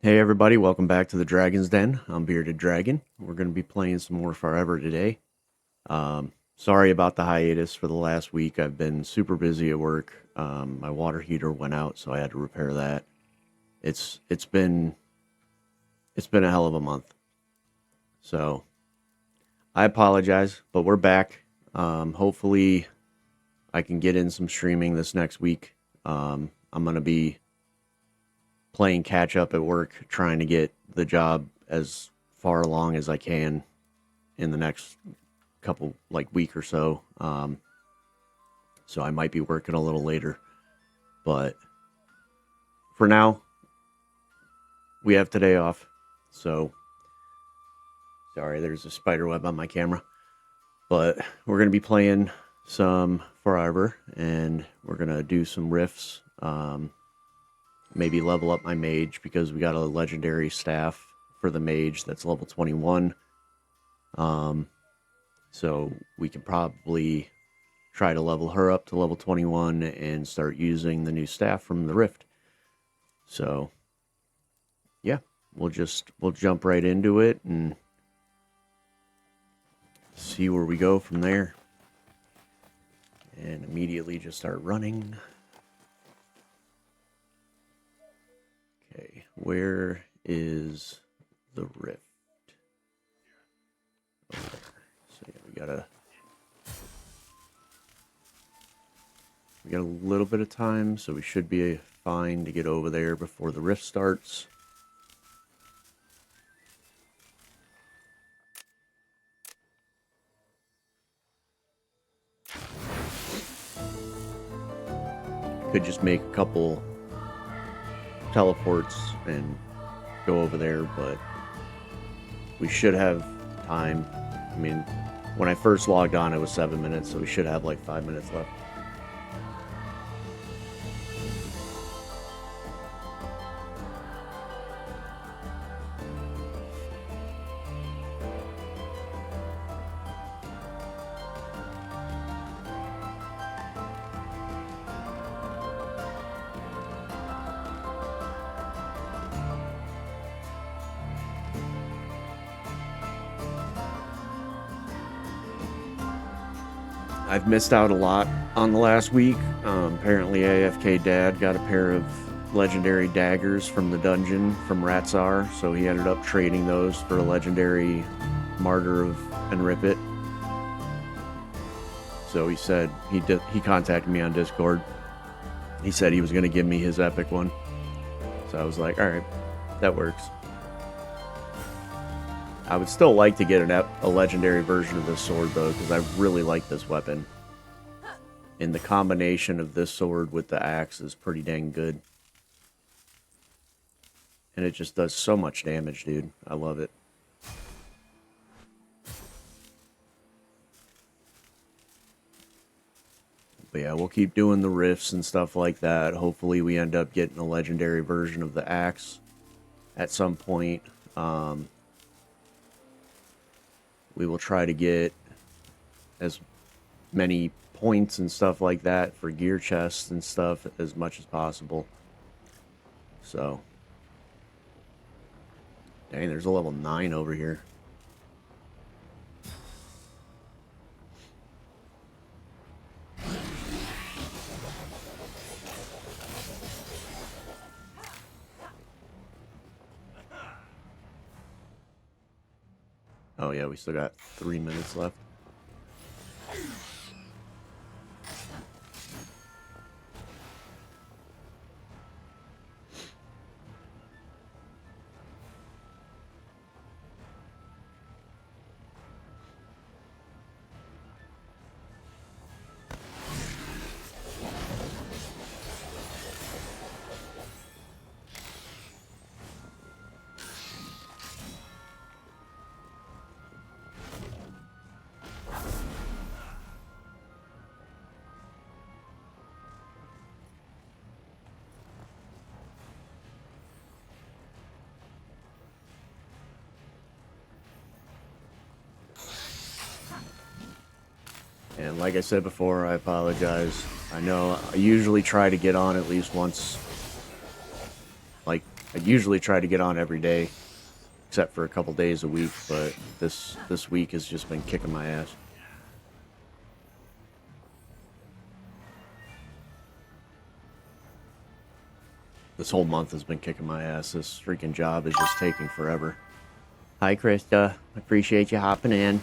Hey everybody, welcome back to the Dragon's Den. I'm Bearded Dragon. We're going to be playing some more Farever today. Sorry about the hiatus for the last week. I've been super busy at work. My water heater went out, so I had to repair that. It's been a hell of a month. So I apologize, but we're back. Hopefully I can get in some streaming this next week. I'm going to be playing catch up at work, trying to get the job as far along as I can in the next couple week or so. So I might be working a little later, but for now we have today off. So sorry, there's a spider web on my camera, but we're gonna be playing some Forever, and we're gonna do some riffs. Maybe level up my mage because we got a legendary staff for the mage that's level 21. So we can probably try to level her up to level 21 and start using the new staff from the Rift. So yeah, we'll jump right into it and see where we go from there. And immediately just start running. Okay, where is the Rift? Okay. So yeah, we got a little bit of time, so we should be fine to get over there before the Rift starts. Could just make a couple teleports and go over there, but we should have time. I mean, when I first logged on, it was 7 minutes, so we should have like 5 minutes left. I've missed out a lot on the last week. Apparently, AFK Dad got a pair of legendary daggers from the dungeon from Ratzar, so he ended up trading those for a legendary Martyr of Enripit. So he said he contacted me on Discord. He said he was going to give me his epic one. So I was like, all right, that works. I would still like to get a legendary version of this sword, though, because I really like this weapon. And the combination of this sword with the axe is pretty dang good. And it just does so much damage, dude. I love it. But yeah, we'll keep doing the rifts and stuff like that. Hopefully we end up getting a legendary version of the axe at some point. We will try to get as many points and stuff like that for gear chests and stuff as much as possible. So, dang, there's a level 9 over here. Oh yeah, we still got 3 minutes left. And like I said before, I apologize. I know I usually try to get on at least once, like I usually try to get on every day, except for a couple days a week, but this week has just been kicking my ass. This whole month has been kicking my ass. This freaking job is just taking forever. Hi, Krista. Appreciate you hopping in.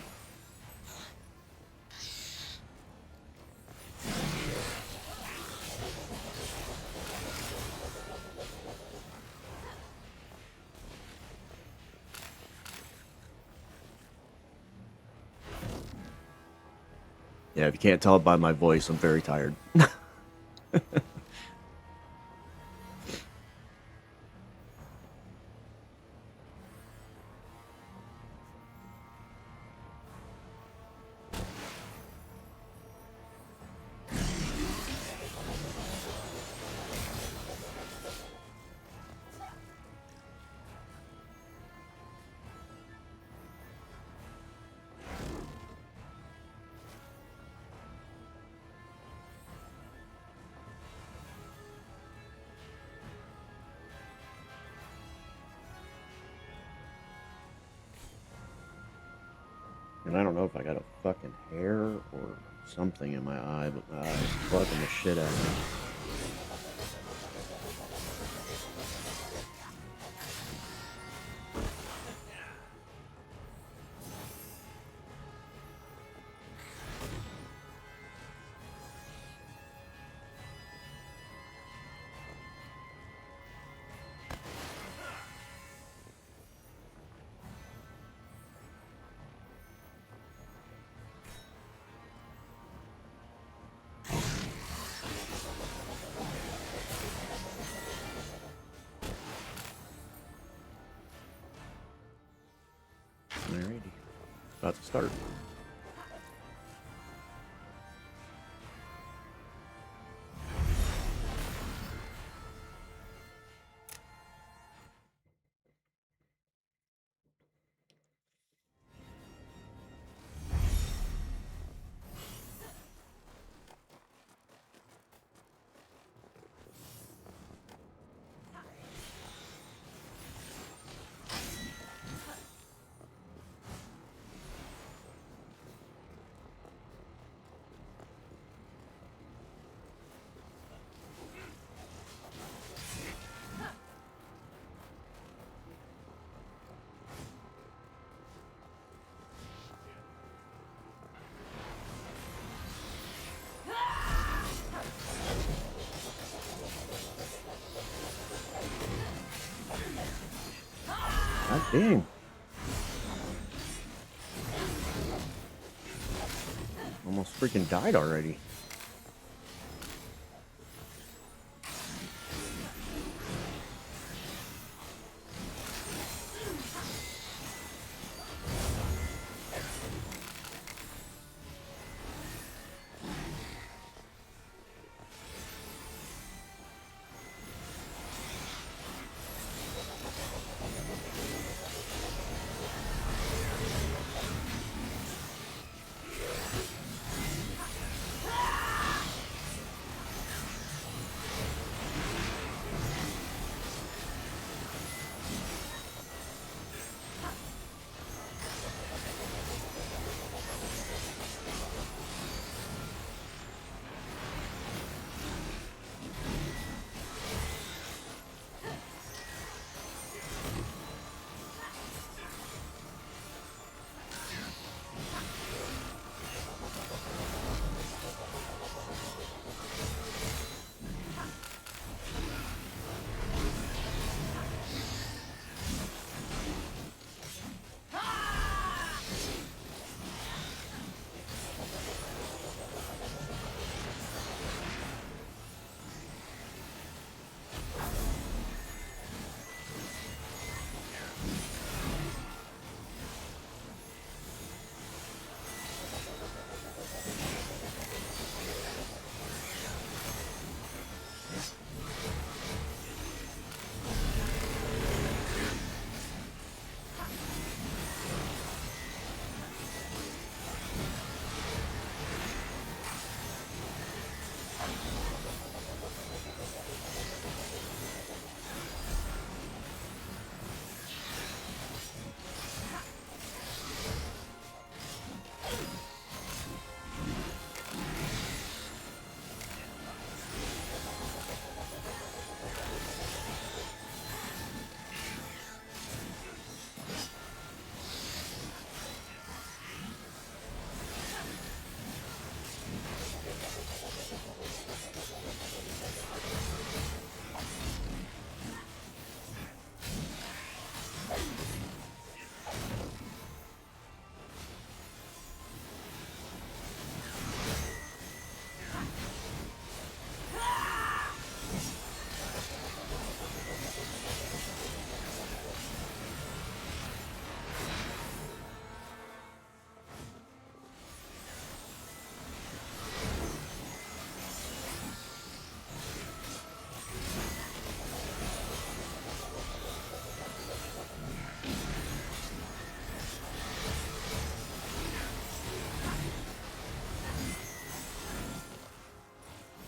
Yeah, if you can't tell by my voice, I'm very tired. And I don't know if I got a fucking hair or something in my eye, but my eye's bugging the shit out of me. Alrighty. About to start. God dang. Almost freaking died already.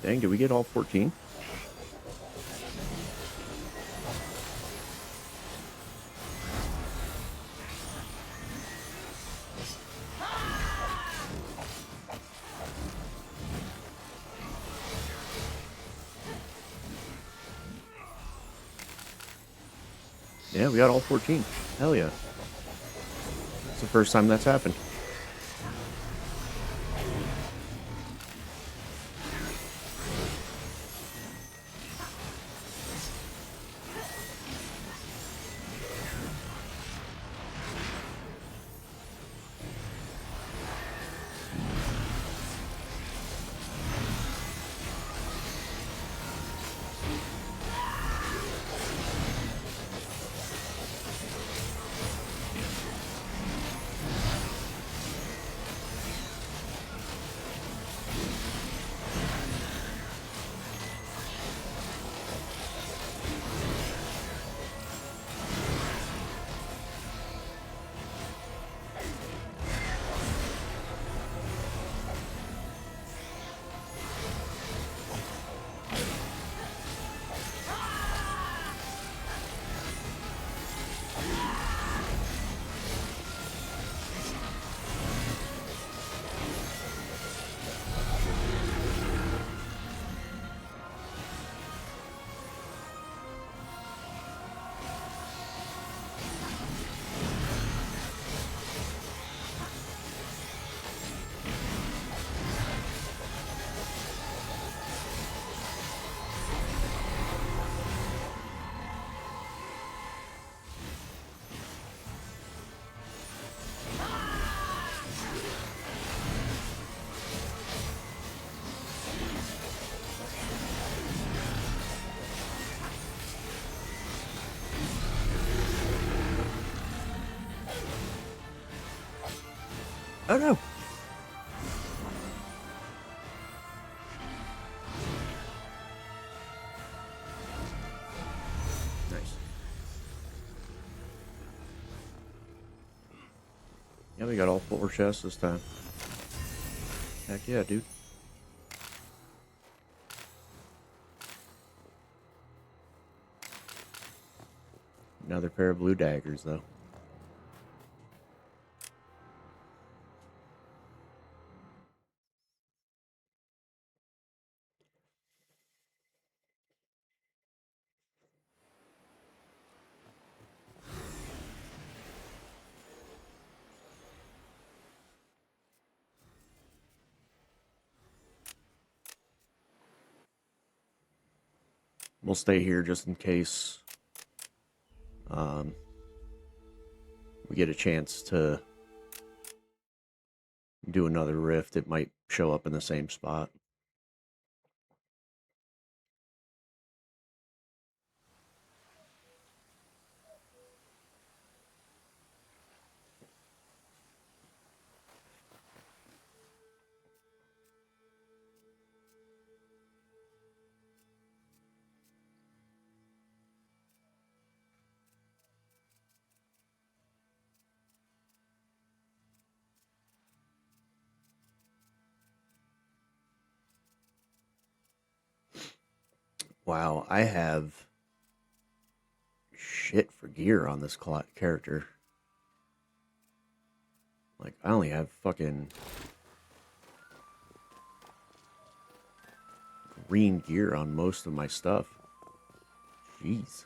Dang, did we get all 14? Yeah, we got all 14. Hell yeah. It's the first time that's happened. Oh no! Nice. Yeah, we got all 4 chests this time. Heck yeah, dude. Another pair of blue daggers, though. We'll stay here just in case um, we get a chance to do another rift. It might show up in the same spot. Wow, I have shit for gear on this character. Like, I only have fucking green gear on most of my stuff. Jeez.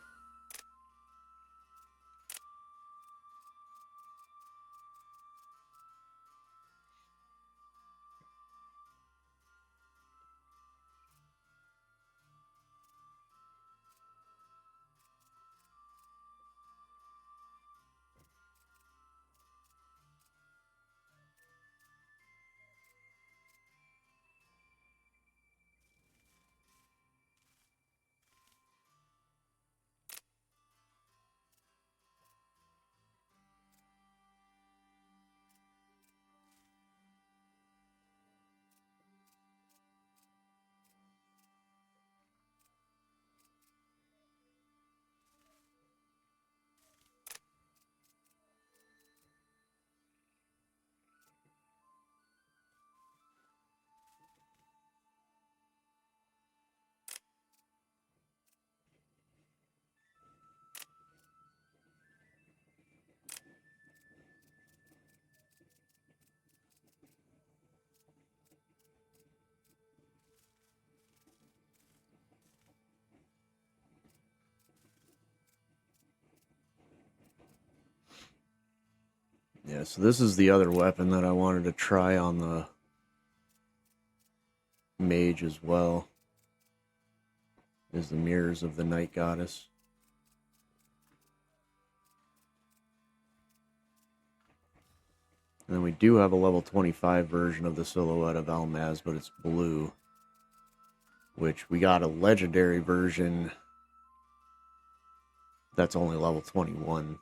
Yeah, so this is the other weapon that I wanted to try on the mage as well, is the Mirrors of the Night Goddess. And then we do have a level 25 version of the Silhouette of Almaz, but it's blue. Which we got a legendary version that's only level 21.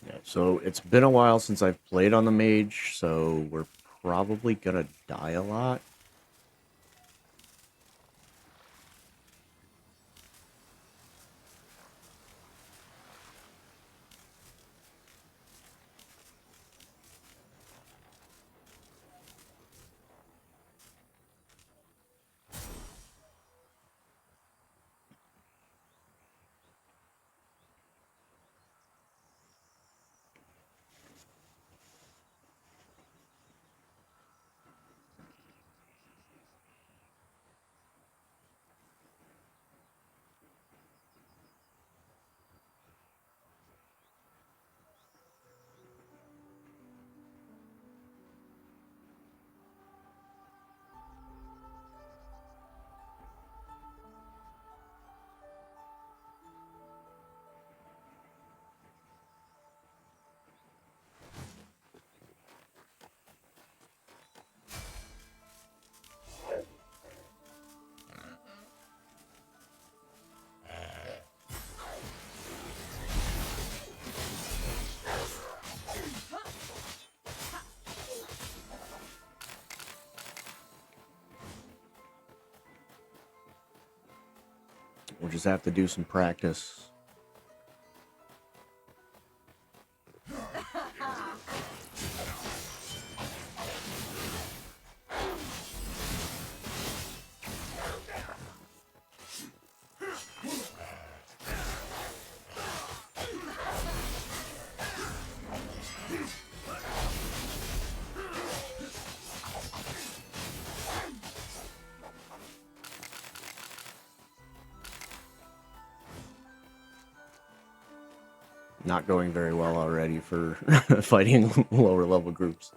Yeah, so it's been a while since I've played on the mage, so we're probably gonna die a lot. We'll just have to do some practice. Not going very well already for fighting lower level groups.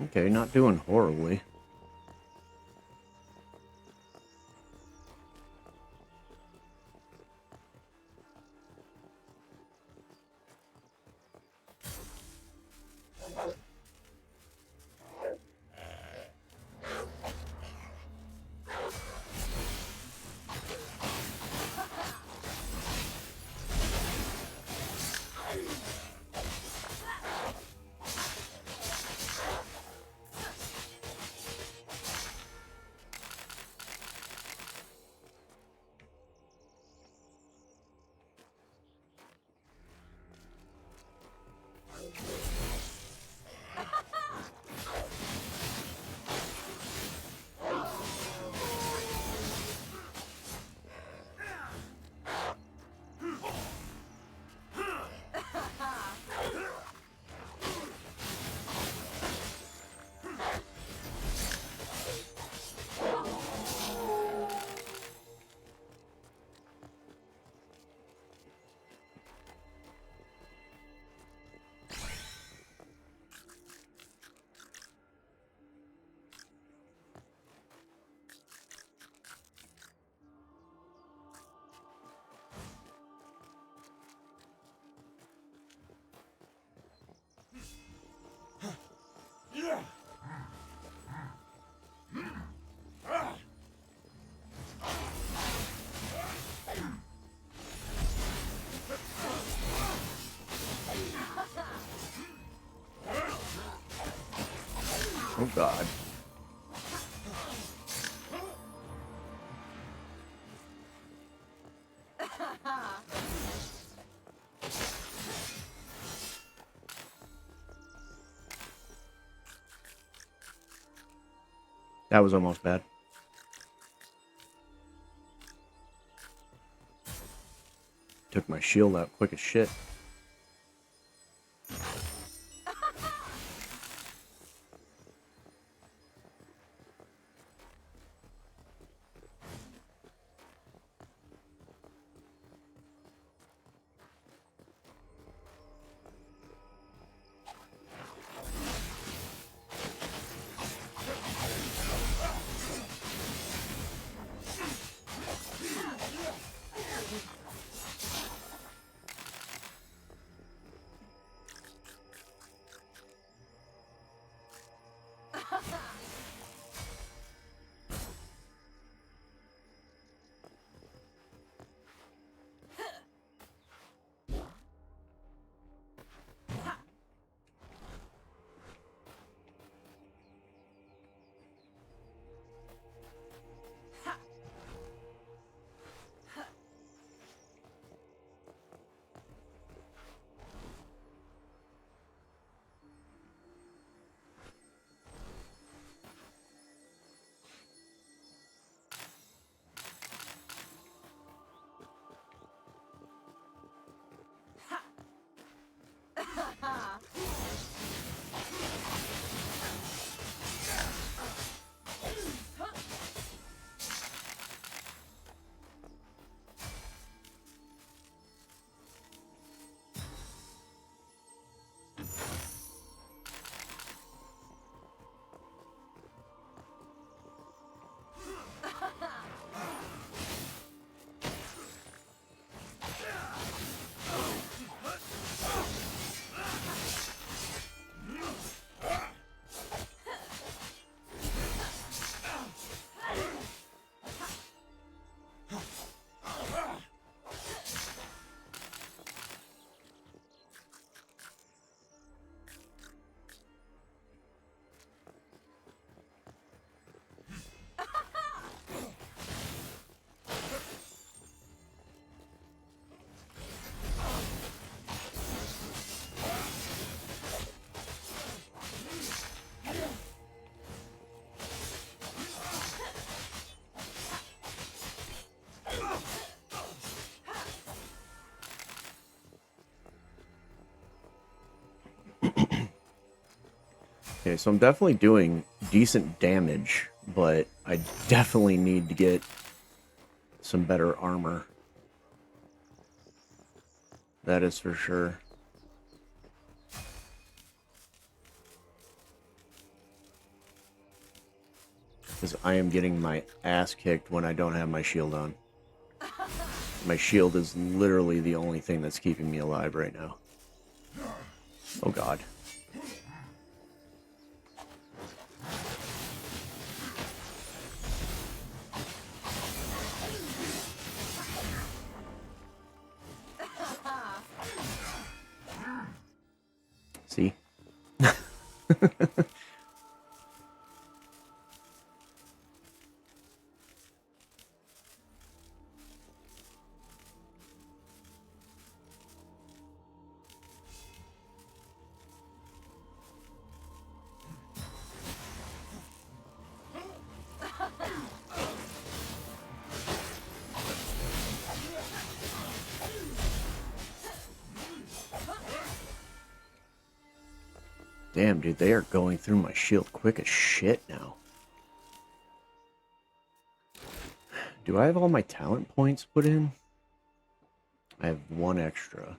Okay, not doing horribly. Oh god. That was almost bad. Took my shield out quick as shit. Okay, so I'm definitely doing decent damage, but I definitely need to get some better armor. That is for sure. Because I am getting my ass kicked when I don't have my shield on. My shield is literally the only thing that's keeping me alive right now. Oh god. See? Damn, dude, they are going through my shield quick as shit now. Do I have all my talent points put in? I have one extra.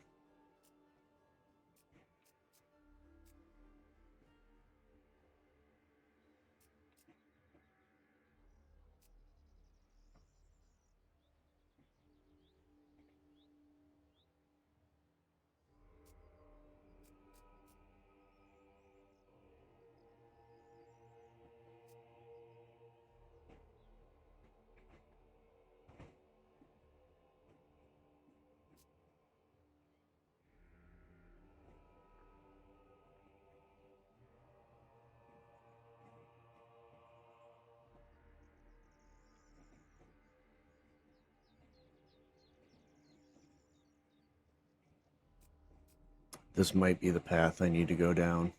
This might be the path I need to go down.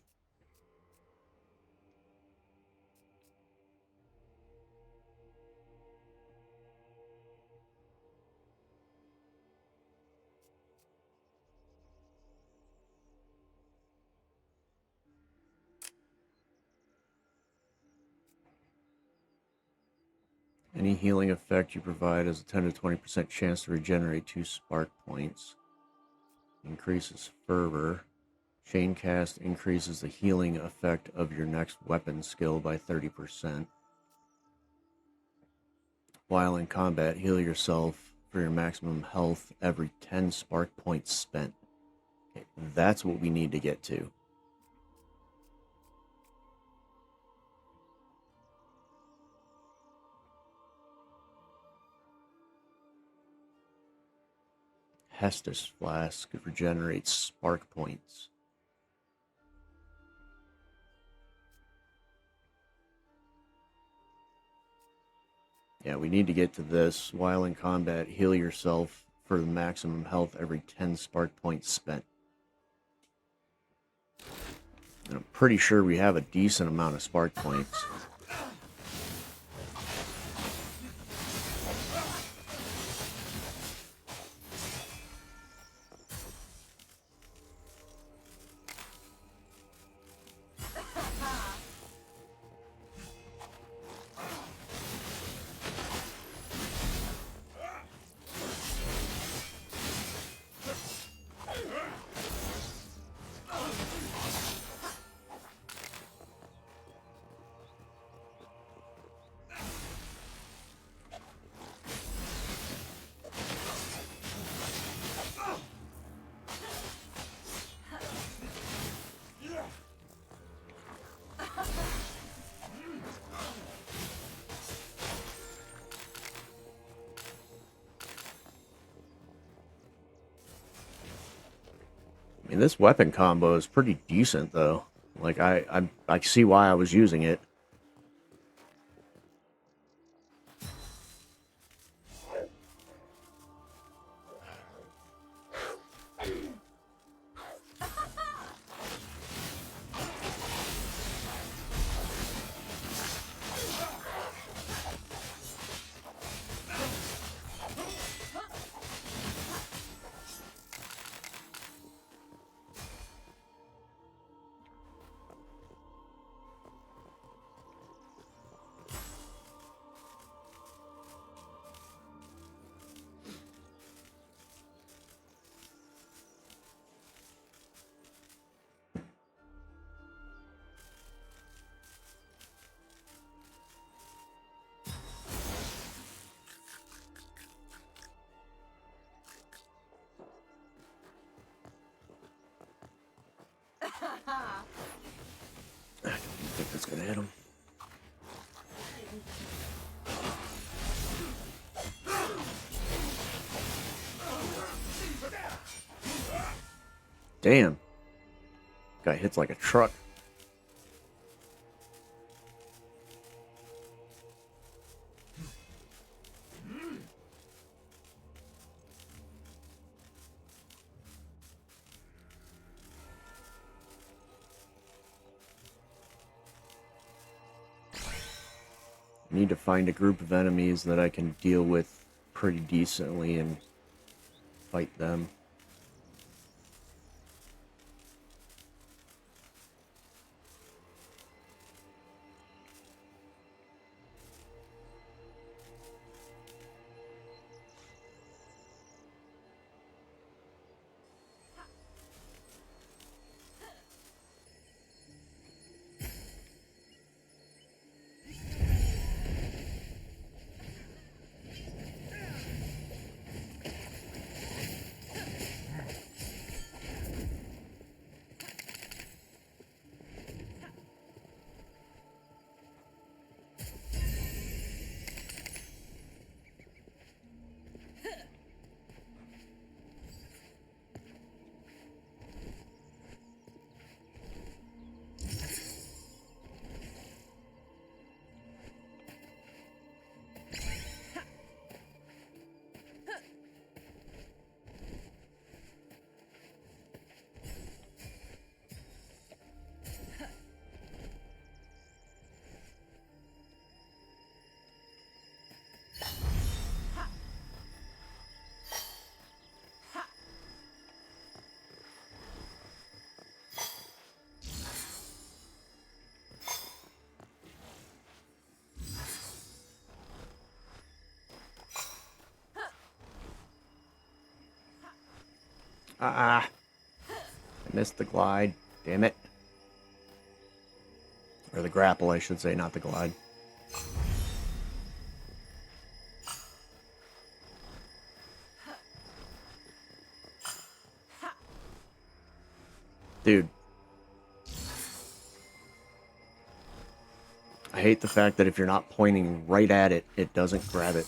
Any healing effect you provide has a 10 to 20% chance to regenerate 2 spark points. Increases fervor. Chain cast increases the healing effect of your next weapon skill by 30%. While in combat, heal yourself for your maximum health every 10 spark points spent. Okay, that's what we need to get to. Hestus Flask regenerates spark points. Yeah, we need to get to this. While in combat, heal yourself for the maximum health every 10 spark points spent. And I'm pretty sure we have a decent amount of spark points. I mean, this weapon combo is pretty decent, though. Like, I see why I was using it. That's gonna hit him. Damn. Guy hits like a truck. I need to find a group of enemies that I can deal with pretty decently and fight them. Ah, I missed the glide. Damn it. Or the grapple, I should say, not the glide. Dude. I hate the fact that if you're not pointing right at it, it doesn't grab it.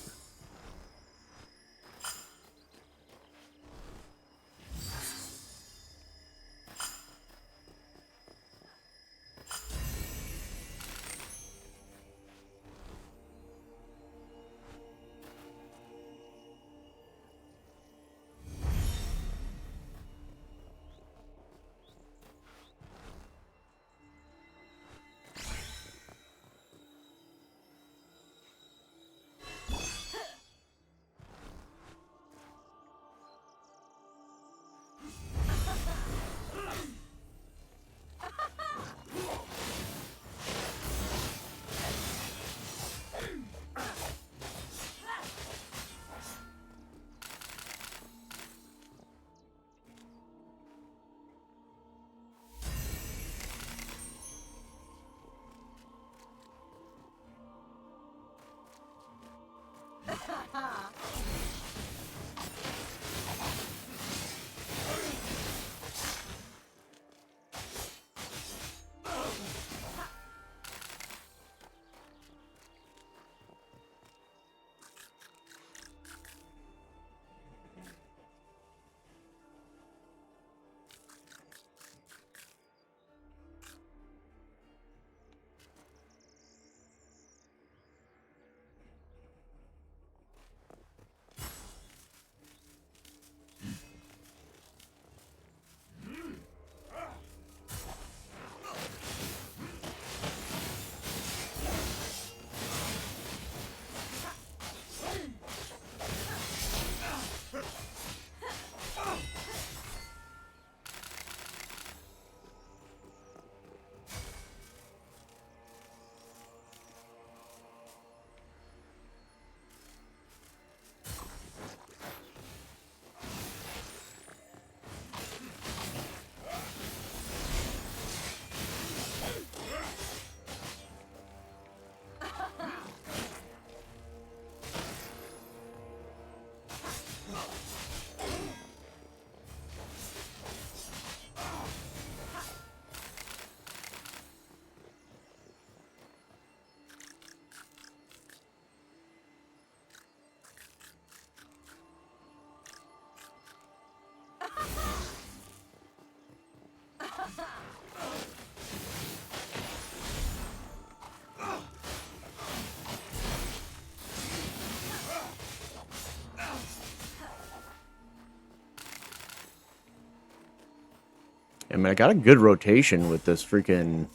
I mean, I got a good rotation with this freaking...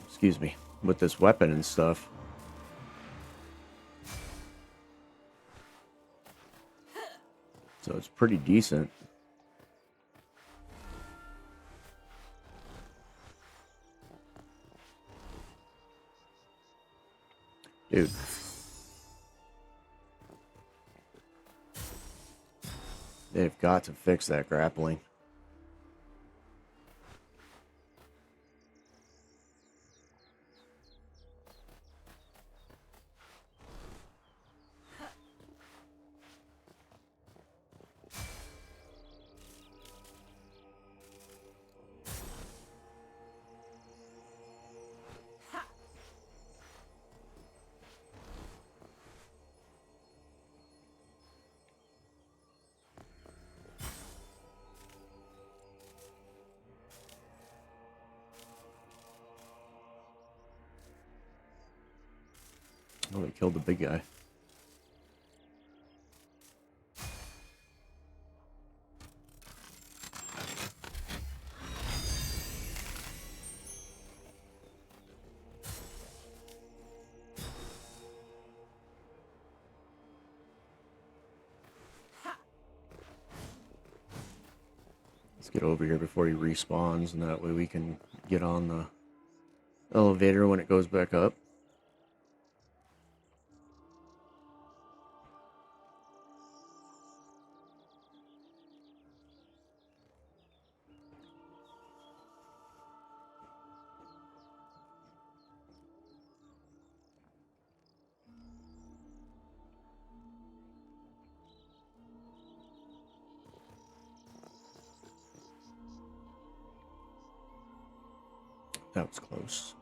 Excuse me. With this weapon and stuff. So it's pretty decent. Dude. They've got to fix that grappling. Oh, they killed the big guy. Let's get over here before he respawns, and that way we can get on the elevator when it goes back up. That was close.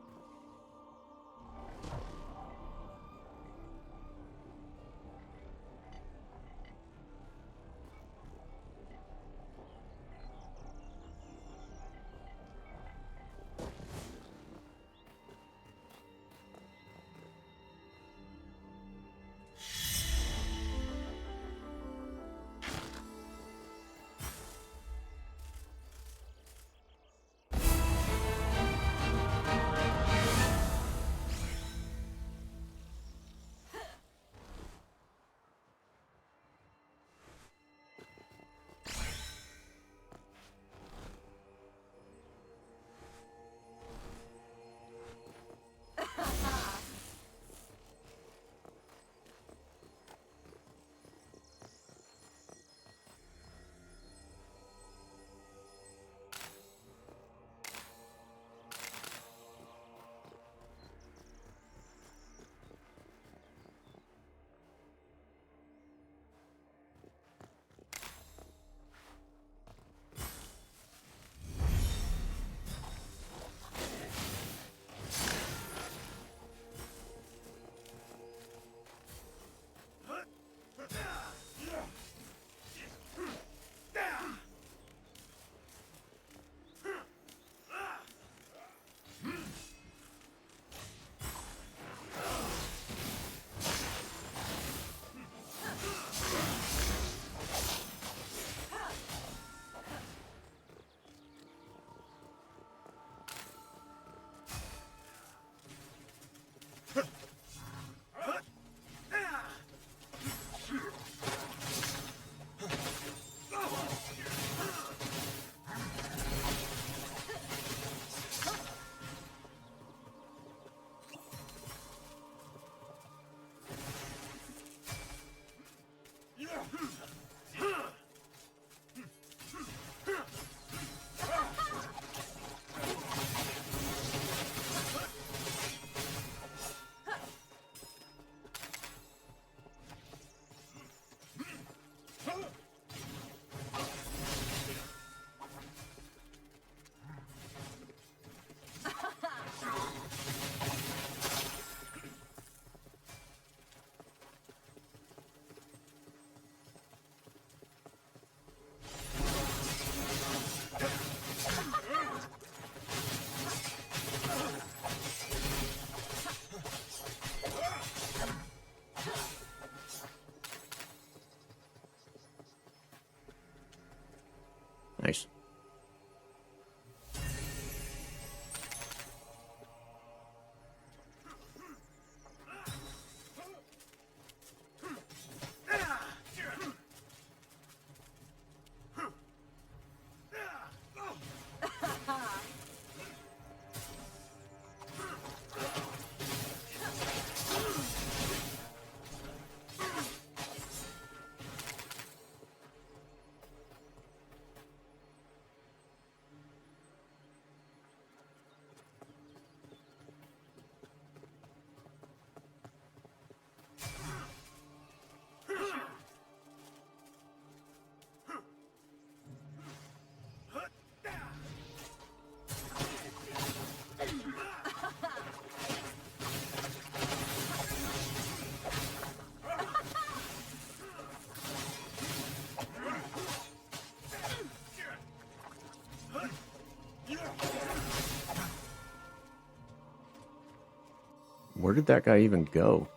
Where did that guy even go?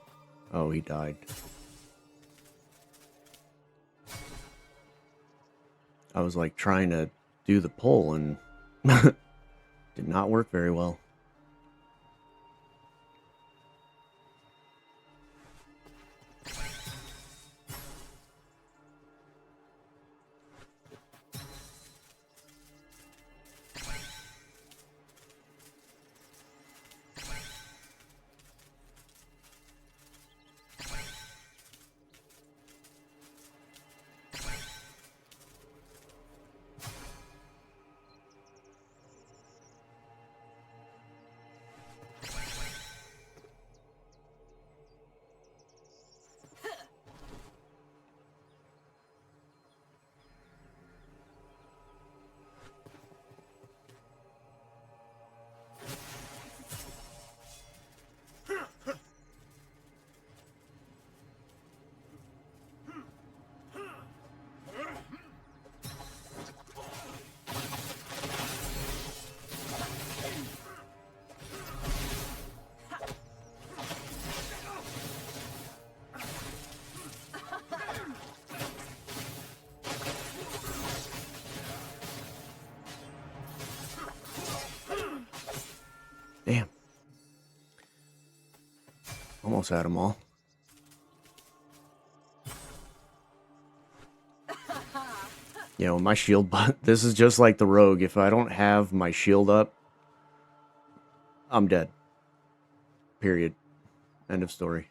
Oh, he died. I was like trying to do the pull and did not work very well. Damn. Almost had them all. You know, my shield, but this is just like the rogue. If I don't have my shield up, I'm dead. Period. End of story.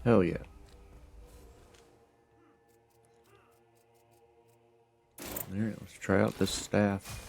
Hell yeah. Alright, let's try out this staff.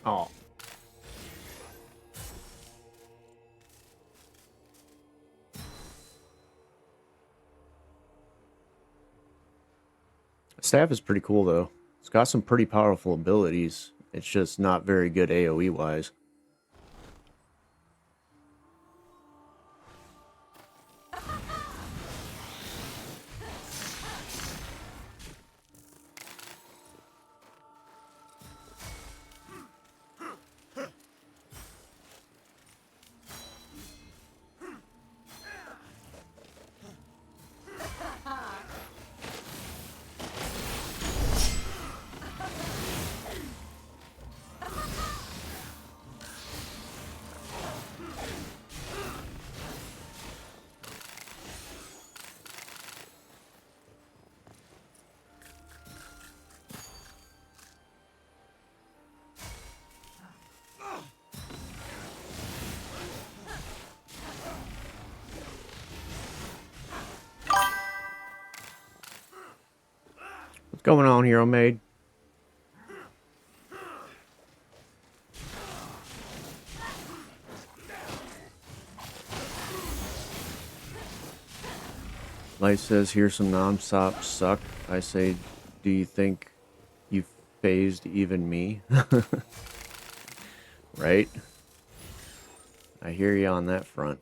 Oh. Staff is pretty cool though. It's got some pretty powerful abilities. It's just not very good AoE wise. What's going on, Hero Maid? Light says, here's some non-stops suck. I say, do you think you phased even me? Right? I hear you on that front.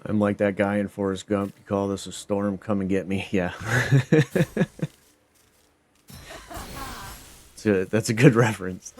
I'm like that guy in Forrest Gump. You call this a storm? Come and get me. Yeah. That's a good reference.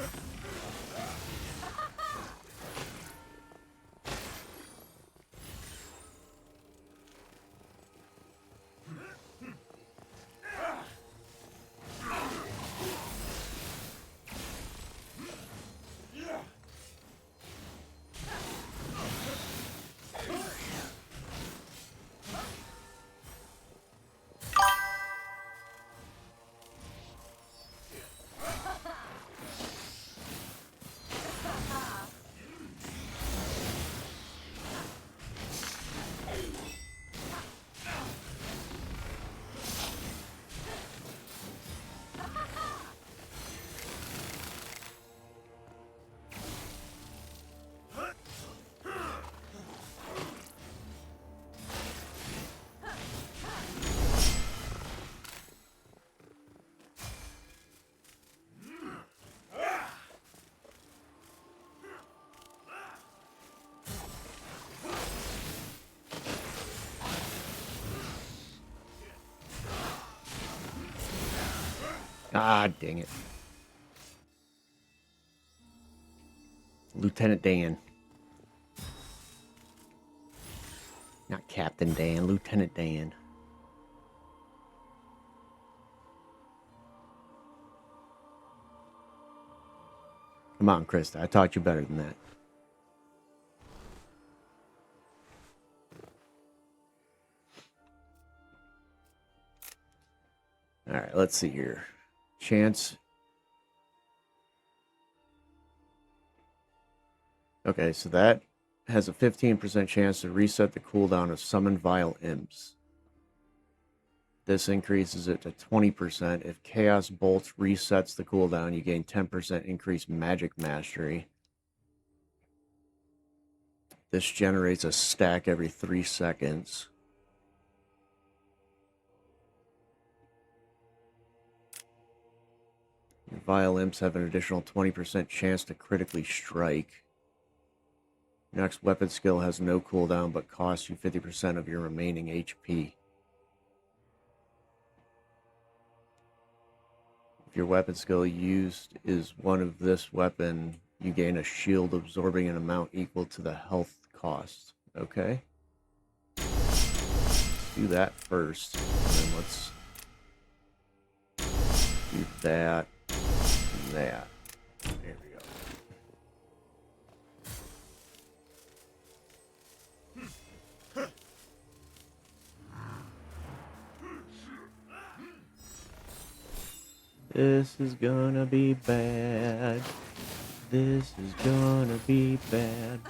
Ah, dang it. Lieutenant Dan. Not Captain Dan, Lieutenant Dan. Come on, Krista. I taught you better than that. Alright, let's see here. Chance. Okay, so that has a 15% chance to reset the cooldown of Summon Vile Imps. This increases it to 20%. If Chaos Bolt resets the cooldown, you gain 10% increased magic mastery. This generates a stack every 3 seconds. Vile Imps have an additional 20% chance to critically strike. Next weapon skill has no cooldown, but costs you 50% of your remaining HP. If your weapon skill used is one of this weapon, you gain a shield absorbing an amount equal to the health cost. Okay. Do that first. And then let's do that and that. There we go. This is gonna be bad. This is gonna be bad.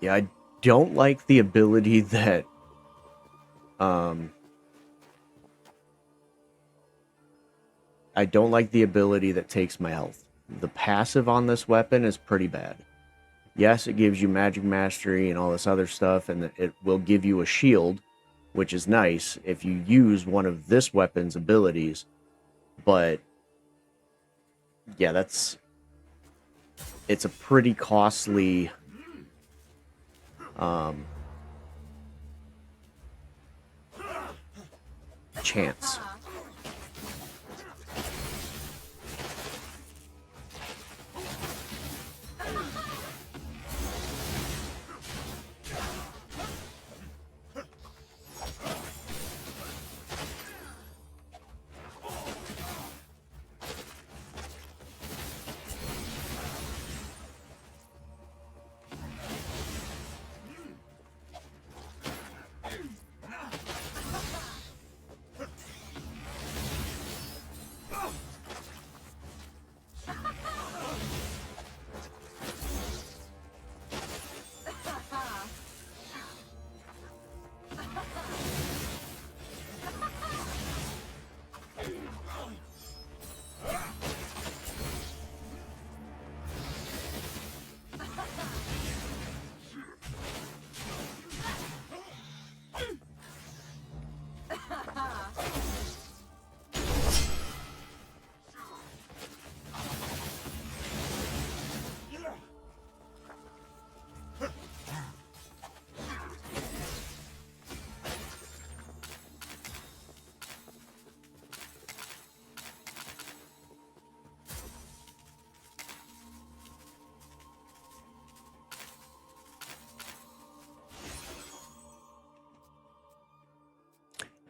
Yeah, I don't like the ability that I don't like the ability that takes my health. The passive on this weapon is pretty bad. Yes, it gives you magic mastery and all this other stuff, and it will give you a shield, which is nice if you use one of this weapon's abilities. But yeah, it's a pretty costly chance.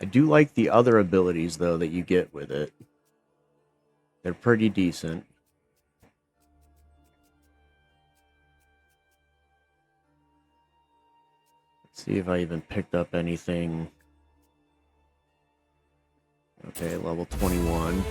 I do like the other abilities, though, that you get with it. They're pretty decent. Let's see if I even picked up anything. Okay, level 21.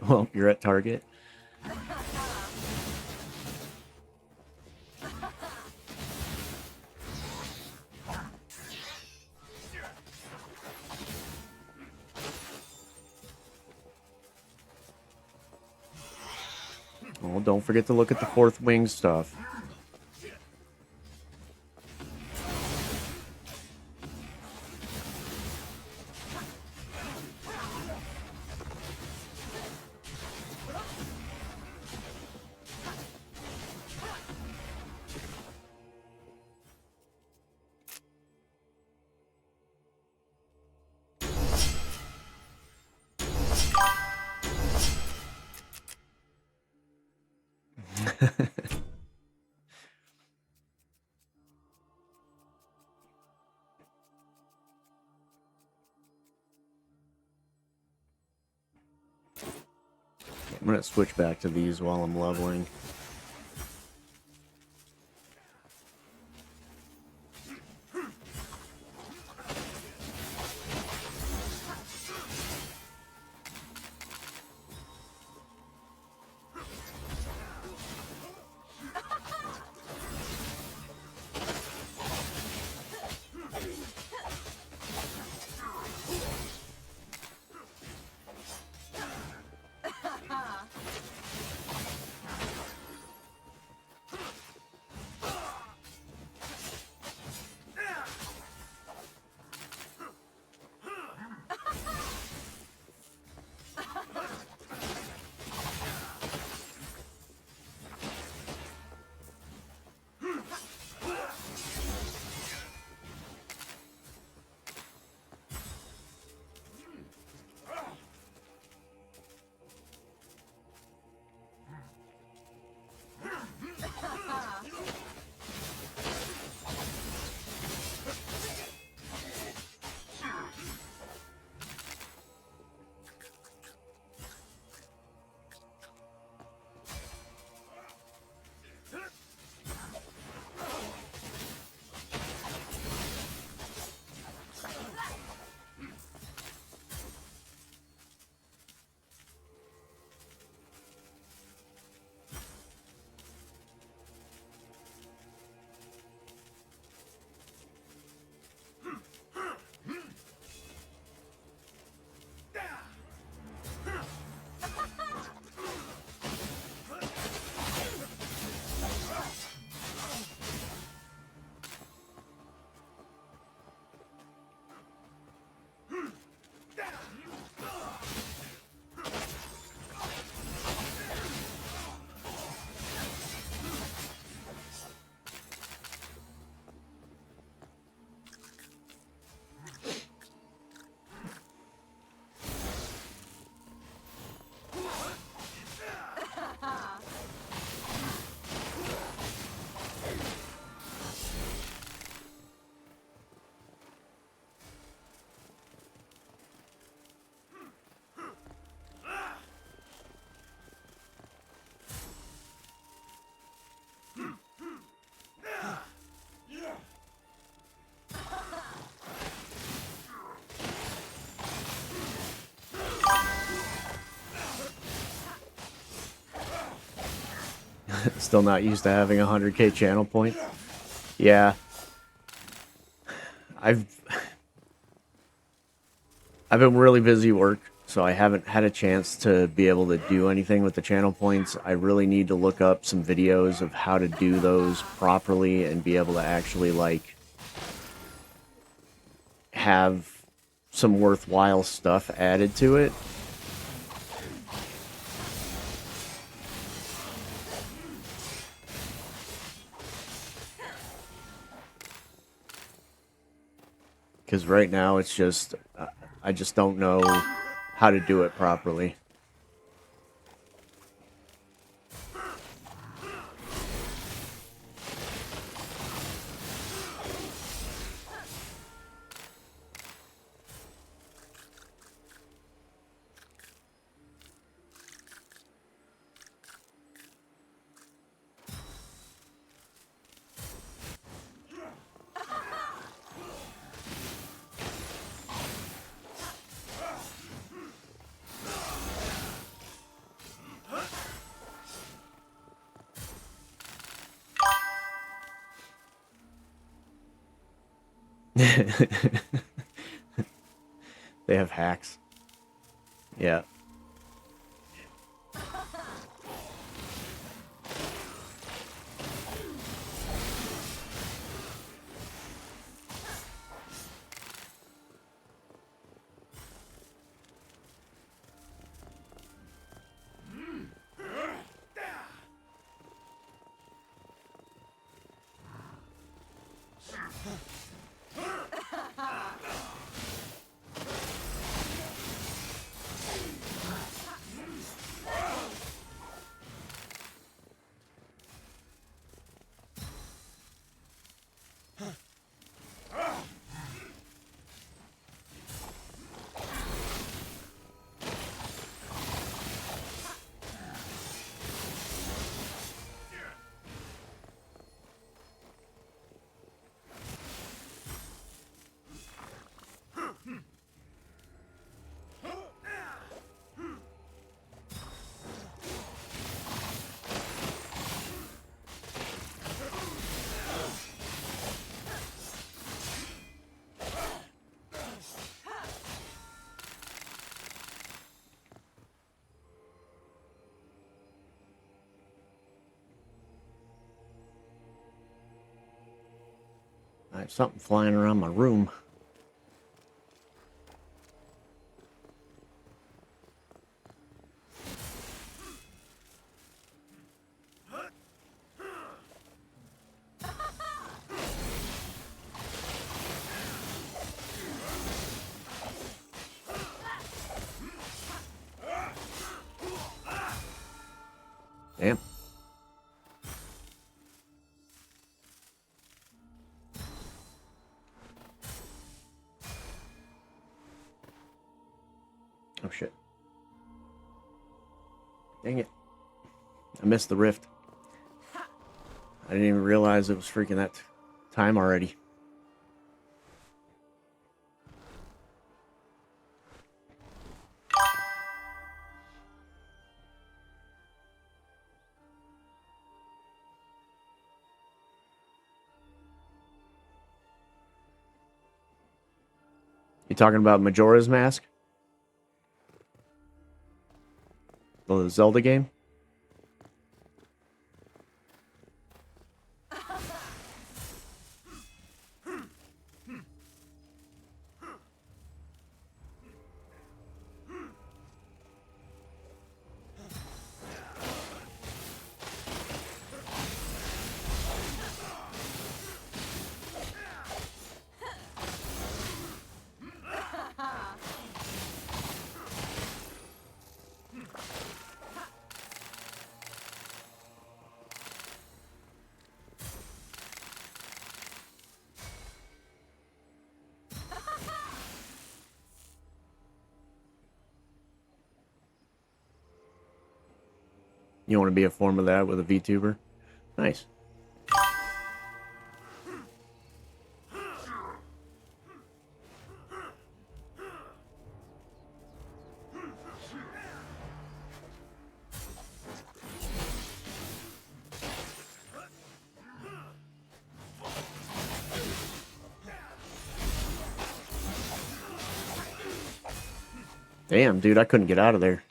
Well, you're at target. Oh, don't forget to look at the fourth wing stuff. I'm gonna switch back to these while I'm leveling. Still not used to having a 100k channel point. Yeah. I've been really busy at work, so I haven't had a chance to be able to do anything with the channel points. I really need to look up some videos of how to do those properly and be able to actually, like, have some worthwhile stuff added to it. Because right now it's just, I just don't know how to do it properly. They have hacks. Yeah. have something flying around my room. Damn. Oh shit. Dang it. I missed the rift. I didn't even realize it was freaking that time already. You talking about Majora's Mask? The Zelda game? You want to be a form of that with a VTuber? Nice. Damn, dude, I couldn't get out of there.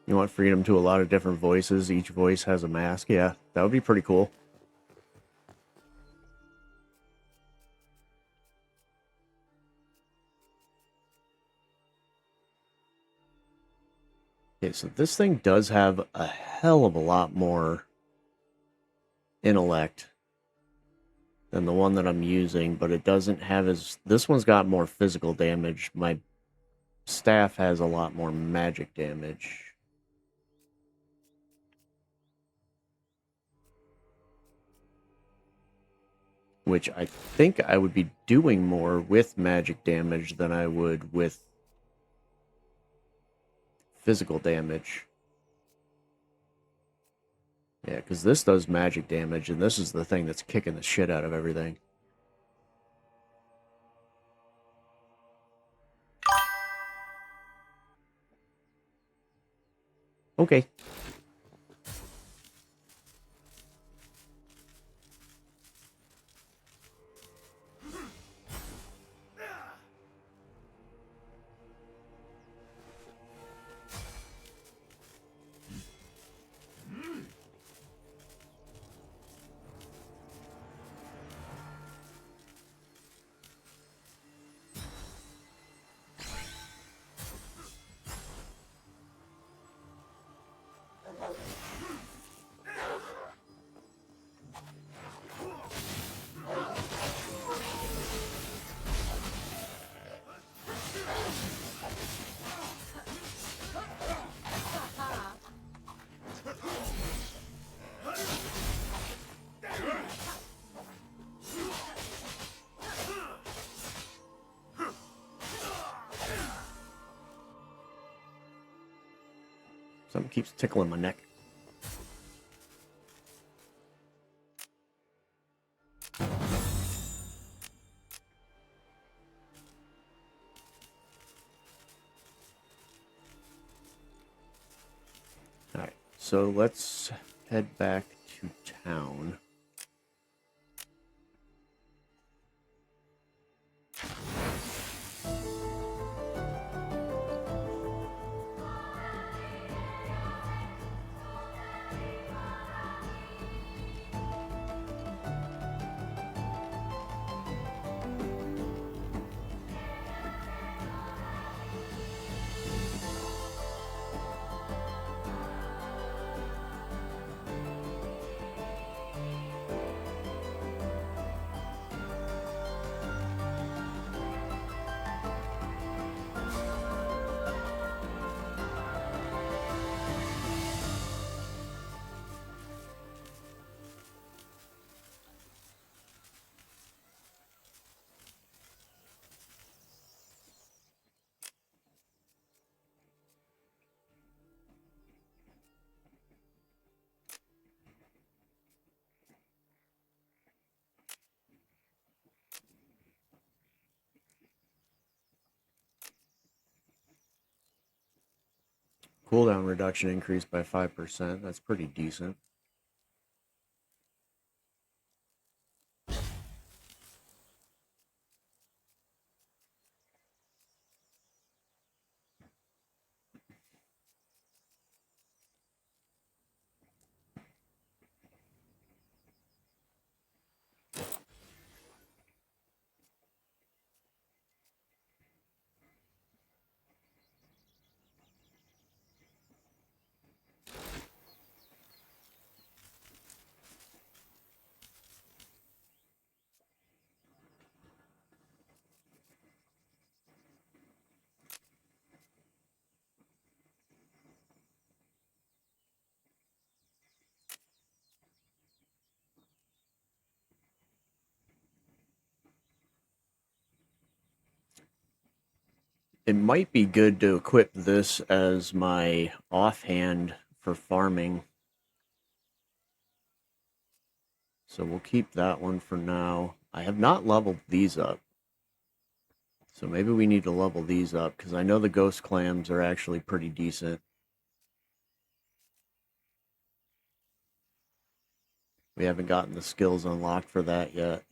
You want freedom to a lot of different voices. Each voice has a mask. Yeah, that would be pretty cool. Okay, so this thing does have a hell of a lot more intellect than the one that I'm using, but it doesn't have as... This one's got more physical damage. My staff has a lot more magic damage. Which I think I would be doing more with magic damage than I would with physical damage. Yeah, because this does magic damage, and this is the thing that's kicking the shit out of everything. Okay. Something keeps tickling my neck. so let's head back to town. Cooldown reduction increased by 5%. That's pretty decent. It might be good to equip this as my offhand for farming. So we'll keep that one for now. I have not leveled these up. So maybe we need to level these up, because I know the ghost clams are actually pretty decent. We haven't gotten the skills unlocked for that yet.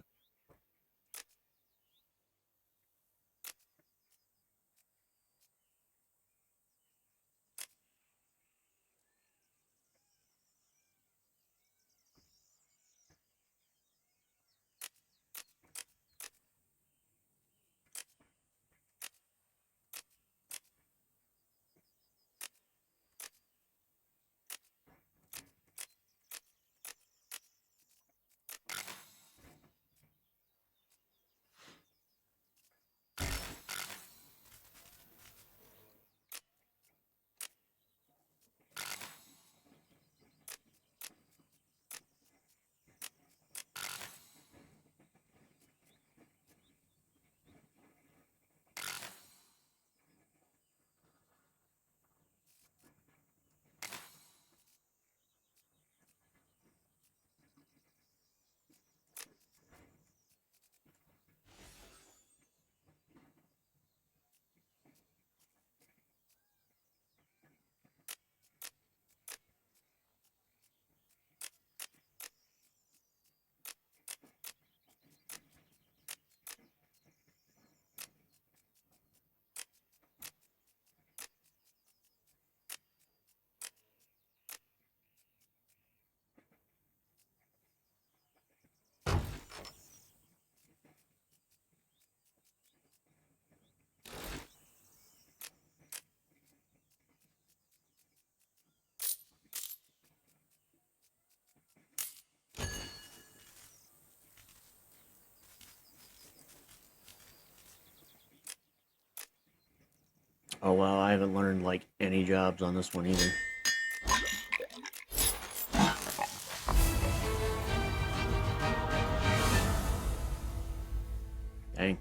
Oh wow, I haven't learned like any jobs on this one either. Dang.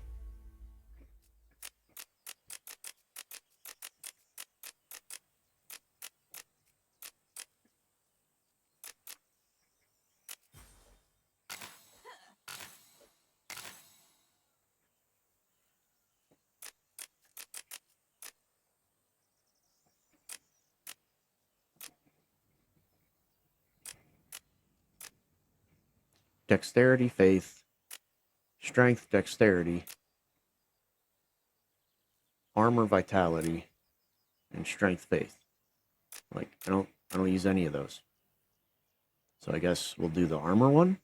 dexterity, faith, strength, dexterity, armor, vitality, and strength, faith. Like I don't use any of those. So I guess we'll do the armor one.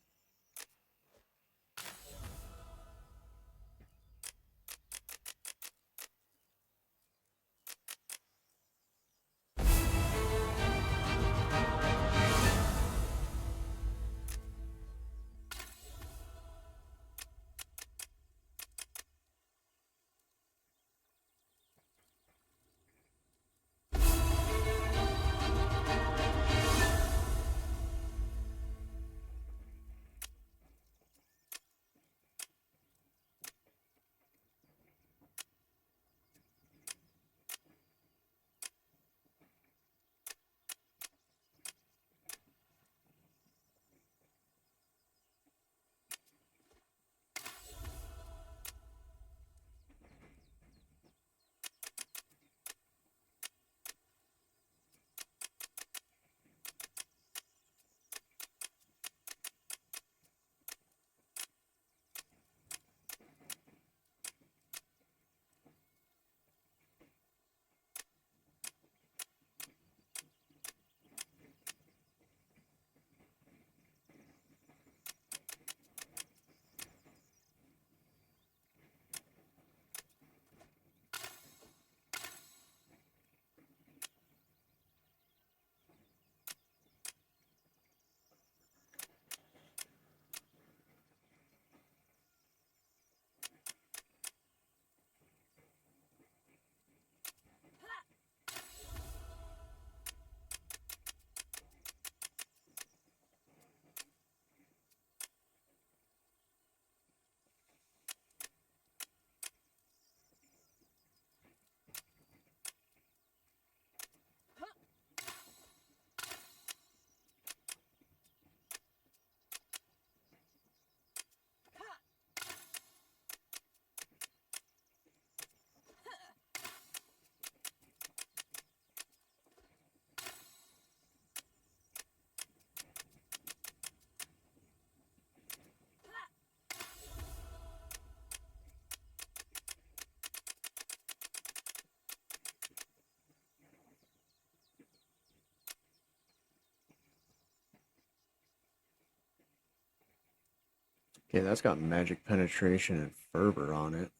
Okay, that's got magic penetration and fervor on it.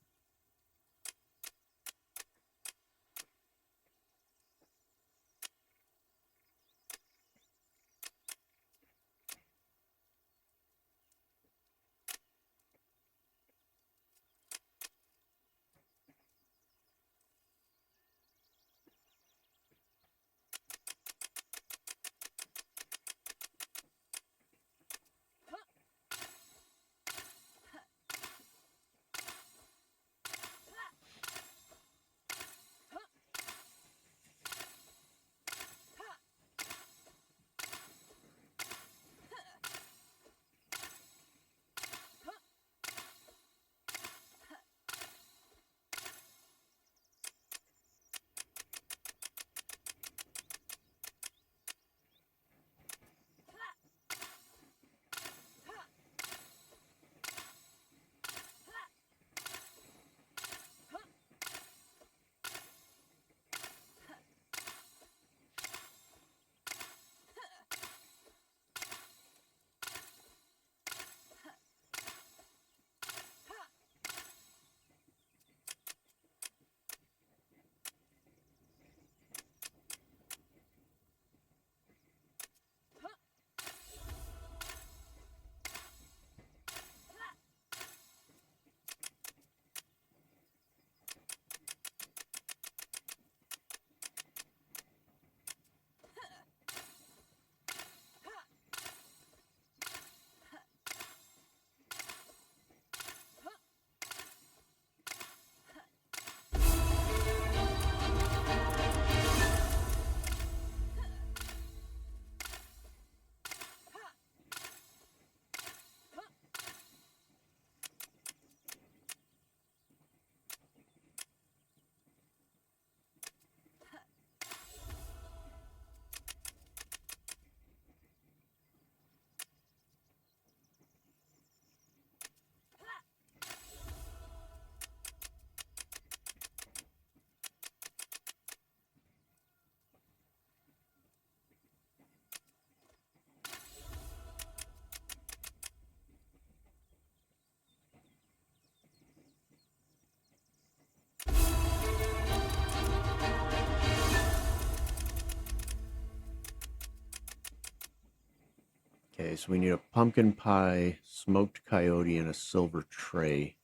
Okay, so we need a pumpkin pie, smoked coyote, and a silver tray.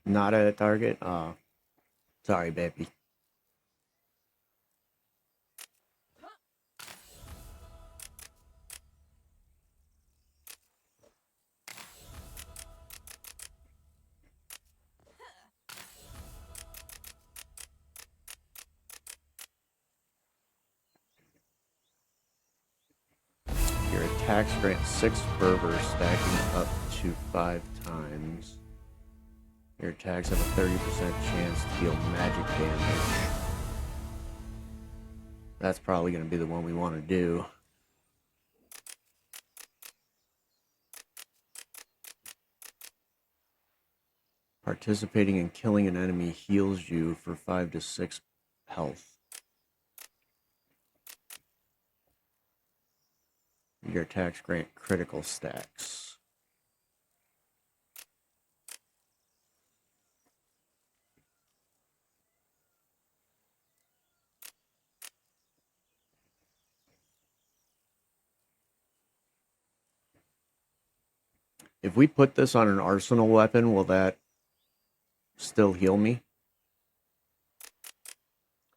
Not at a target? Sorry, baby. Your attacks grant 6 fervor, stacking up to 5 times. Your attacks have a 30% chance to deal magic damage. That's probably going to be the one we want to do. Participating in killing an enemy heals you for 5 to 6 health. Your attacks grant critical stacks. If we put this on an arsenal weapon, will that still heal me?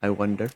I wonder.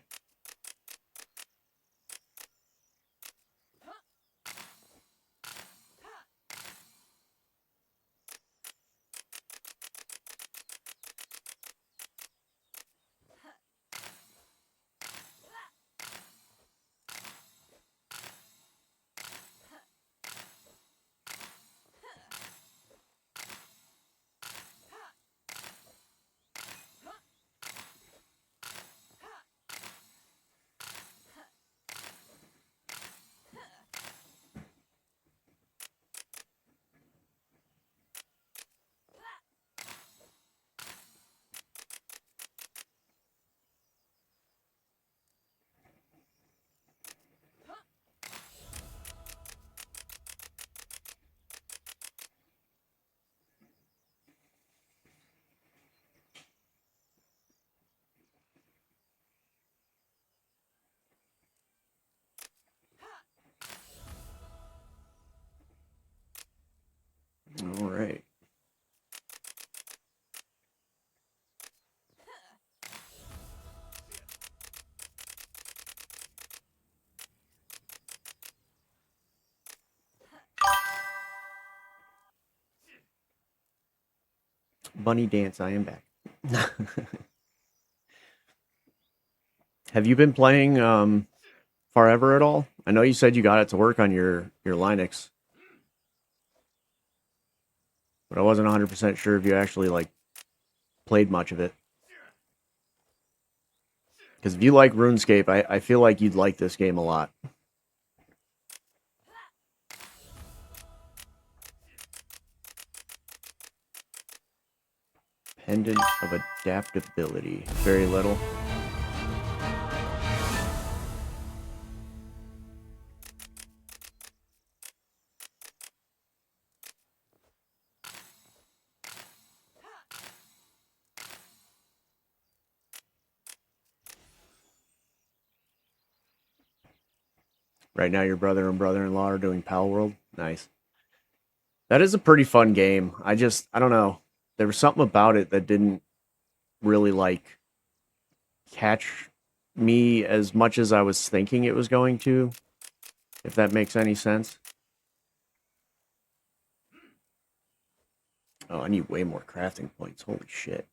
Bunny dance, I am back. Have you been playing Farever at all? I know you said you got it to work on your Linux, but I wasn't 100% sure if you actually like played much of it. Because if you like RuneScape, I feel like you'd like this game a lot. Pendant of adaptability. Very little. Right now, your brother and brother-in-law are doing Pal World. Nice. That is a pretty fun game. I don't know. There was something about it that didn't really like catch me as much as I was thinking it was going to, if that makes any sense. Oh, I need way more crafting points. Holy shit.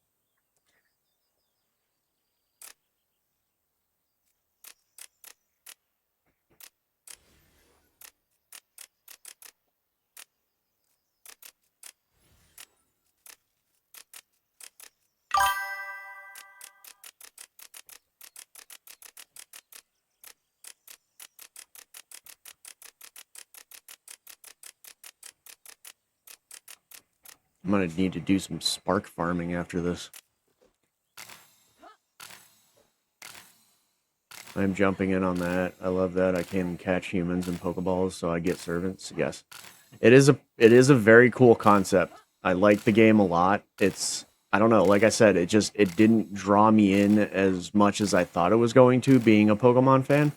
I'm gonna need to do some spark farming after this. I'm jumping in on that. I love that I can catch humans in Pokeballs, so I get servants. Yes. It is a very cool concept. I like the game a lot. I don't know, like I said, it didn't draw me in as much as I thought it was going to, being a Pokemon fan.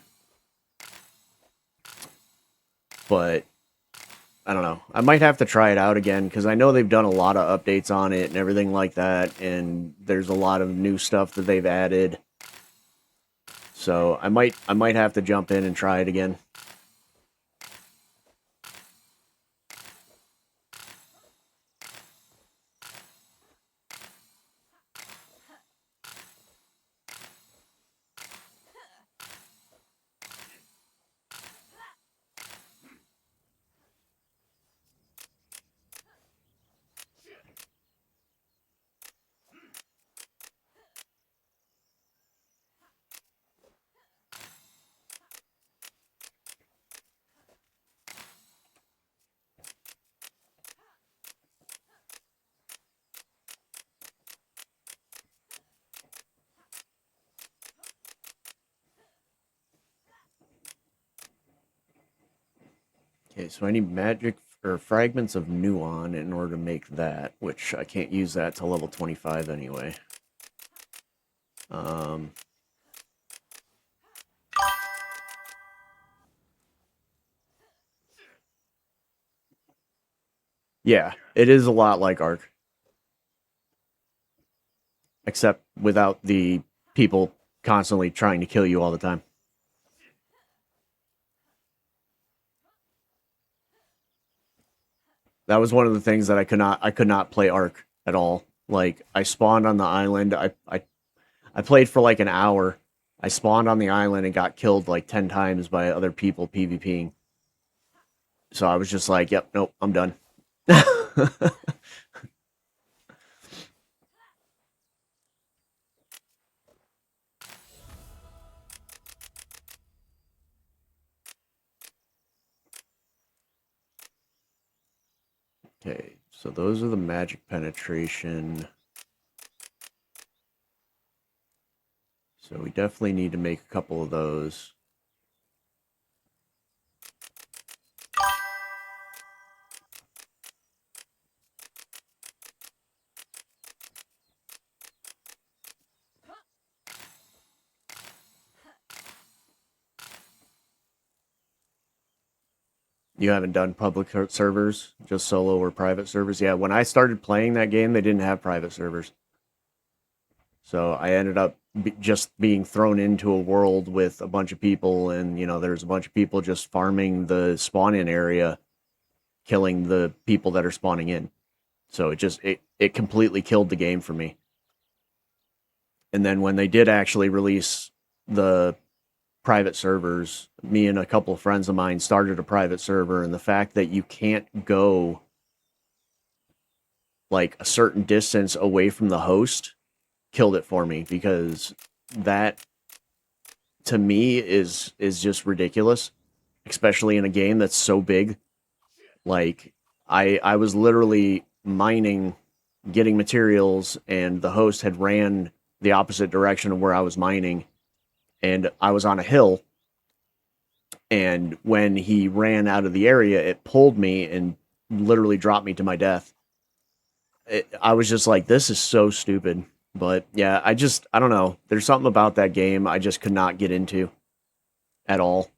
But I don't know. I might have to try it out again because I know they've done a lot of updates on it and everything like that, and there's a lot of new stuff that they've added. So I might have to jump in and try it again. Okay, so I need magic or fragments of Nuon in order to make that, which I can't use that till level 25 anyway. Um, yeah, it is a lot like Ark, except without the people constantly trying to kill you all the time. That was one of the things that I could not play Ark at all. Like I spawned on the island. I played for like an hour. I spawned on the island and got killed like 10 times by other people PvPing. So I was just like, yep, nope, I'm done. Okay, so those are the magic penetration. So we definitely need to make a couple of those. You haven't done public servers, just solo or private servers? Yeah, when I started playing that game, they didn't have private servers. So I ended up just being thrown into a world with a bunch of people, and there's a bunch of people just farming the spawn-in area, killing the people that are spawning in. So it completely killed the game for me. And then when they did actually release the private servers, me and a couple of friends of mine started a private server, and the fact that you can't go like a certain distance away from the host killed it for me, because that to me is just ridiculous, especially in a game that's so big. Like I was literally mining, getting materials, and the host had ran the opposite direction of where I was mining, and I was on a hill, and when he ran out of the area, it pulled me and literally dropped me to my death. I was just like, this is so stupid. But yeah, I don't know. There's something about that game I just could not get into at all.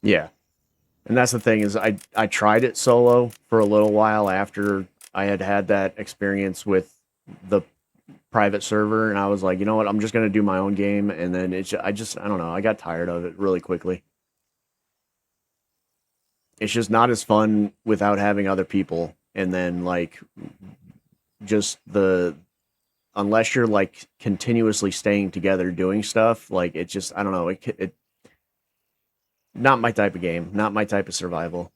Yeah. And that's the thing is I tried it solo for a little while after I had had that experience with the private server, and I was like, you know what, I'm just gonna do my own game, and then I don't know, I got tired of it really quickly. It's just not as fun without having other people, and then like just the unless you're like continuously staying together doing stuff, like it just I don't know, it not my type of game, not my type of survival.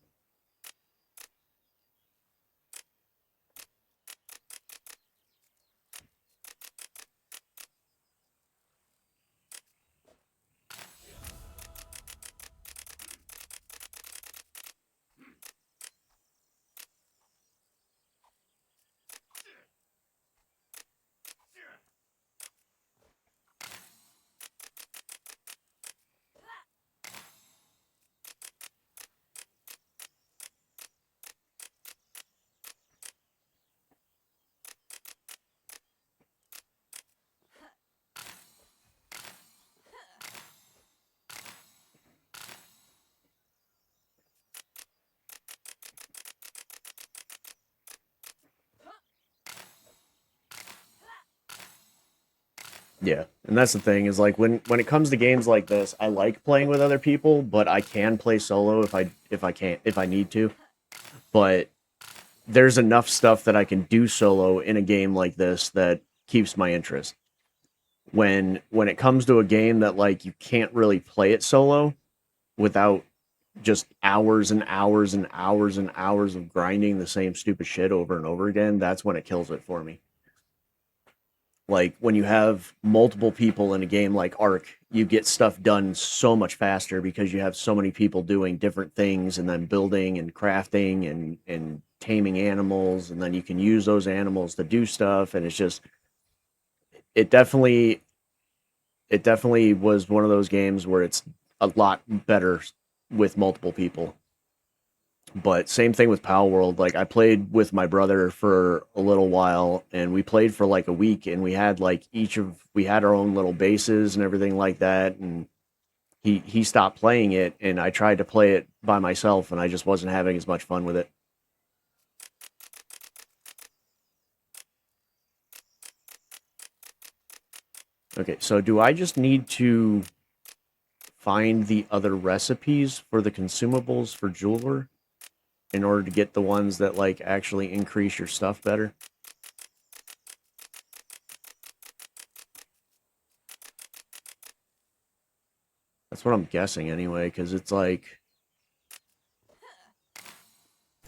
Yeah, and that's the thing is like when it comes to games like this, I like playing with other people, but I can play solo if I can't if I need to. But there's enough stuff that I can do solo in a game like this that keeps my interest. When it comes to a game that like you can't really play it solo without just hours and hours and hours and hours of grinding the same stupid shit over and over again, that's when it kills it for me. Like when you have multiple people in a game like Ark, you get stuff done so much faster because you have so many people doing different things and then building and crafting and taming animals, and then you can use those animals to do stuff, and it's just it definitely it definitely was one of those games where it's a lot better with multiple people. But same thing with Pal World. Like I played with my brother for a little while, and we played for like a week, and we had like we had our own little bases and everything like that. And he stopped playing it, and I tried to play it by myself, and I just wasn't having as much fun with it. Okay, so do I just need to find the other recipes for the consumables for jeweler in order to get the ones that like actually increase your stuff better? That's what I'm guessing anyway, because it's like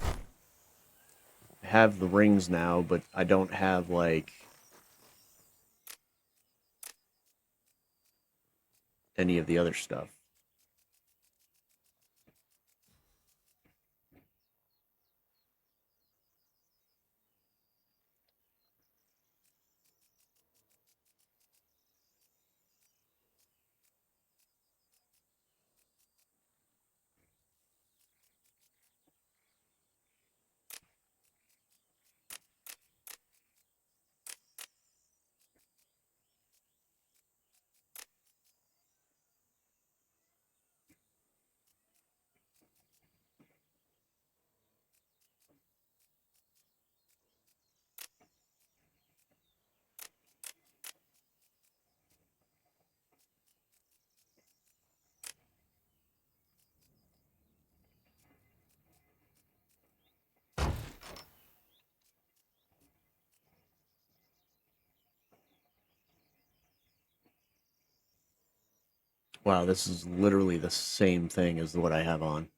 I have the rings now, but I don't have like any of the other stuff. Wow, this is literally the same thing as what I have on.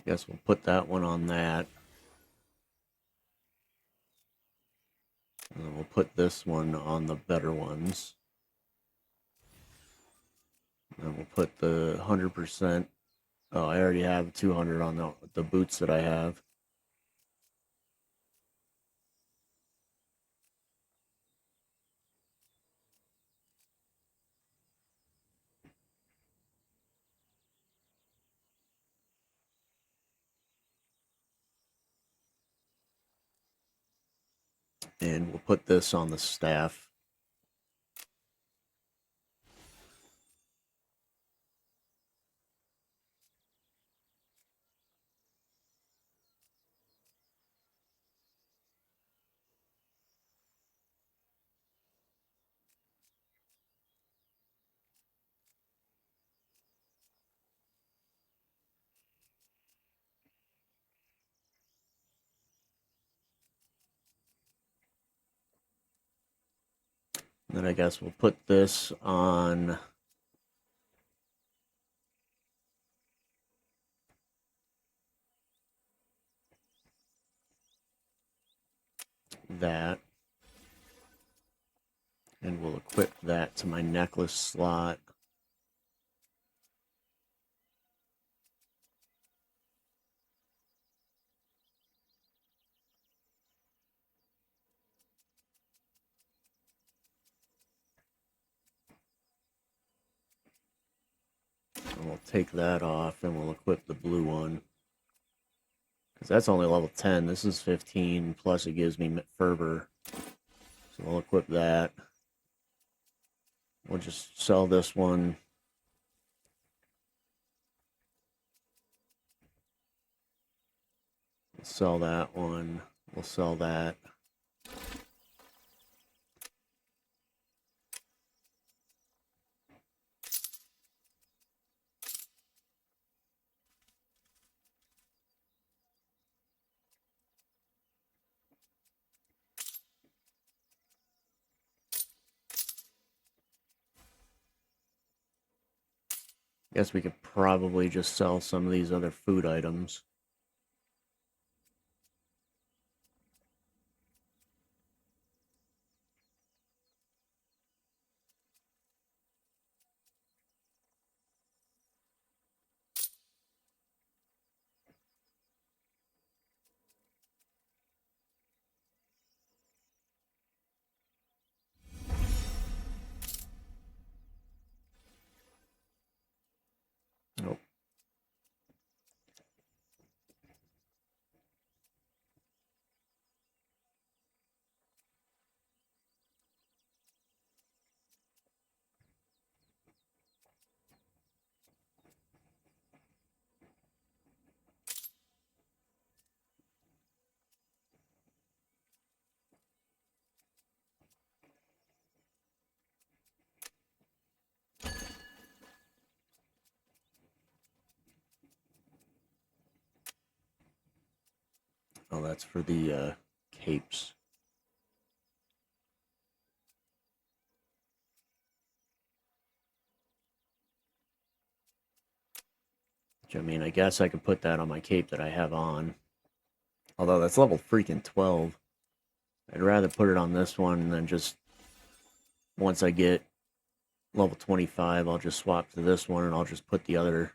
Guess we'll put that one on that. And then we'll put this one on the better ones. And then we'll put the 100%. Oh, I already have 200 on the boots that I have. And we'll put this on the staff. And then I guess we'll put this on that. And we'll equip that to my necklace slot. And we'll take that off and we'll equip the blue one. Because that's only level 10. This is 15, plus it gives me fervor. So we'll equip that. We'll just sell this one. We'll sell that one. We'll sell that. Guess we could probably just sell some of these other food items. Nope. Oh, that's for the capes. Which, I mean, I guess I could put that on my cape that I have on. Although that's level freaking 12. I'd rather put it on this one than just once I get level 25, I'll just swap to this one and I'll just put the other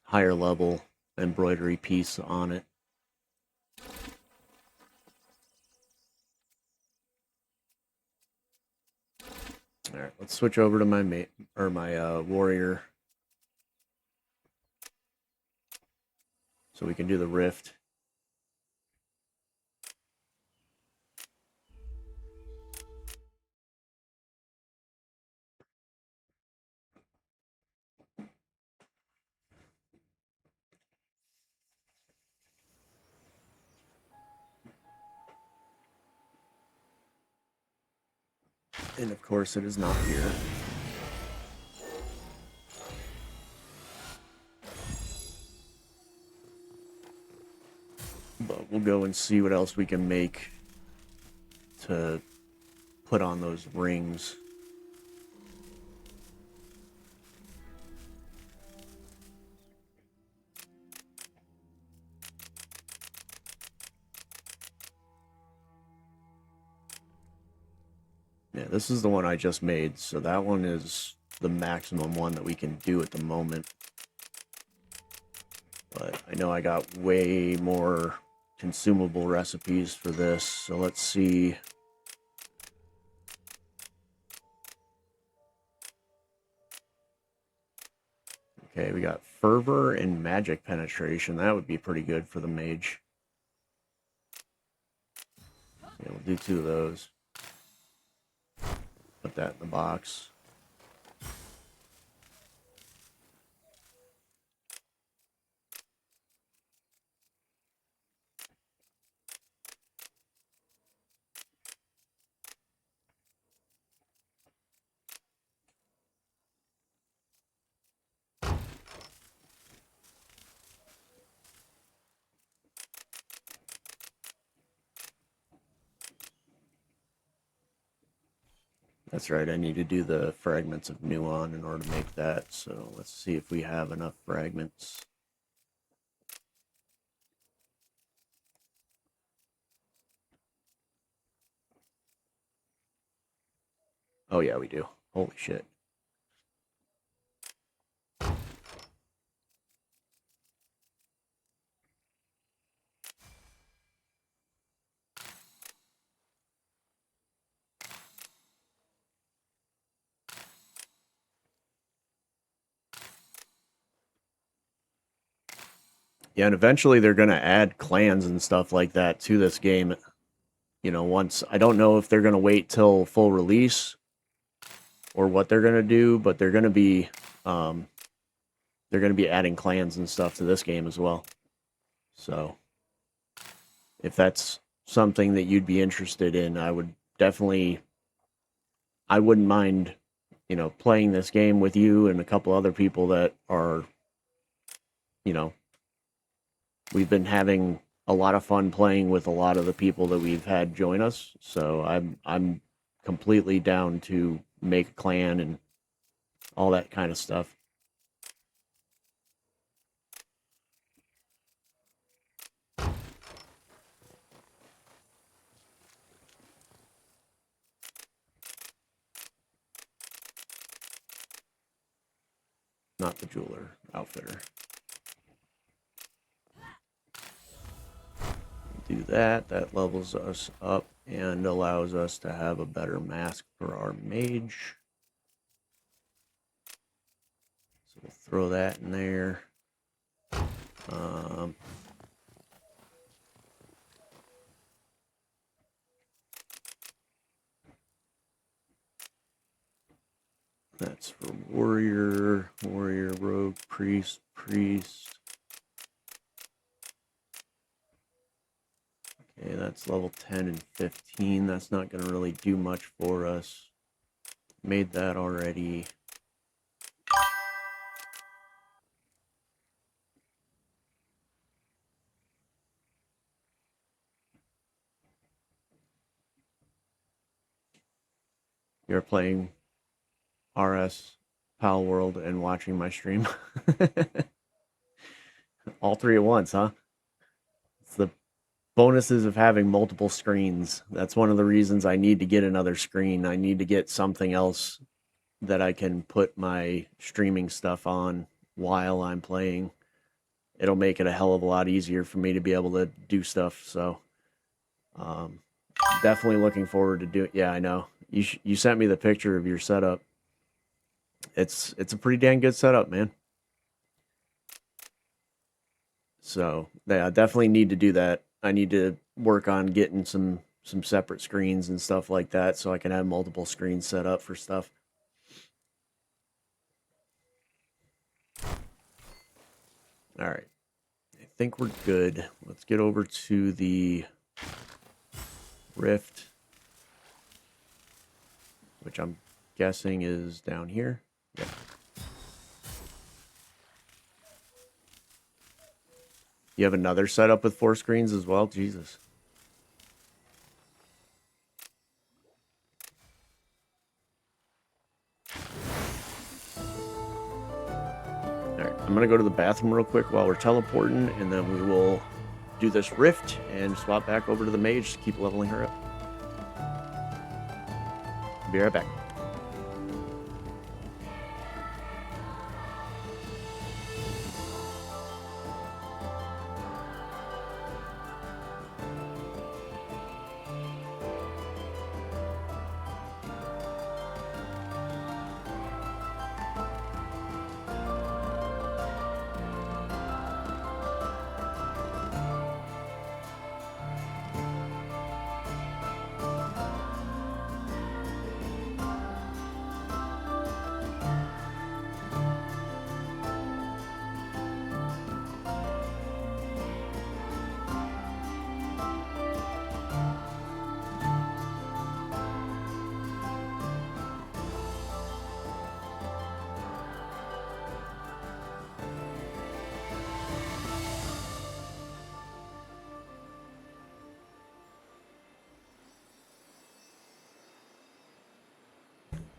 higher level embroidery piece on it. All right, let's switch over to my warrior, so we can do the rift. And of course, it is not here. But we'll go and see what else we can make to put on those rings. Yeah, this is the one I just made, so that one is the maximum one that we can do at the moment. But I know I got way more consumable recipes for this, so let's see. Okay, we got Fervor and Magic Penetration. That would be pretty good for the mage. Yeah, we'll do 2 of those. Put that in the box. That's right, I need to do the fragments of Nuon in order to make that, so let's see if we have enough fragments. Oh yeah, we do. Holy shit. Yeah, and eventually they're going to add clans and stuff like that to this game. You know, once, I don't know if they're going to wait till full release or what they're going to do, but um, they're going to be adding clans and stuff to this game as well. So if that's something that you'd be interested in, I would definitely, I wouldn't mind, you know, playing this game with you and a couple other people that are, you know, we've been having a lot of fun playing with a lot of the people that we've had join us. So I'm completely down to make a clan and all that kind of stuff. Not the jeweler, outfitter. Do that. That levels us up and allows us to have a better mask for our mage. So we'll throw that in there. Um, that's for warrior, warrior, rogue, priest, priest. Okay, that's level 10 and 15. That's not going to really do much for us. Made that already. You're playing RS, Pal World, and watching my stream. All 3 at once, huh? It's the bonuses of having multiple screens. That's one of the reasons I need to get another screen. I need to get something else that I can put my streaming stuff on while I'm playing. It'll make it a hell of a lot easier for me to be able to do stuff. So, um, definitely looking forward to do. Yeah, I know. You sent me the picture of your setup. It's a pretty dang good setup, man. So yeah, I definitely need to do that. I need to work on getting some separate screens and stuff like that so I can have multiple screens set up for stuff. All right. I think we're good. Let's get over to the Rift. which I'm guessing is down here. Yep. You have another setup with 4 screens as well? Jesus. Alright, I'm gonna go to the bathroom real quick while we're teleporting, and then we will do this rift and swap back over to the mage to keep leveling her up. Be right back.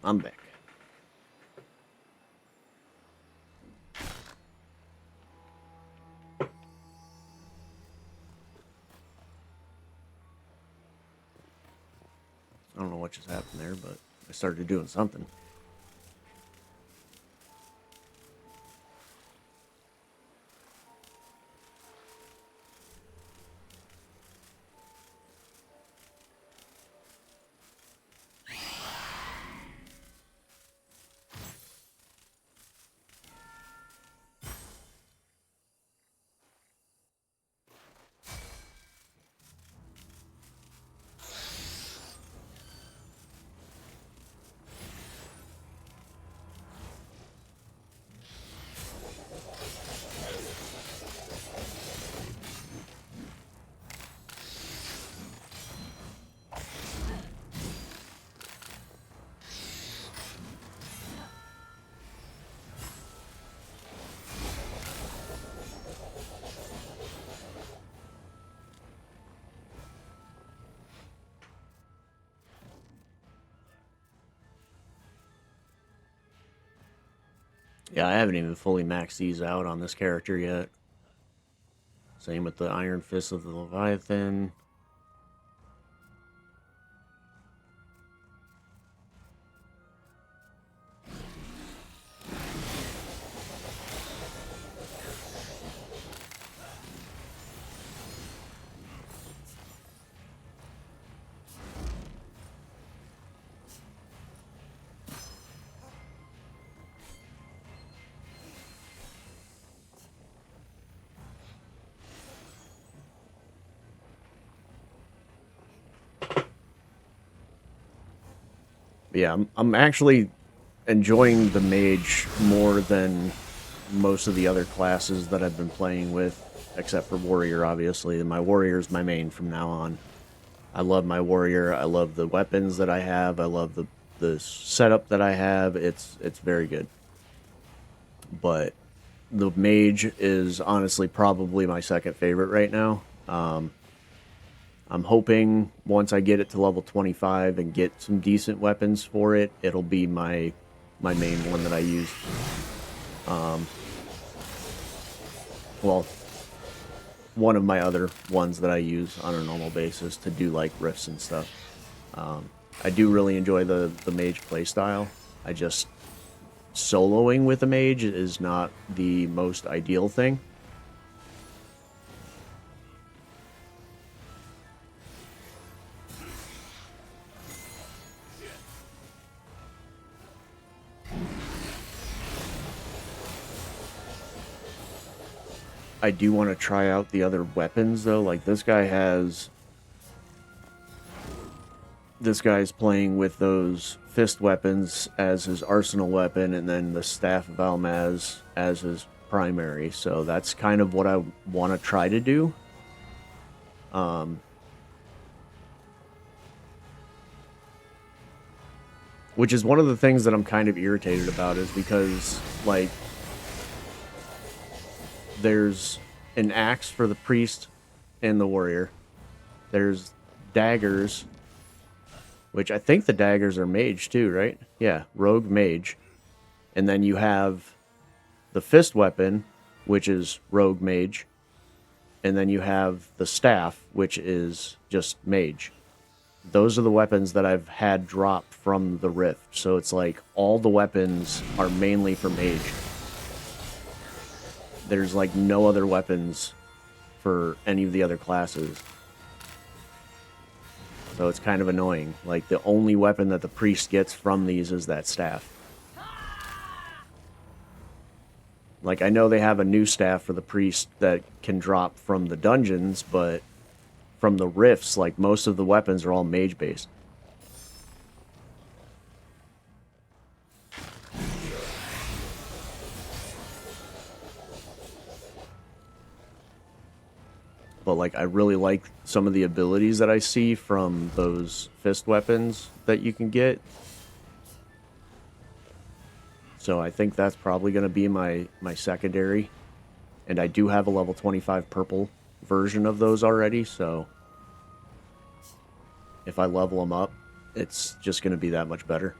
I'm back. I don't know what just happened there, but I started doing something. Yeah, I haven't even fully maxed these out on this character yet. Same with the Iron Fist of the Leviathan. But yeah, I'm actually enjoying the mage more than most of the other classes that I've been playing with, except for warrior, obviously. My warrior is my main from now on. I love my warrior. I love the weapons that I have. I love the setup that I have. It's very good. But the mage is honestly probably my second favorite right now. I'm hoping once I get it to level 25 and get some decent weapons for it, it'll be my main one that I use. Well, one of my other ones that I use on a normal basis to do like rifts and stuff. I do really enjoy the mage playstyle. I just soloing with a mage is not the most ideal thing. I do want to try out the other weapons though. Like this guy's playing with those fist weapons as his arsenal weapon, and then the Staff of Almaz as his primary. So that's kind of what I want to try to do. Which is one of the things that I'm kind of irritated about, is because, like, there's an axe for the priest and the warrior. There's daggers, which I think the daggers are mage too, right? Yeah, rogue mage. And then you have the fist weapon, which is rogue mage. And then you have the staff, which is just mage. Those are the weapons that I've had drop from the rift. So it's like all the weapons are mainly for mage. There's like no other weapons for any of the other classes. So it's kind of annoying. Like, the only weapon that the priest gets from these is that staff. Like, I know they have a new staff for the priest that can drop from the dungeons, but from the rifts, like, most of the weapons are all mage-based. But, like, I really like some of the abilities that I see from those fist weapons that you can get. So I think that's probably going to be my secondary. And I do have a level 25 purple version of those already, so if I level them up, it's just going to be that much better.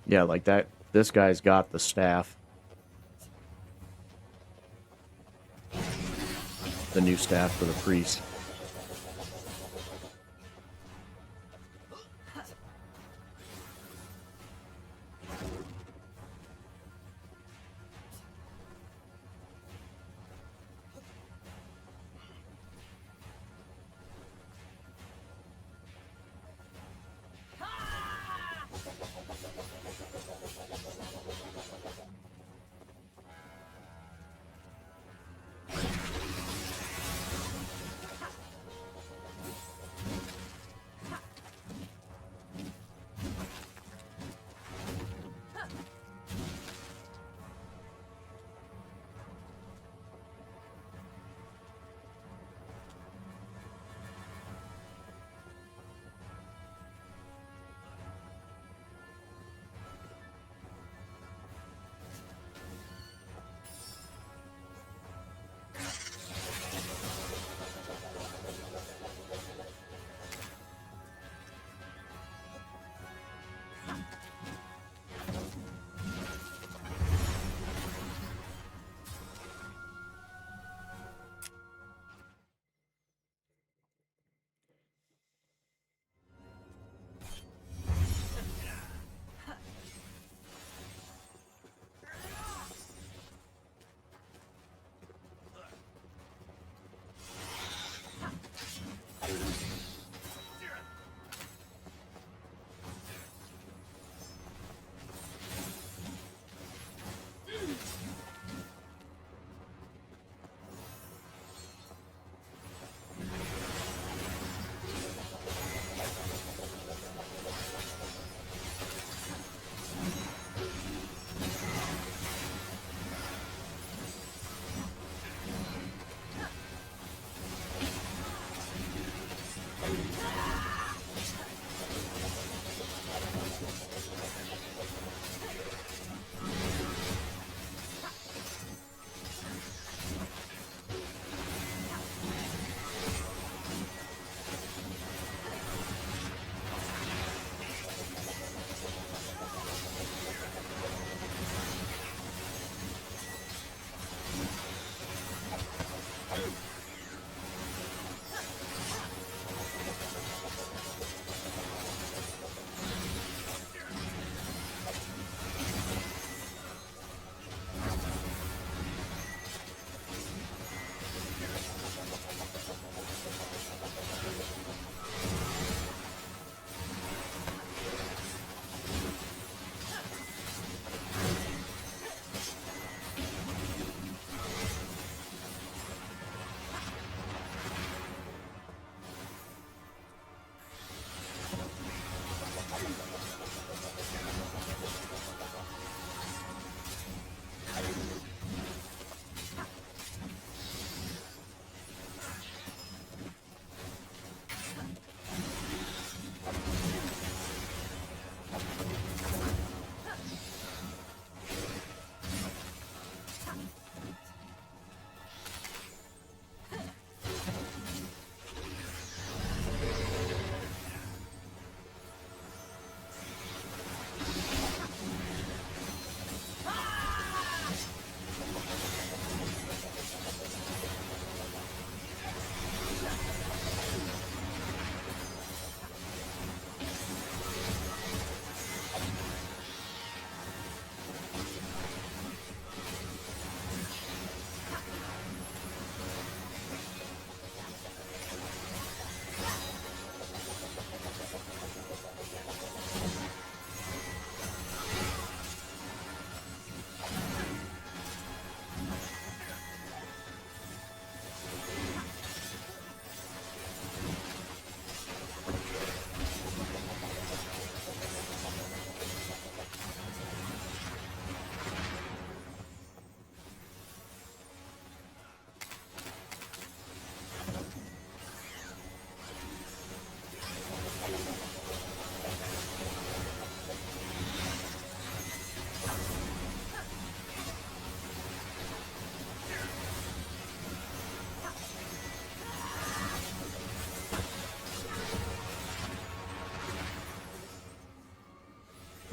Yeah, like that. This guy's got the staff. The new staff for the priest.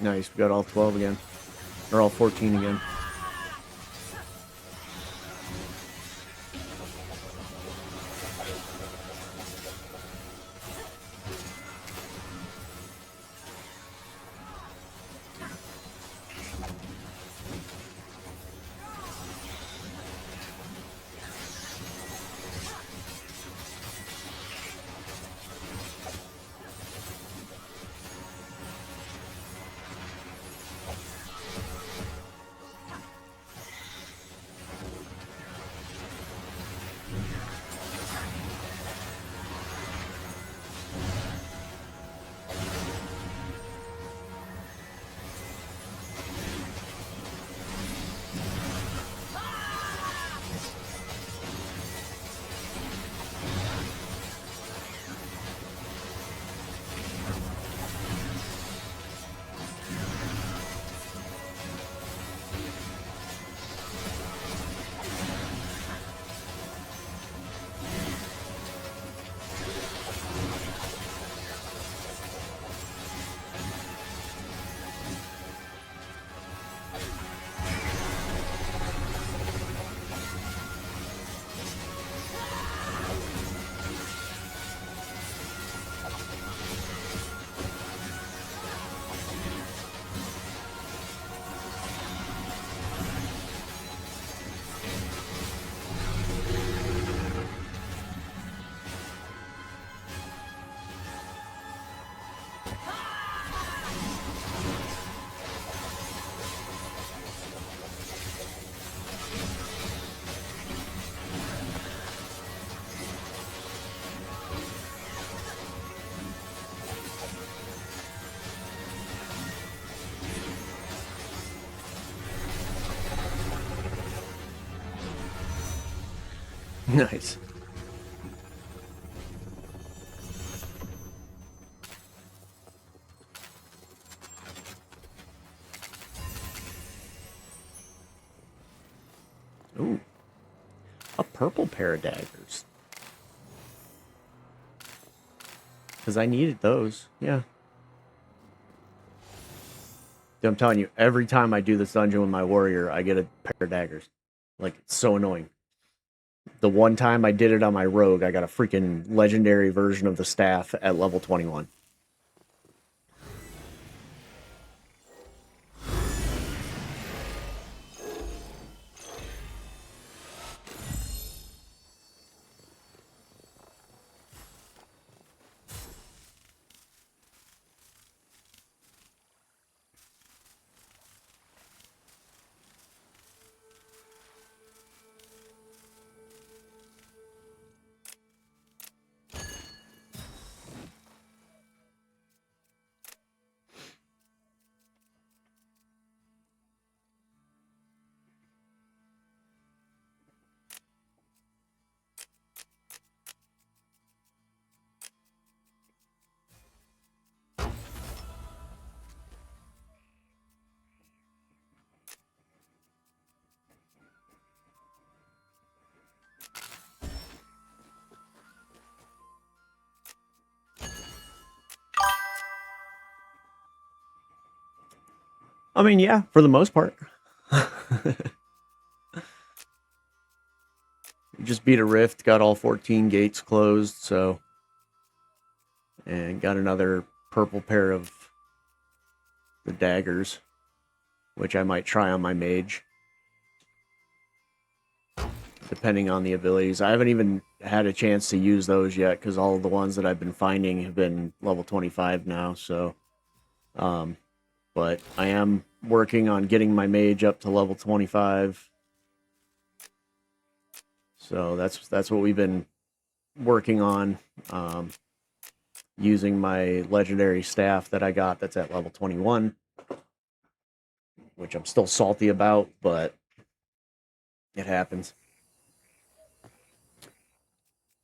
Nice, we got all 12 again. Or all 14 again. Nice. Ooh. A purple pair of daggers. Because I needed those. Yeah. Dude, I'm telling you, every time I do this dungeon with my warrior, I get a pair of daggers. Like, it's so annoying. The one time I did it on my rogue, I got a freaking legendary version of the staff at level 21. I mean, yeah, for the most part. Just beat a rift, got all 14 gates closed, so... And got another purple pair of the daggers, which I might try on my mage. Depending on the abilities. I haven't even had a chance to use those yet, because all of the ones that I've been finding have been level 25 now, so... But I am working on getting my mage up to level 25. So that's what we've been working on. Using my legendary staff that I got that's at level 21. Which I'm still salty about, but it happens.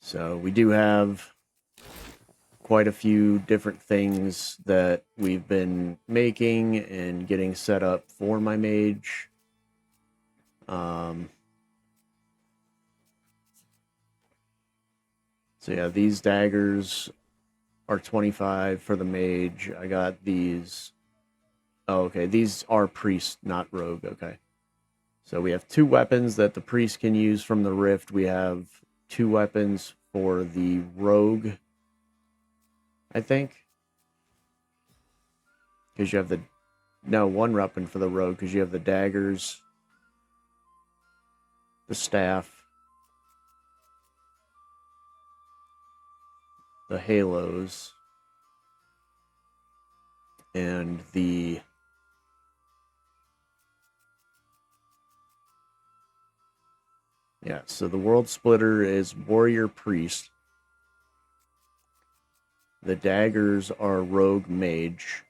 So we do have quite a few different things that we've been making and getting set up for my mage. So yeah, these daggers are 25 for the mage. I got these Oh, okay. These are priest, not rogue. Okay. So we have 2 weapons that the priest can use from the rift. We have 2 weapons for the rogue, I think. Because you have the... No, 1 weapon for the rogue, because you have the daggers, the staff, the halos, and the... Yeah, so the world splitter is warrior priest. The daggers are rogue mage.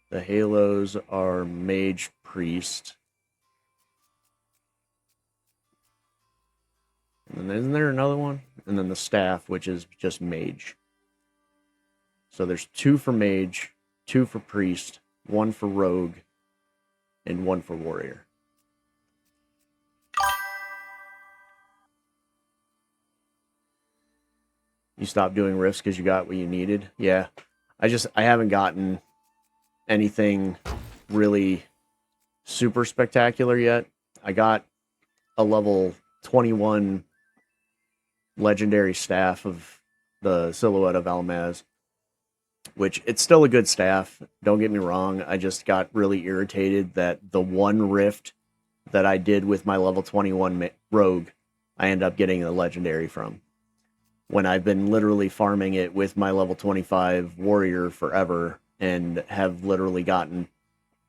The halos are mage priest. And then isn't there another one? And then the staff, which is just mage. So there's 2 for mage, 2 for priest, 1 for rogue, and 1 for warrior. You stopped doing rifts because you got what you needed? Yeah. I haven't gotten anything really super spectacular yet. I got a level 21 legendary staff of the Silhouette of Almaz, which it's still a good staff. Don't get me wrong. I just got really irritated that the 1 rift that I did with my level 21 rogue, I end up getting a legendary from. When I've been literally farming it with my level 25 warrior forever and have literally gotten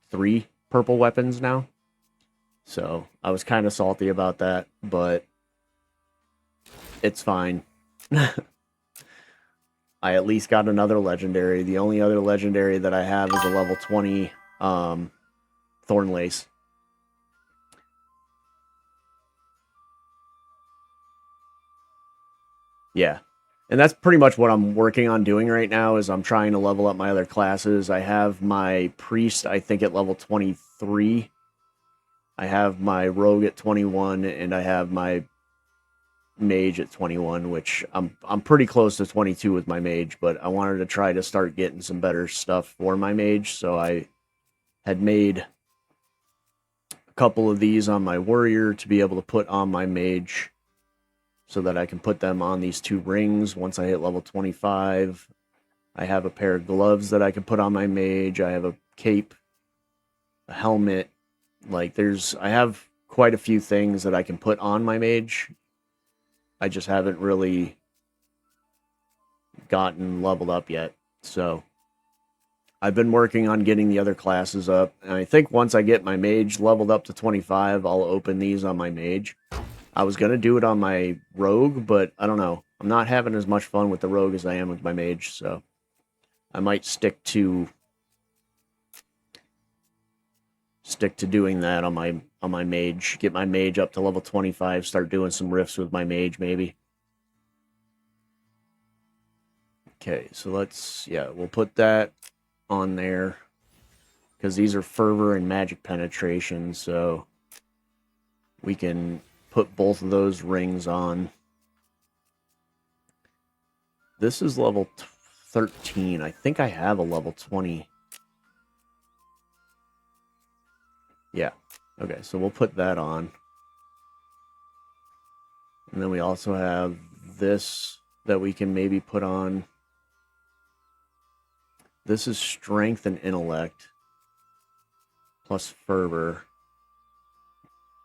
3 purple weapons now. So I was kind of salty about that, but it's fine. I at least got another legendary. The only other legendary that I have is a level 20 Thornlace. Yeah. And that's pretty much what I'm working on doing right now is I'm trying to level up my other classes. I have my priest, I think, at level 23. I have my rogue at 21, and I have my mage at 21, which I'm pretty close to 22 with my mage, but I wanted to try to start getting some better stuff for my mage, so I had made a couple of these on my warrior to be able to put on my mage so that I can put them on these 2 rings once I hit level 25. I have a pair of gloves that I can put on my mage. I have a cape, a helmet. Like, I have quite a few things that I can put on my mage. I just haven't really gotten leveled up yet. So I've been working on getting the other classes up. And I think once I get my mage leveled up to 25, I'll open these on my mage. I was going to do it on my rogue, but I don't know. I'm not having as much fun with the rogue as I am with my mage, so I might stick to doing that on my mage. Get my mage up to level 25, start doing some rifts with my mage maybe. Okay, so we'll put that on there because these are fervor and magic penetration, so we can put both of those rings on. This is level 13. I think I have a level 20. Yeah. Okay, so we'll put that on. And then we also have this that we can maybe put on. This is strength and intellect plus fervor.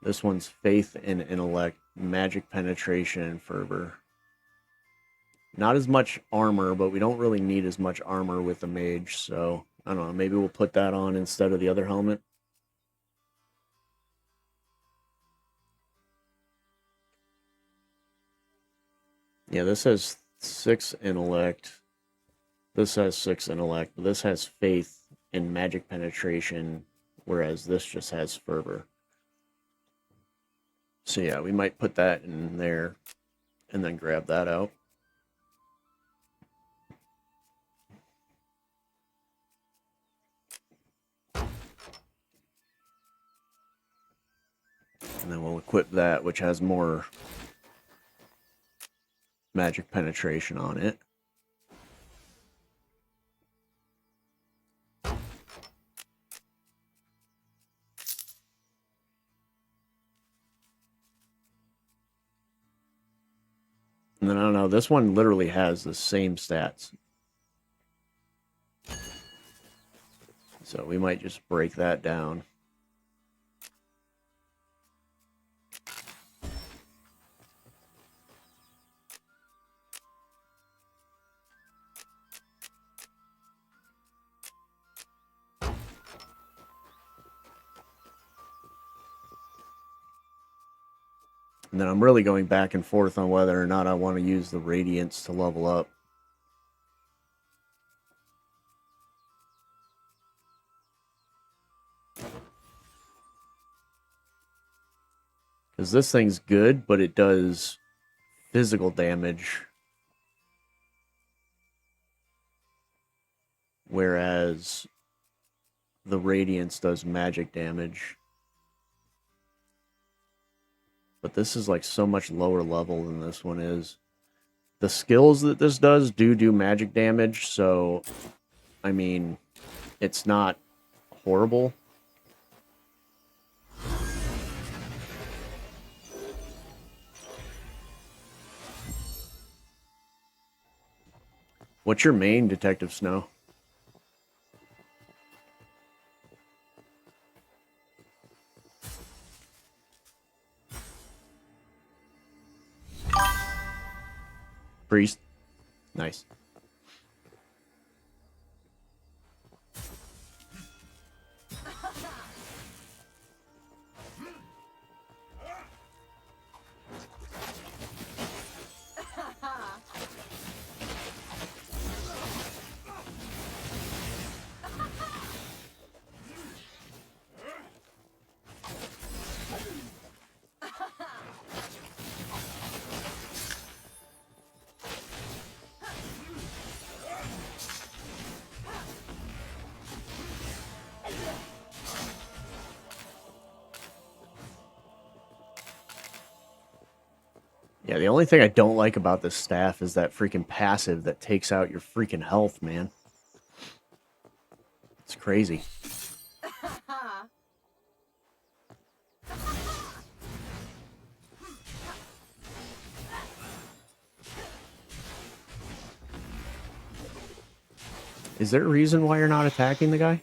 This one's faith and intellect, magic penetration, and fervor. Not as much armor, but we don't really need as much armor with the mage, so I don't know, maybe we'll put that on instead of the other helmet. Yeah, this has 6 intellect. This has 6 intellect. This has faith and magic penetration, whereas this just has fervor. So yeah, we might put that in there and then grab that out. And then we'll equip that, which has more magic penetration on it. this one literally has the same stats. So we might just break that down. And then I'm really going back and forth on whether or not I want to use the Radiance to level up. Because this thing's good, but it does physical damage. Whereas the Radiance does magic damage. But this is like so much lower level than this one is. The skills that this does do magic damage, so I mean, it's not horrible. What's your main, Detective Snow? Priest. Nice. Yeah, the only thing I don't like about this staff is that freaking passive that takes out your freaking health, man. It's crazy. Is there a reason why you're not attacking the guy?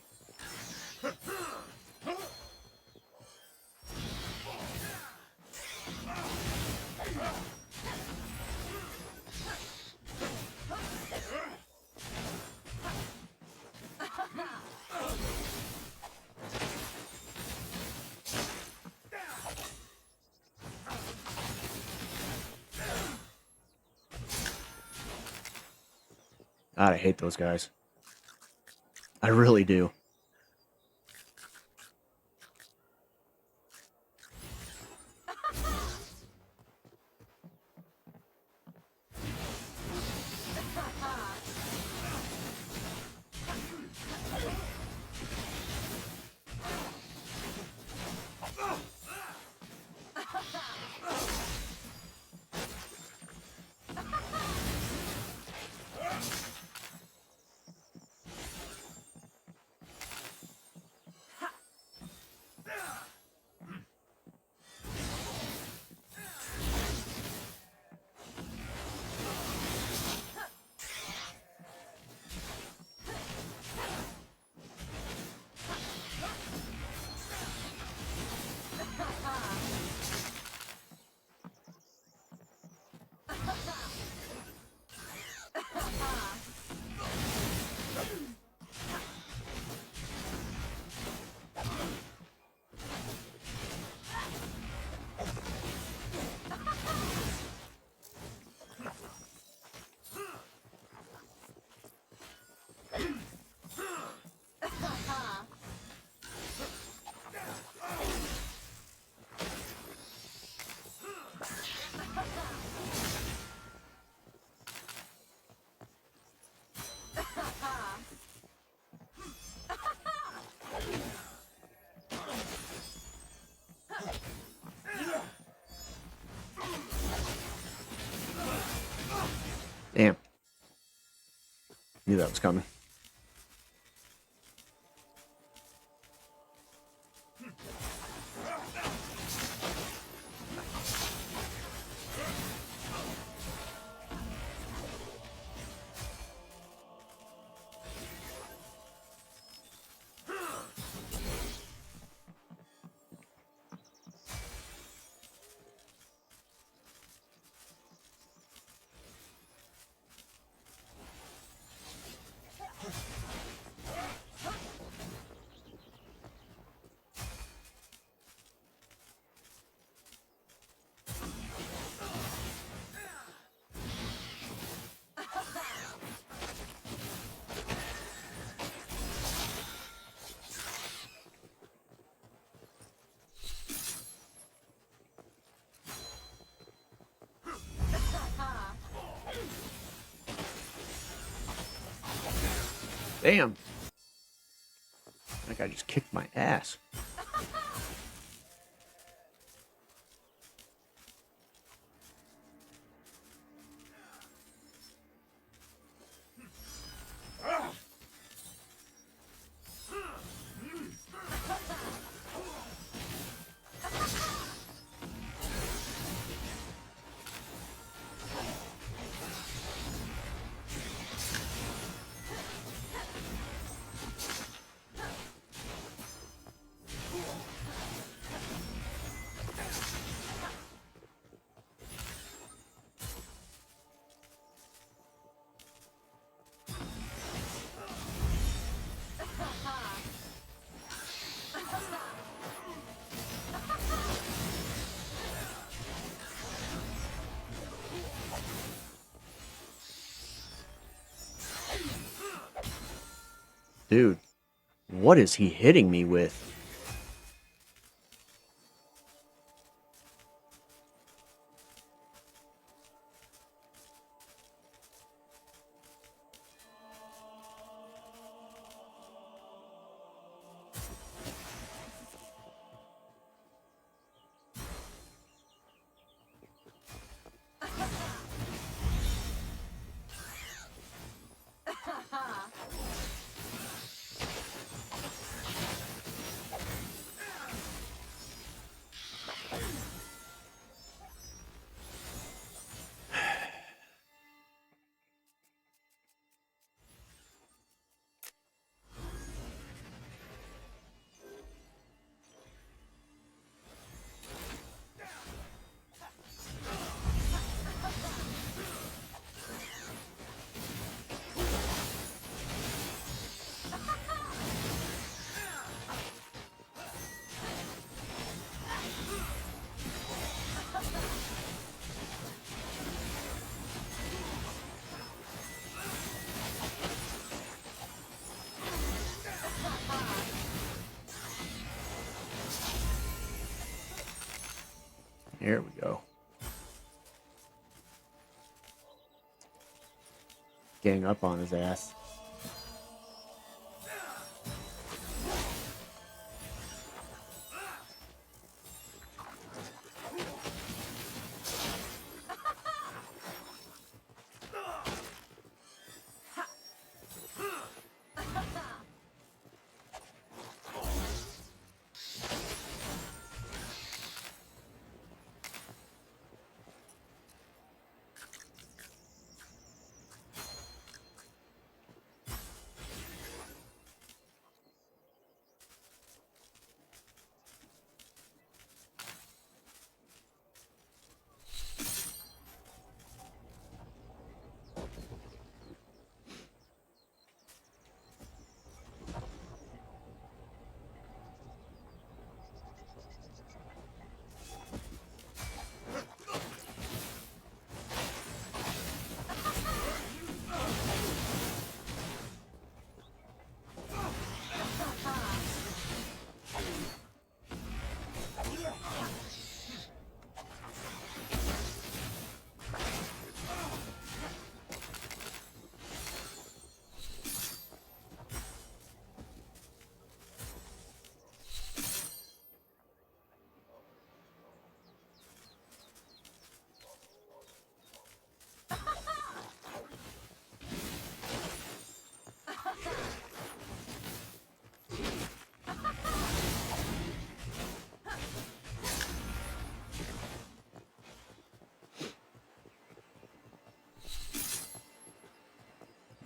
God, I hate those guys. I really do. Damn. Knew that was coming. Damn. That guy just kicked my ass. Dude, what is he hitting me with? Here we go. Gang up on his ass.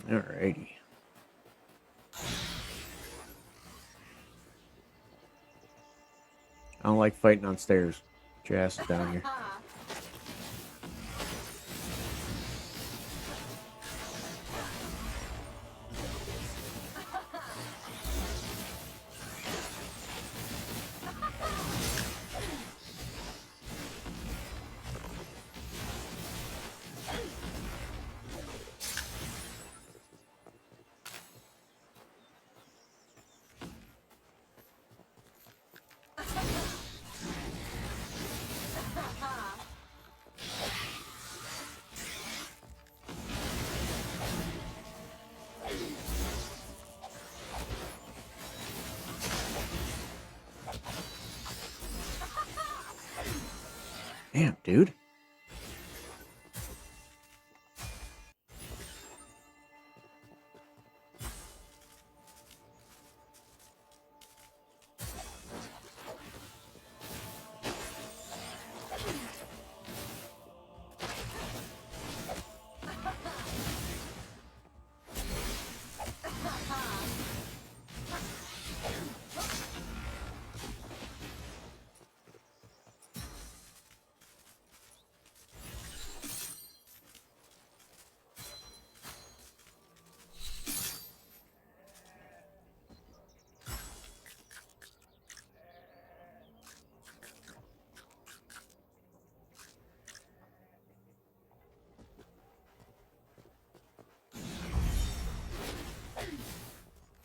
Alrighty. I don't like fighting on stairs. Get your ass down here. Damn, dude.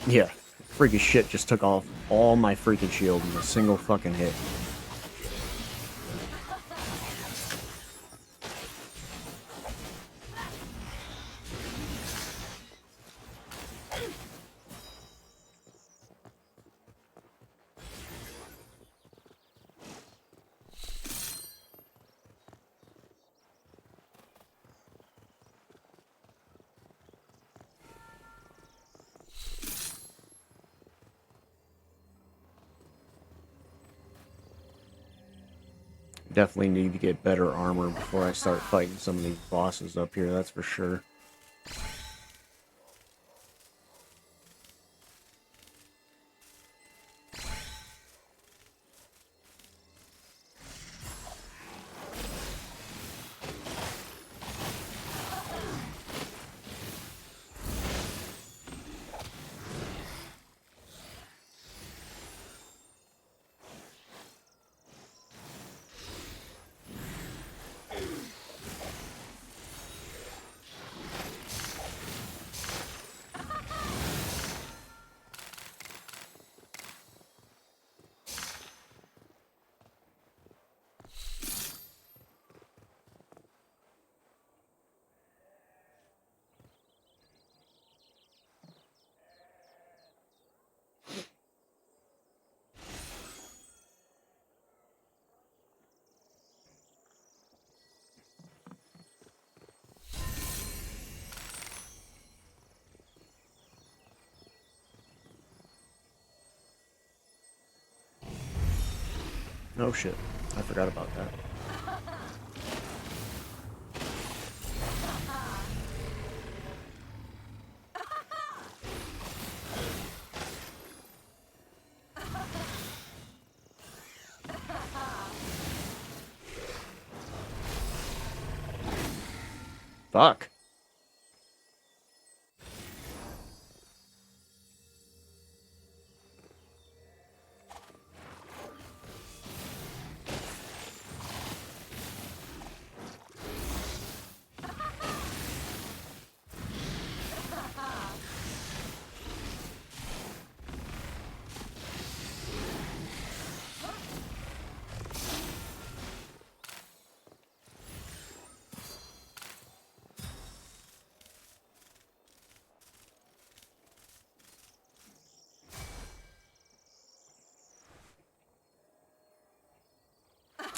Yeah, freaking shit just took off all my freaking shield in a single fucking hit. Definitely need to get better armor before I start fighting some of these bosses up here, that's for sure. Oh shit, I forgot about that. Fuck.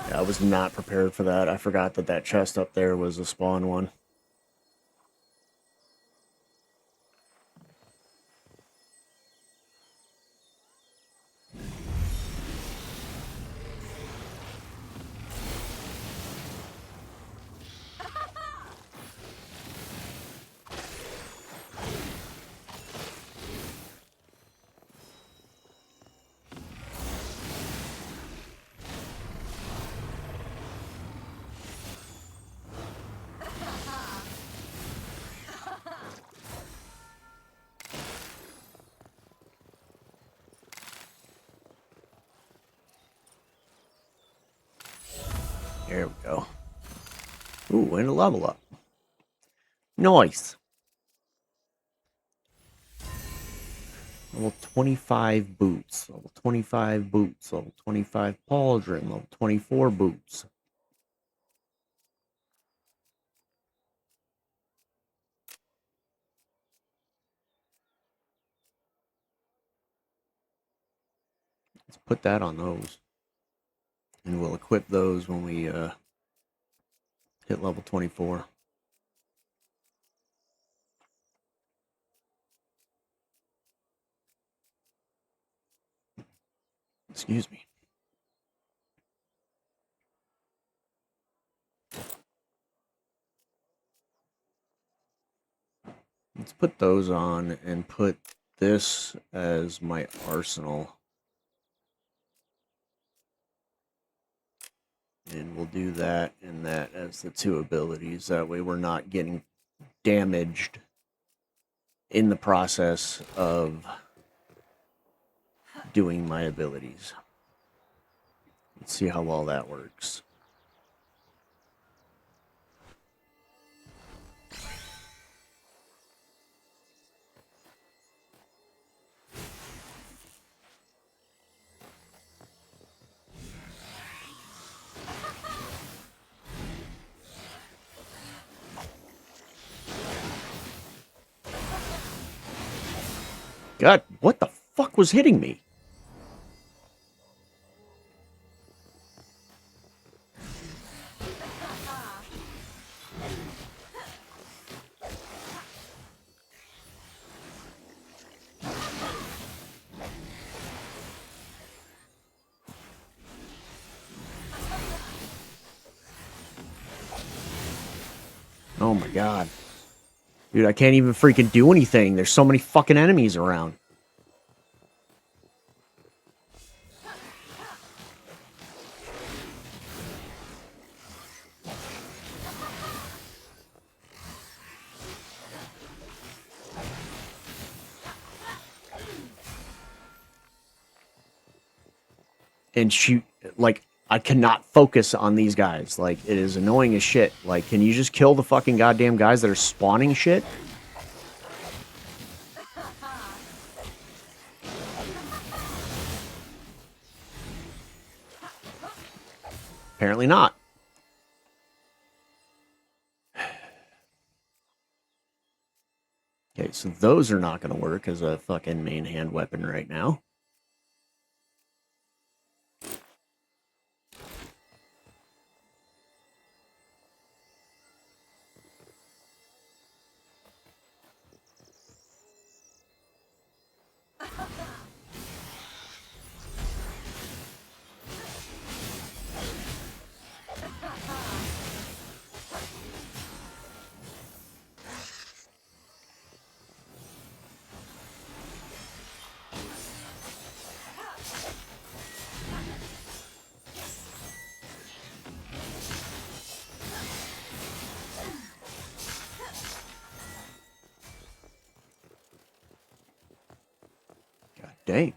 Yeah, I was not prepared for that. I forgot that that chest up there was a spawn one. There we go. Ooh, and a level up. Nice. Level 25 boots. Level 25 boots. Level 25 pauldron. Level 24 boots. Let's put that on those. And we'll equip those when we Hit level 24. Excuse me. Let's put those on and put this as my arsenal. And we'll do that and that as the two abilities. That way we're not getting damaged in the process of doing my abilities. Let's see how well that works. God, what the fuck was hitting me? Oh my god. Dude, I can't even freaking do anything. There's so many fucking enemies around. And shoot, like, I cannot focus on these guys. Like, it is annoying as shit. Like, can you just kill the fucking goddamn guys that are spawning shit? Apparently not. Okay, so those are not going to work as a fucking main hand weapon right now. God dang.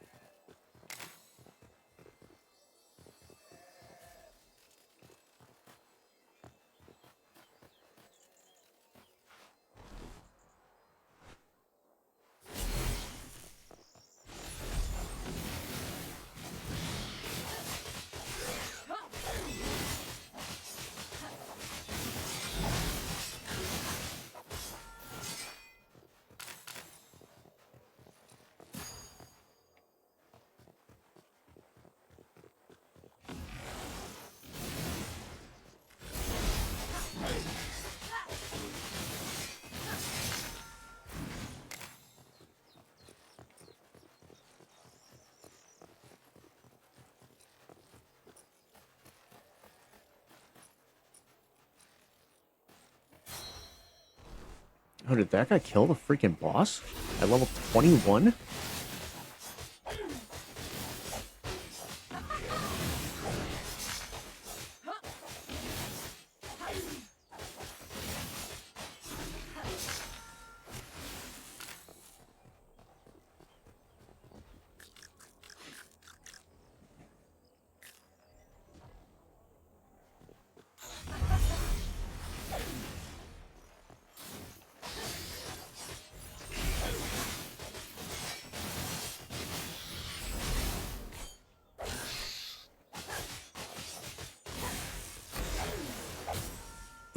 Oh, did that guy kill the freaking boss at level 21?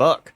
Fuck.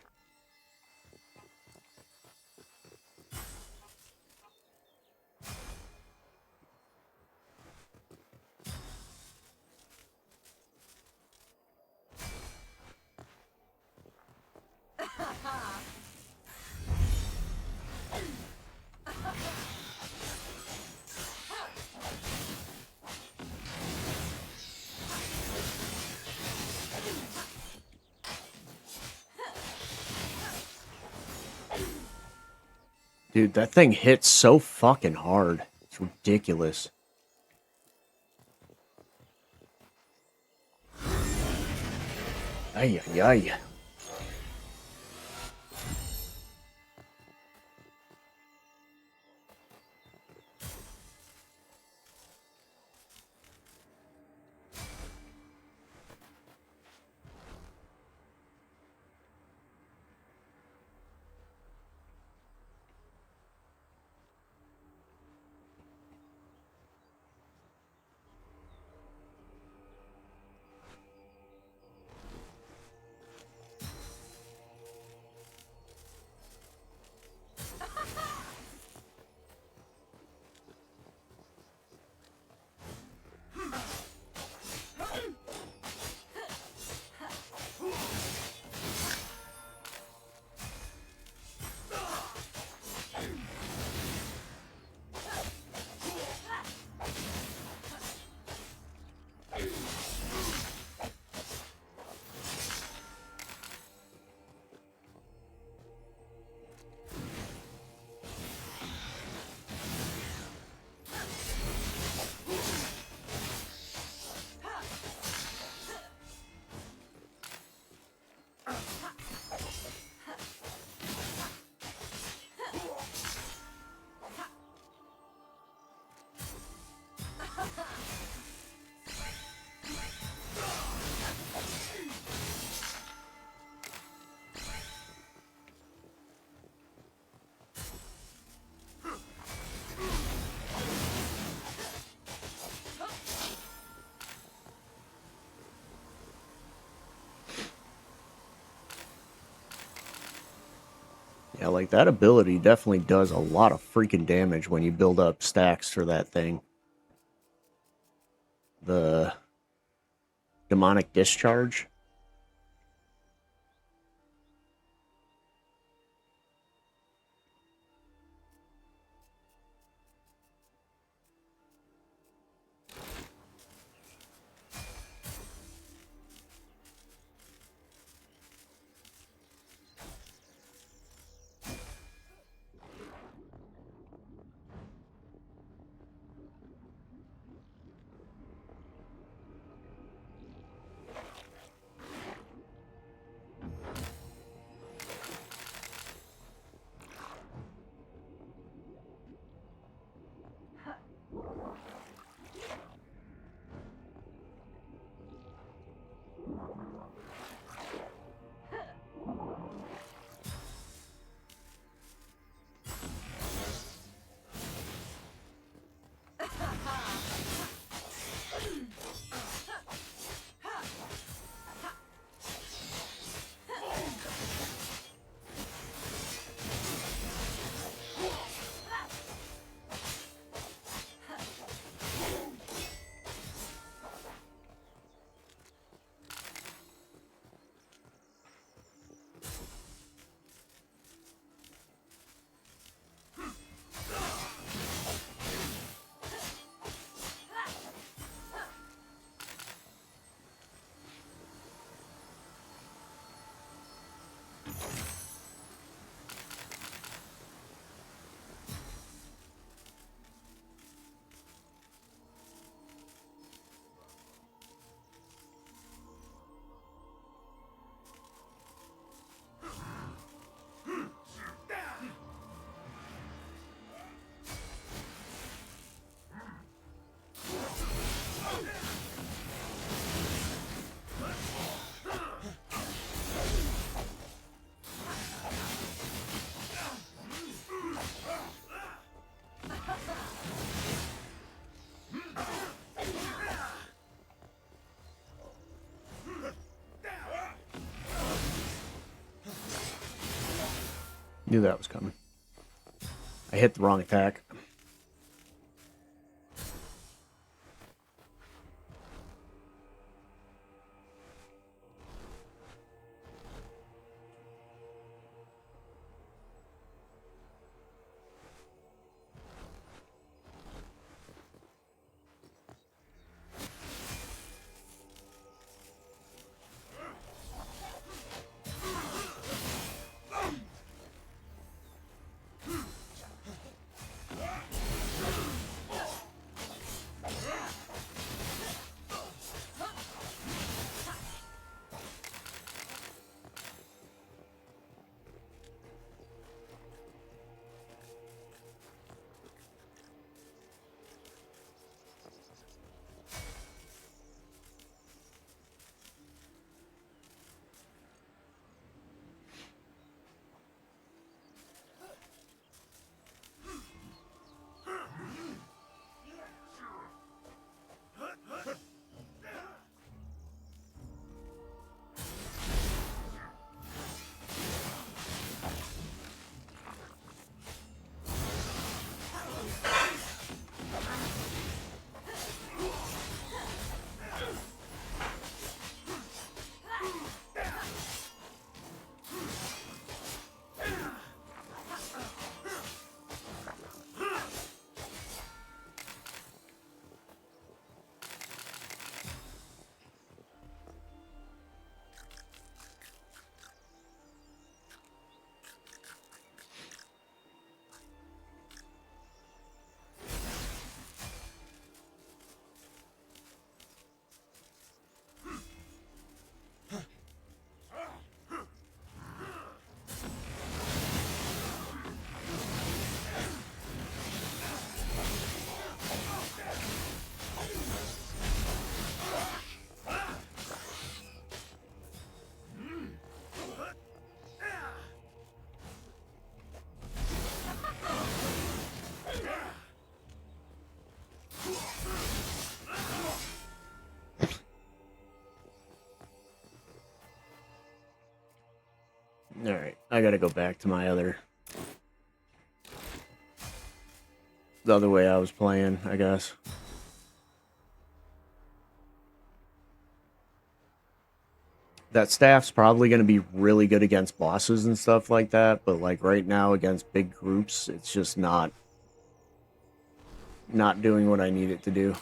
Dude, that thing hits so fucking hard. It's ridiculous. Ay, ay, ay. Yeah, like that ability definitely does a lot of freaking damage when you build up stacks for that thing. The demonic discharge. Knew that was coming. I hit the wrong attack. I gotta go back to the other way I was playing, I guess. That staff's probably going to be really good against bosses and stuff like that, but like right now against big groups, it's just not doing what I need it to do.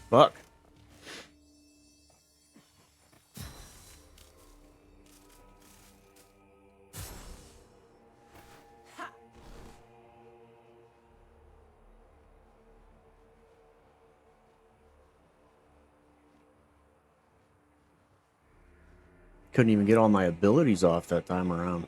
Fuck. Couldn't even get all my abilities off that time around.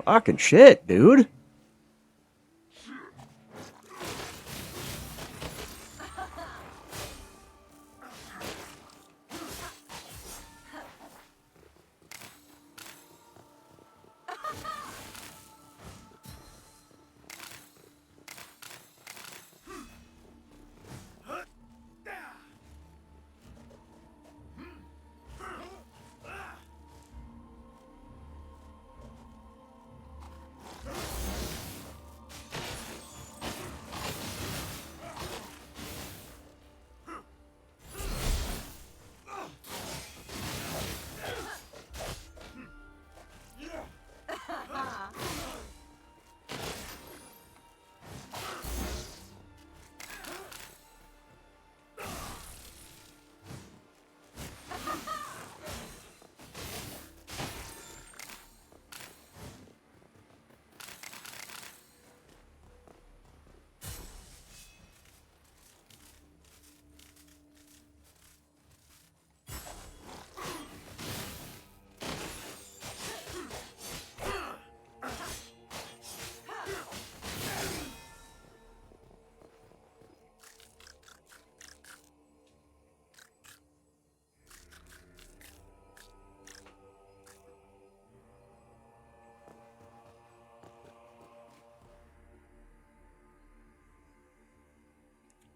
Fucking shit, dude.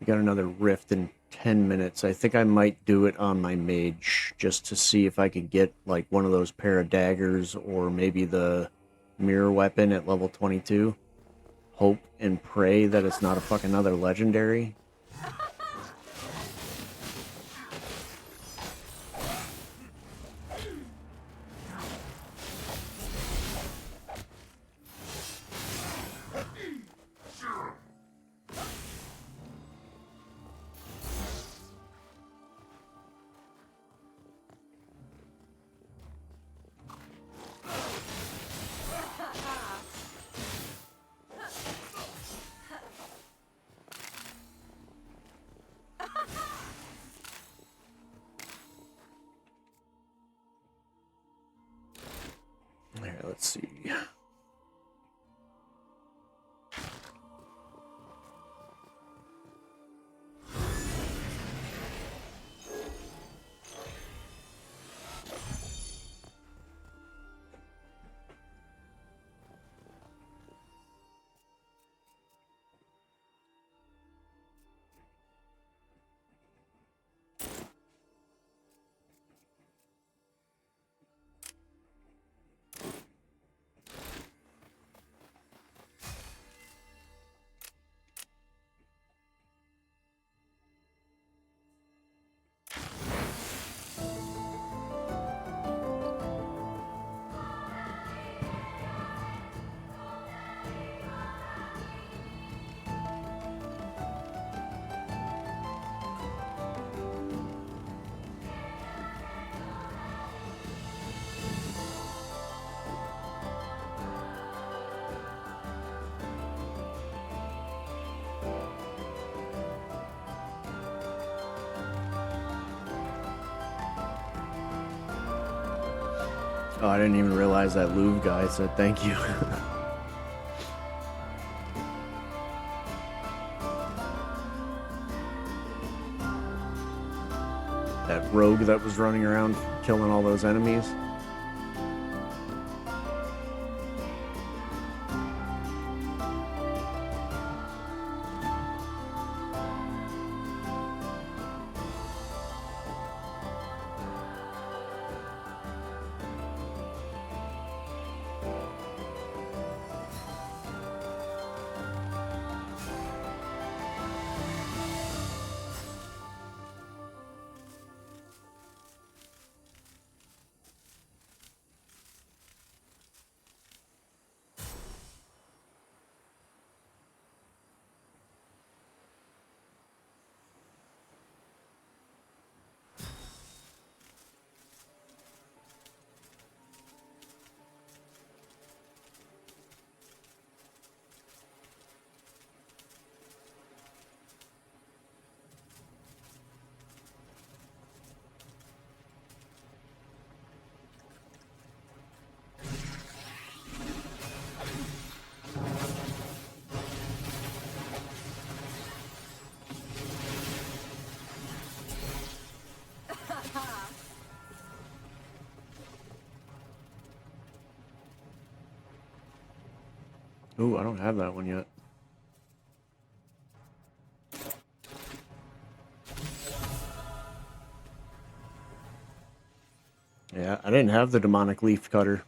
We got another rift in 10 minutes. I think I might do it on my mage just to see if I could get like one of those pair of daggers or maybe the mirror weapon at level 22. Hope and pray that it's not a fucking another legendary. Here, let's see. Oh, I didn't even realize that Louvre guy said thank you. That rogue that was running around killing all those enemies. Ooh, I don't have that one yet. Yeah, I didn't have the demonic leaf cutter.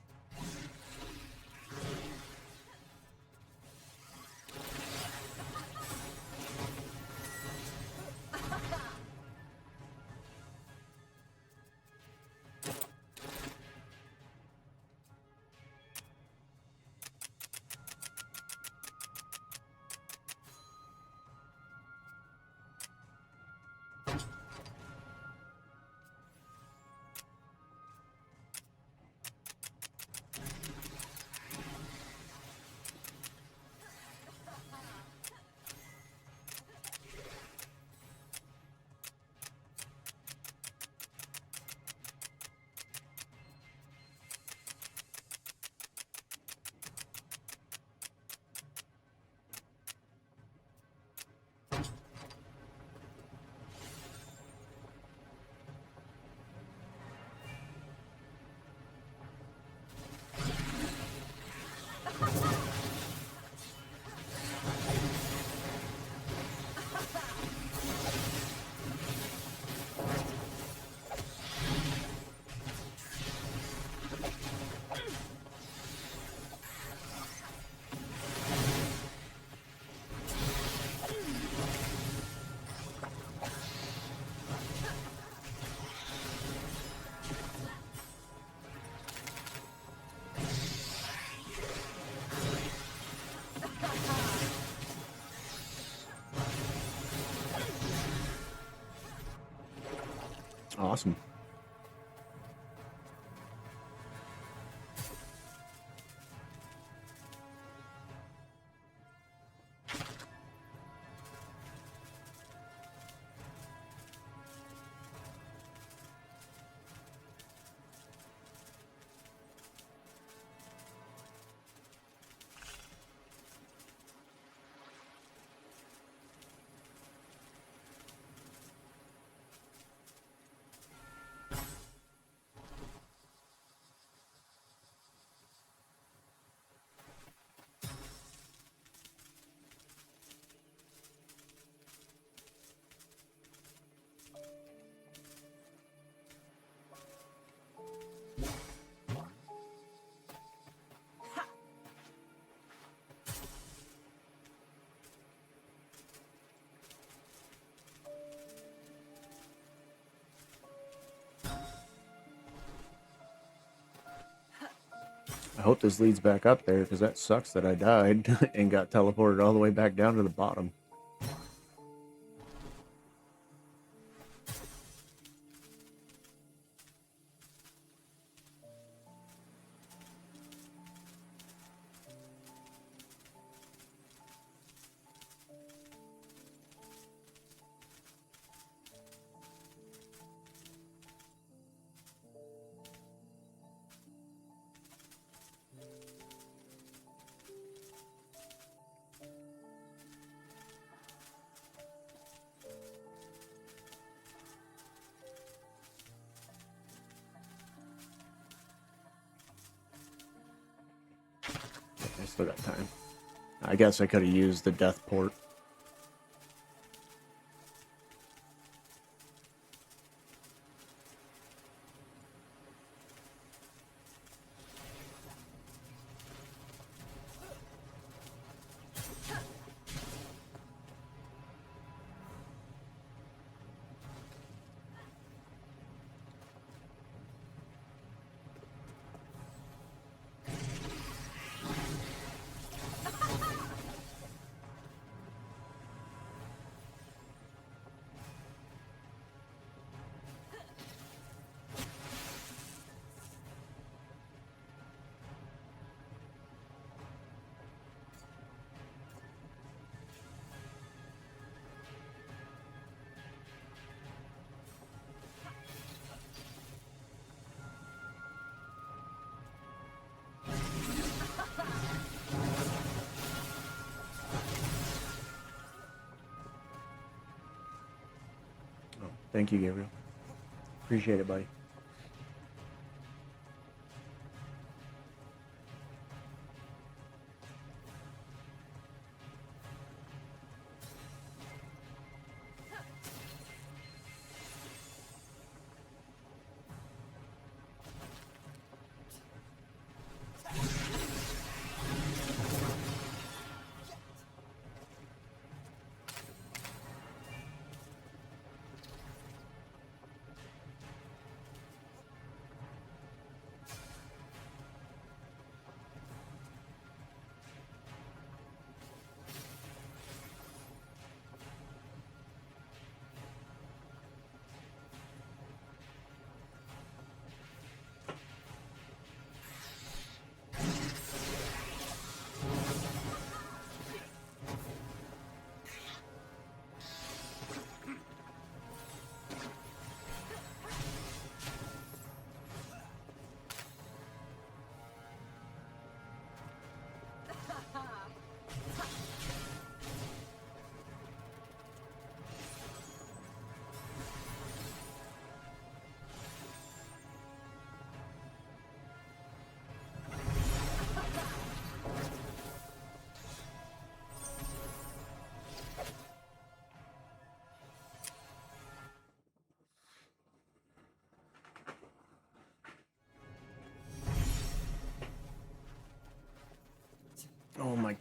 Awesome. I hope this leads back up there, because that sucks that I died and got teleported all the way back down to the bottom. I still got time. I guess I could have used the death port. Oh, thank you, Gabriel. Appreciate it, buddy.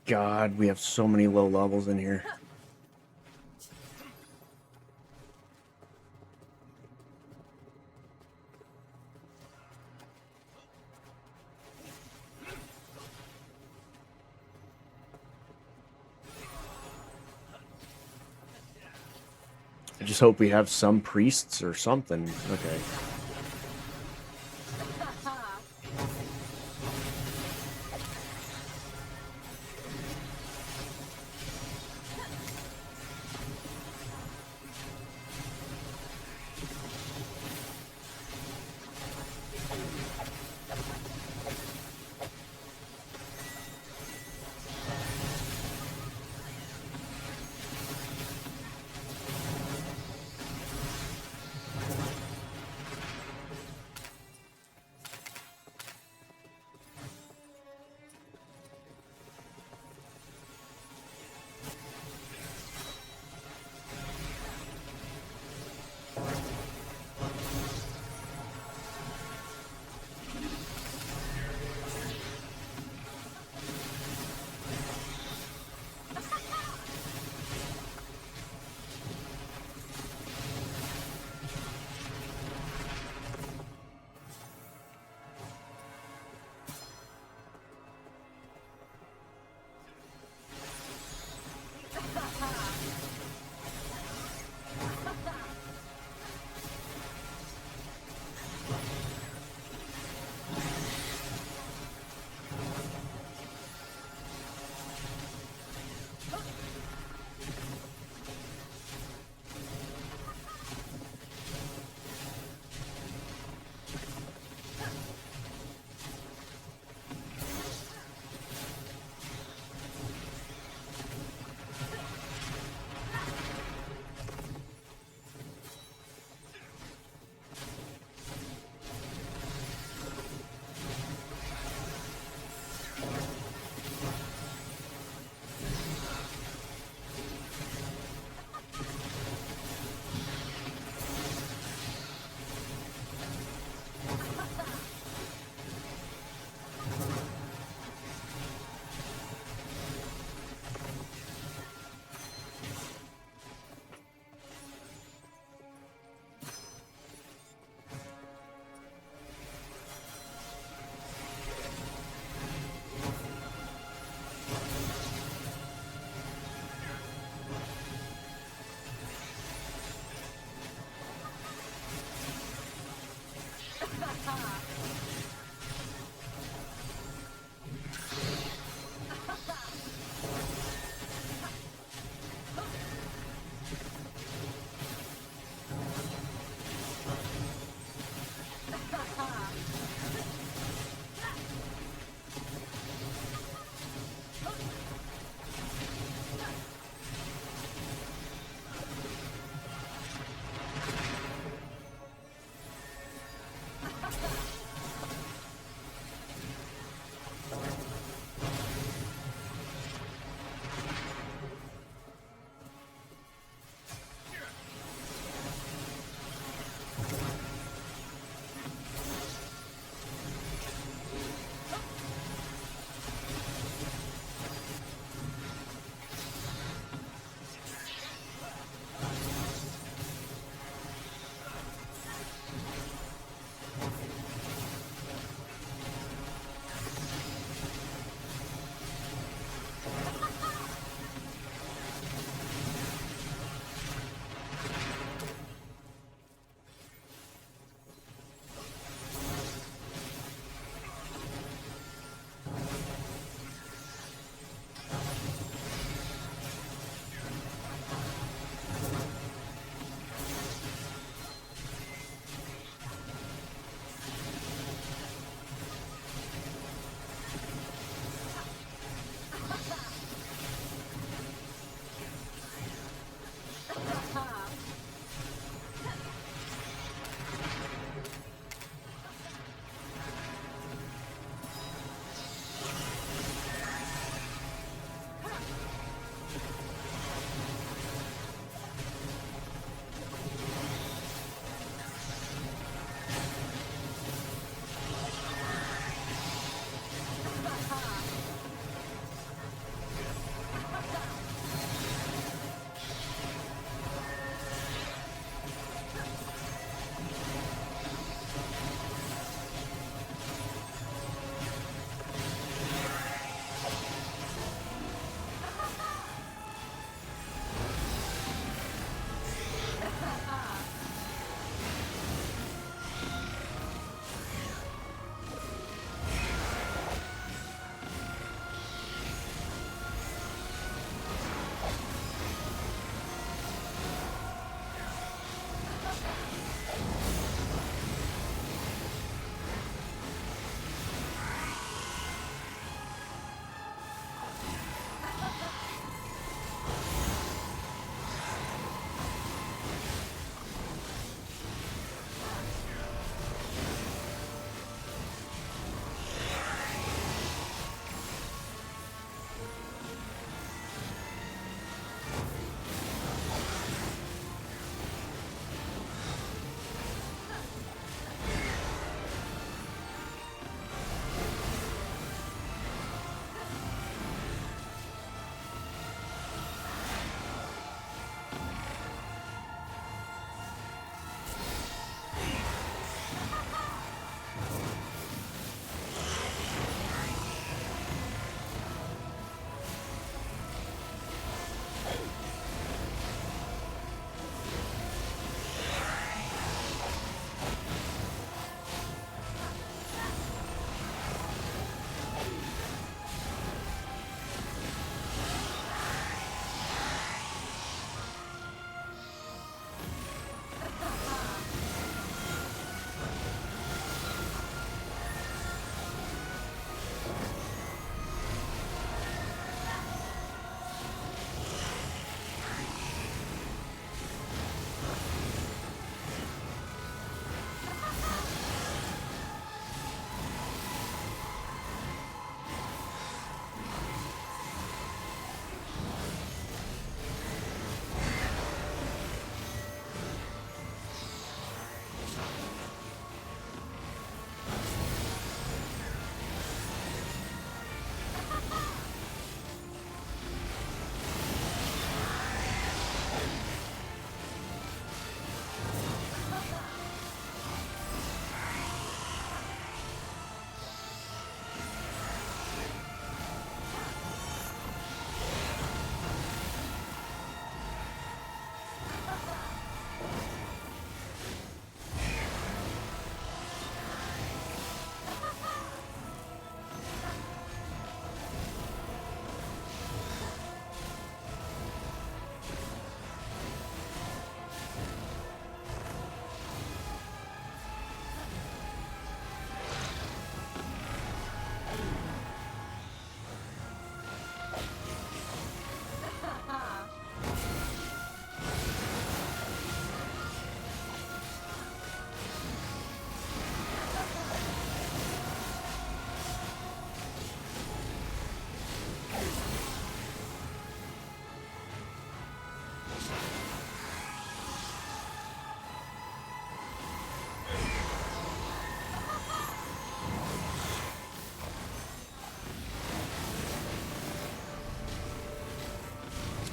God, we have so many low levels in here. I just hope we have some priests or something. Okay.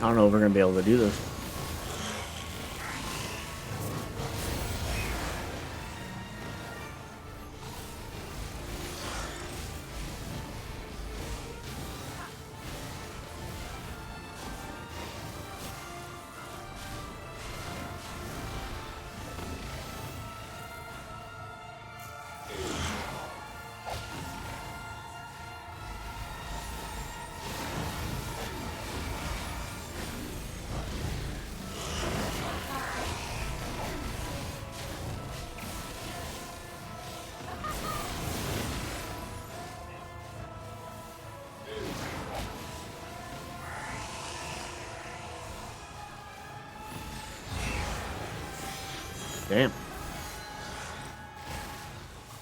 I don't know if we're gonna be able to do this. Damn.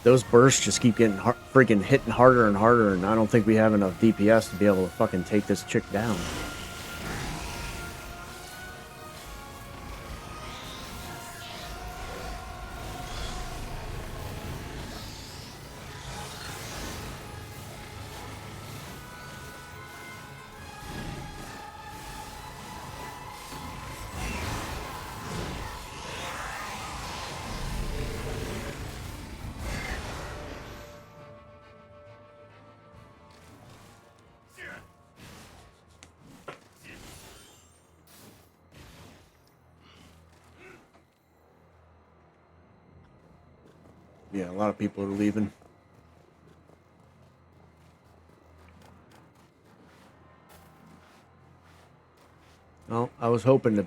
Those bursts just keep getting freaking hitting harder and harder, and I don't think we have enough DPS to be able to fucking take this chick down. Yeah, a lot of people are leaving. Well, I was hoping to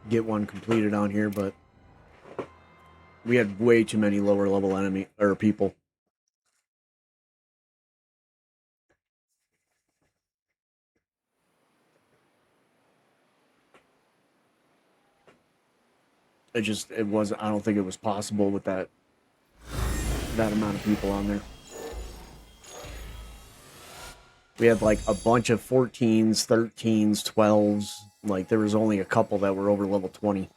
get one completed on here, but we had way too many lower level enemy or people. It wasn't, I don't think it was possible with that amount of people on there. We had like a bunch of 14s, 13s, 12s. Like there was only a couple that were over level 20.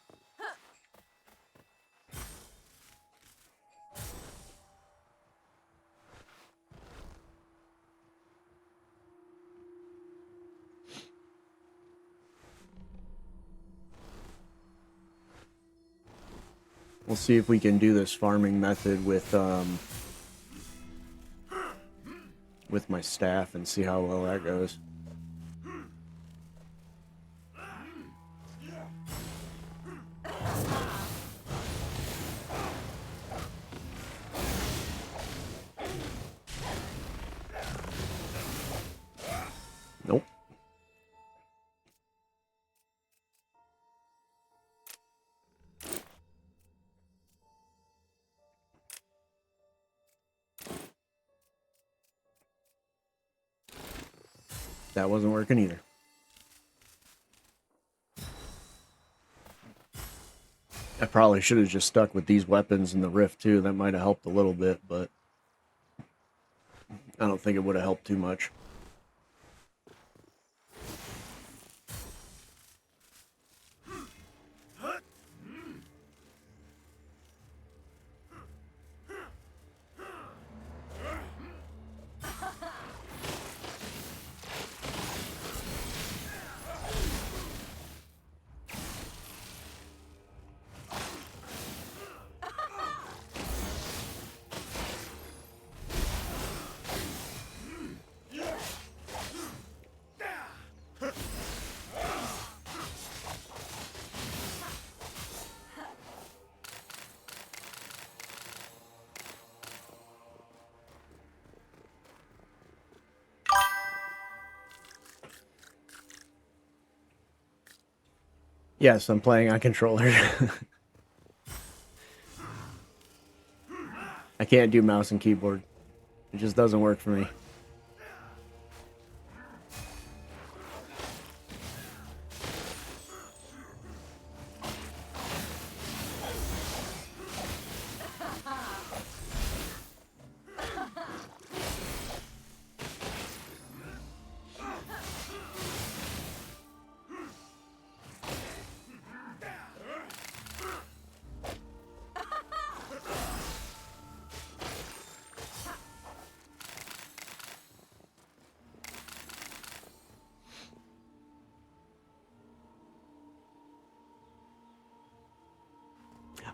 We'll see if we can do this farming method with my staff and see how well that goes. Nope. That wasn't working either. I probably should have just stuck with these weapons in the rift too. That might have helped a little bit, but I don't think it would have helped too much. Yes, I'm playing on controller. I can't do mouse and keyboard. It just doesn't work for me.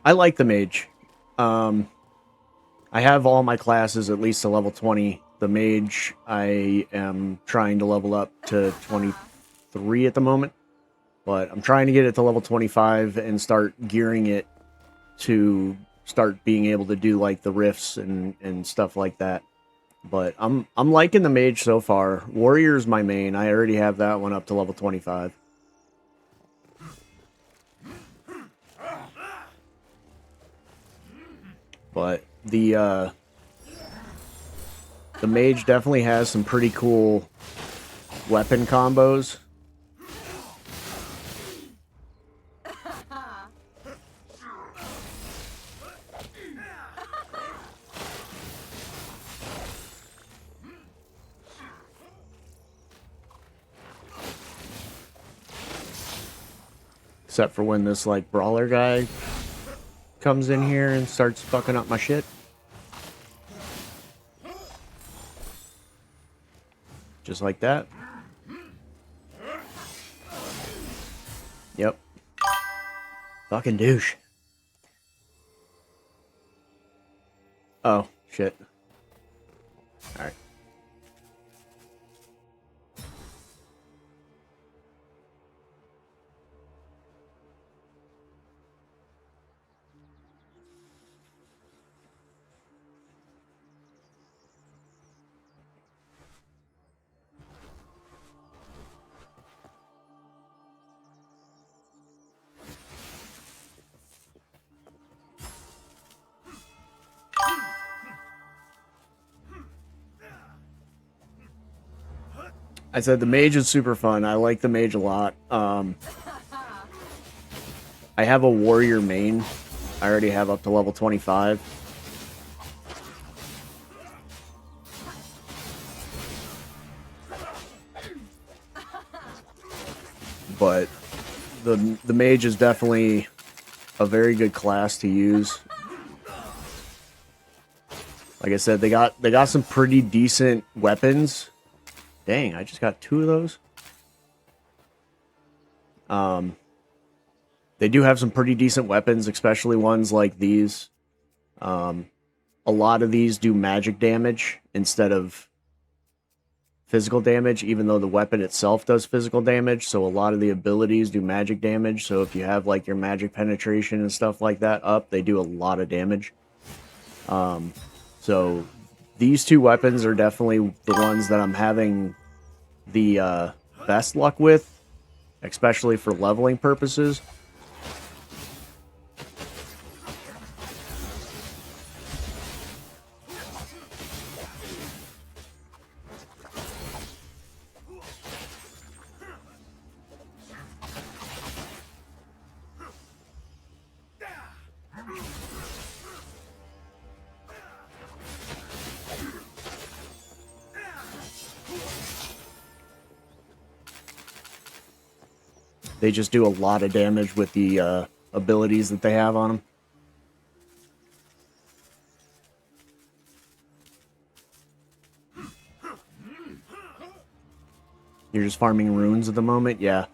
I like the mage. I have all my classes at least to level 20. The mage, I am trying to level up to 23 at the moment. But I'm trying to get it to level 25 and start gearing it to start being able to do like the rifts and stuff like that. But I'm liking the mage so far. Warrior's my main. I already have that one up to level 25. But the mage definitely has some pretty cool weapon combos. Except for when this, like, brawler guy comes in here and starts fucking up my shit. Just like that. Yep. Fucking douche. Oh, shit. Alright. I said the mage is super fun. I like the mage a lot. I have a warrior main. I already have up to level 25. But the mage is definitely a very good class to use. Like I said, they got some pretty decent weapons. Dang, I just got 2 of those. They do have some pretty decent weapons, especially ones like these. A lot of these do magic damage instead of physical damage, even though the weapon itself does physical damage. So a lot of the abilities do magic damage. So if you have like your magic penetration and stuff like that up, they do a lot of damage. So these 2 weapons are definitely the ones that I'm having the best luck with, especially for leveling purposes. They just do a lot of damage with the abilities that they have on them. You're just farming runes at the moment? Yeah.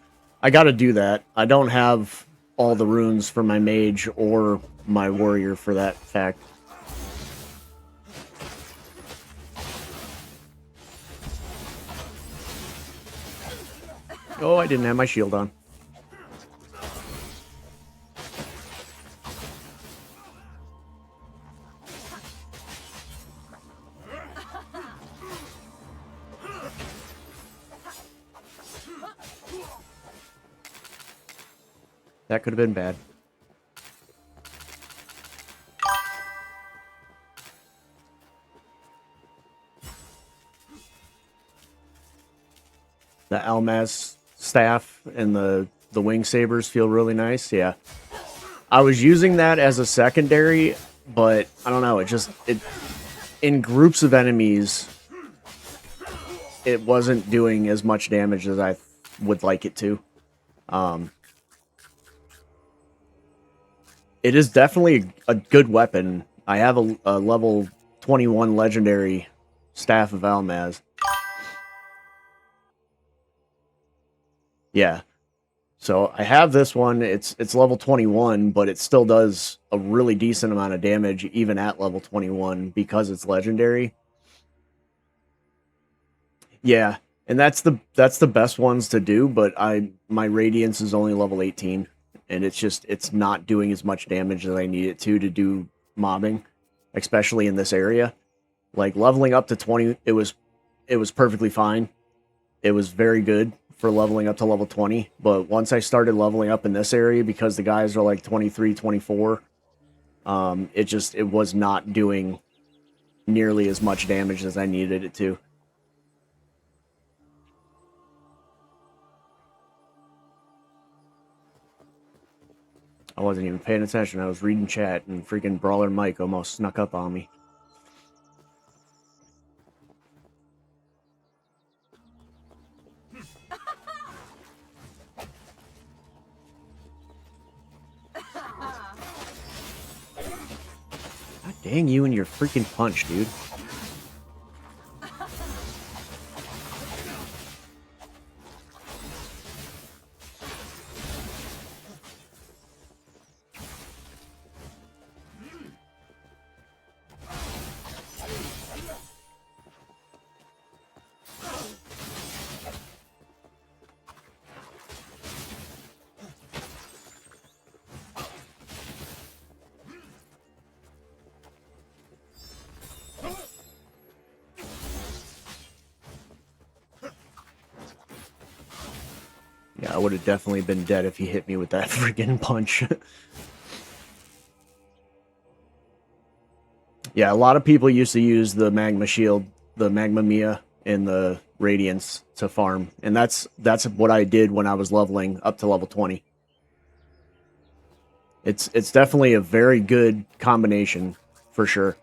I gotta do that. I don't have all the runes for my mage or my warrior for that fact. Oh, I didn't have my shield on. That could have been bad. The Almaz staff and the wing sabers feel really nice. Yeah. I was using that as a secondary, but I don't know, it in groups of enemies it wasn't doing as much damage as I would like it to. It is definitely a good weapon. I have a level 21 legendary Staff of Almaz. Yeah. So I have this one. It's level 21, but it still does a really decent amount of damage even at level 21 because it's legendary. Yeah, and that's the best ones to do, but my radiance is only level 18 and it's not doing as much damage as I need it to do mobbing, especially in this area. Like leveling up to 20, it was perfectly fine. It was very good for leveling up to level 20, but once I started leveling up in this area because the guys are like 23, 24, it was not doing nearly as much damage as I needed it to. I wasn't even paying attention. I was reading chat, and freaking Brawler Mike almost snuck up on me. God dang you and your freaking punch, dude. Yeah, I would have definitely been dead if he hit me with that freaking punch. Yeah, a lot of people used to use the Magma Shield, the Magma Mia, and the Radiance to farm, and that's what I did when I was leveling up to level 20. It's definitely a very good combination, for sure.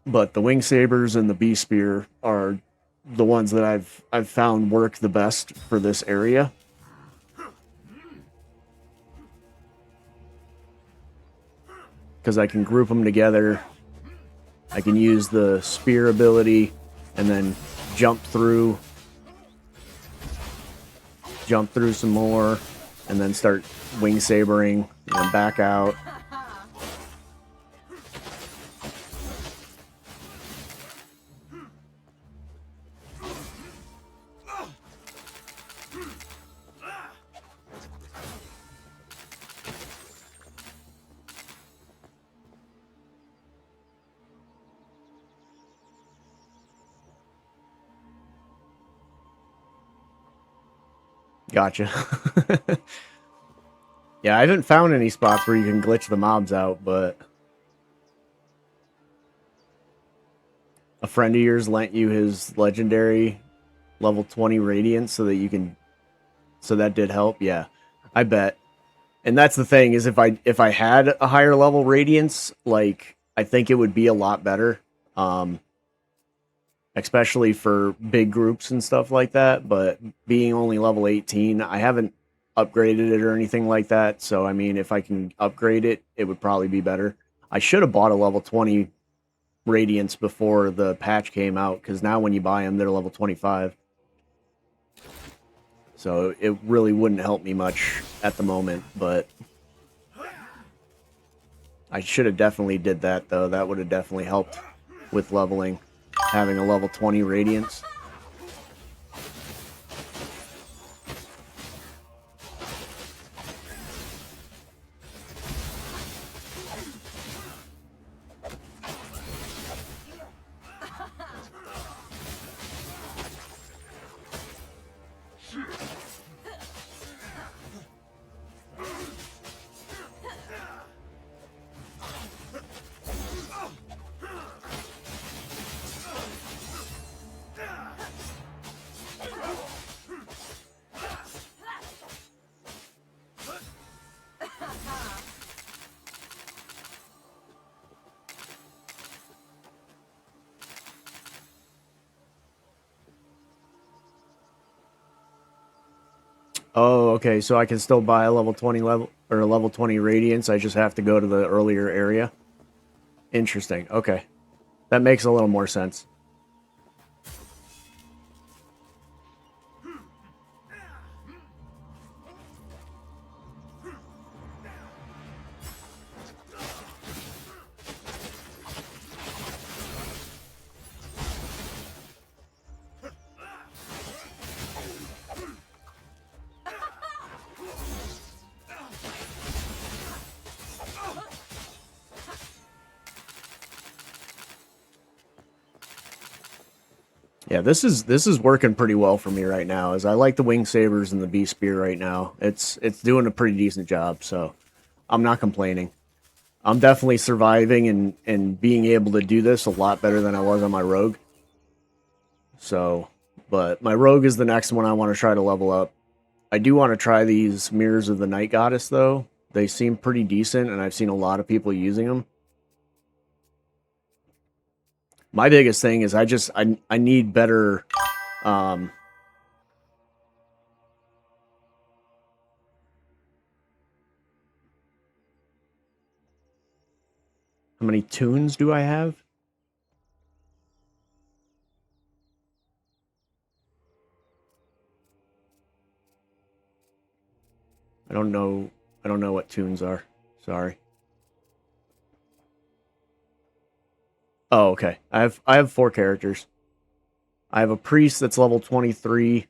But the Wing Sabers and the Bee Spear are the ones that I've found work the best for this area. Because I can group them together. I can use the spear ability and then jump through some more, and then start wing sabering and then back out. Gotcha. Yeah, I haven't found any spots where you can glitch the mobs out, but a friend of yours lent you his legendary level 20 radiance so that you can, so that did help. Yeah, I bet. And that's the thing, is if I had a higher level radiance, like, I think it would be a lot better. Especially for big groups and stuff like that, but being only level 18, I haven't upgraded it or anything like that, so I mean, if I can upgrade it, it would probably be better. I should have bought a level 20 Radiance before the patch came out, because now when you buy them, they're level 25. So it really wouldn't help me much at the moment, but I should have definitely did that, though. That would have definitely helped with leveling, having a level 20 Radiance. Oh, okay, so I can still buy a level 20 level or a level 20 Radiance. I just have to go to the earlier area Interesting. Okay. That makes a little more sense. Yeah, this is working pretty well for me right now. As I like the wing sabers and the beast spear right now. It's doing a pretty decent job, so I'm not complaining. I'm definitely surviving and being able to do this a lot better than I was on my rogue. So, but my rogue is the next one I want to try to level up. I do want to try these mirrors of the night goddess though. They seem pretty decent, and I've seen a lot of people using them. My biggest thing is I need better um how many tunes do I have? I don't know. I don't know what tunes are. Sorry. Oh, okay. I have four characters. I have a priest that's level 23.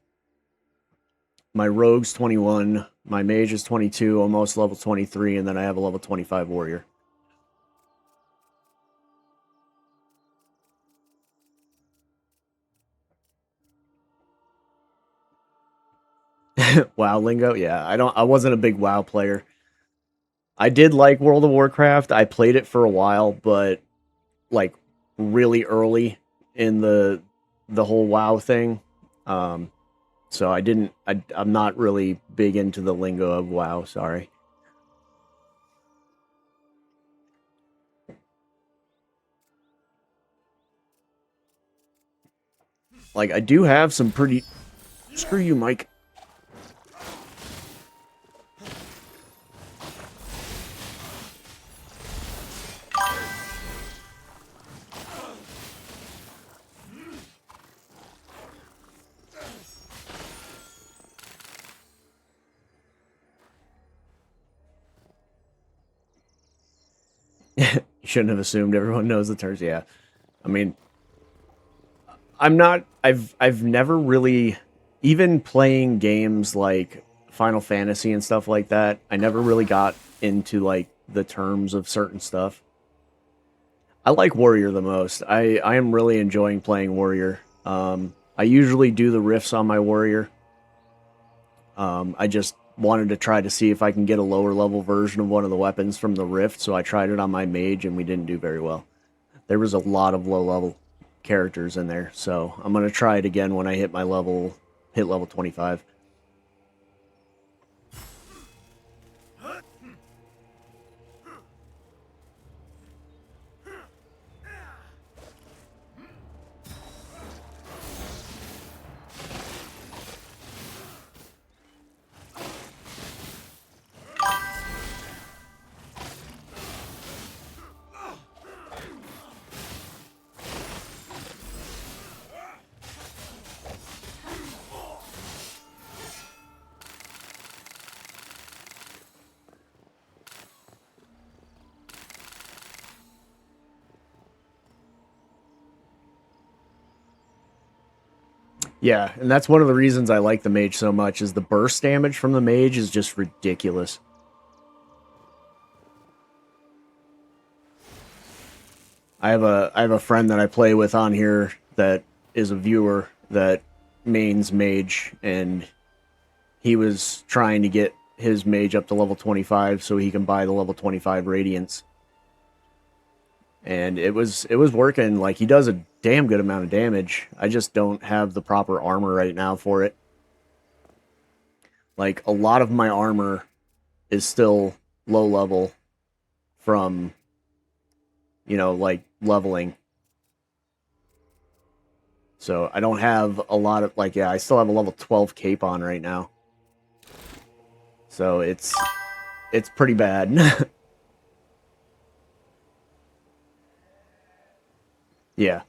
My rogue's 21. My mage is 22, almost level 23, and then I have a level 25 warrior. WoW lingo? Yeah, I wasn't a big WoW player. I did like World of Warcraft. I played it for a while, but like really early in the whole WoW thing. Um so I'm not really big into the lingo of WoW, sorry. Like I do have some pretty screw you, Mike. You shouldn't have assumed everyone knows the terms. Yeah. I mean, I'm not I've never really even playing games like Final Fantasy and stuff like that. I never really got into like the terms of certain stuff. I like Warrior the most. I am really enjoying playing Warrior. I usually do the riffs on my Warrior. I just wanted to try to see if I can get a lower level version of one of the weapons from the rift, so I tried it on my mage and we didn't do very well. There was a lot of low level characters in there, so I'm gonna try it again when I hit level 25. Yeah, and that's one of the reasons I like the mage so much is the burst damage from the mage is just ridiculous. I have a friend that I play with on here that is a viewer that mains mage, and he was trying to get his mage up to level 25 so he can buy the level 25 radiance. And it was working. Like, he does a damn good amount of damage. I just don't have the proper armor right now for it. Like, a lot of my armor is still low level from, like leveling. So I don't have a lot of, like, yeah, I still have a level 12 cape on right now. So it's pretty bad. Yeah.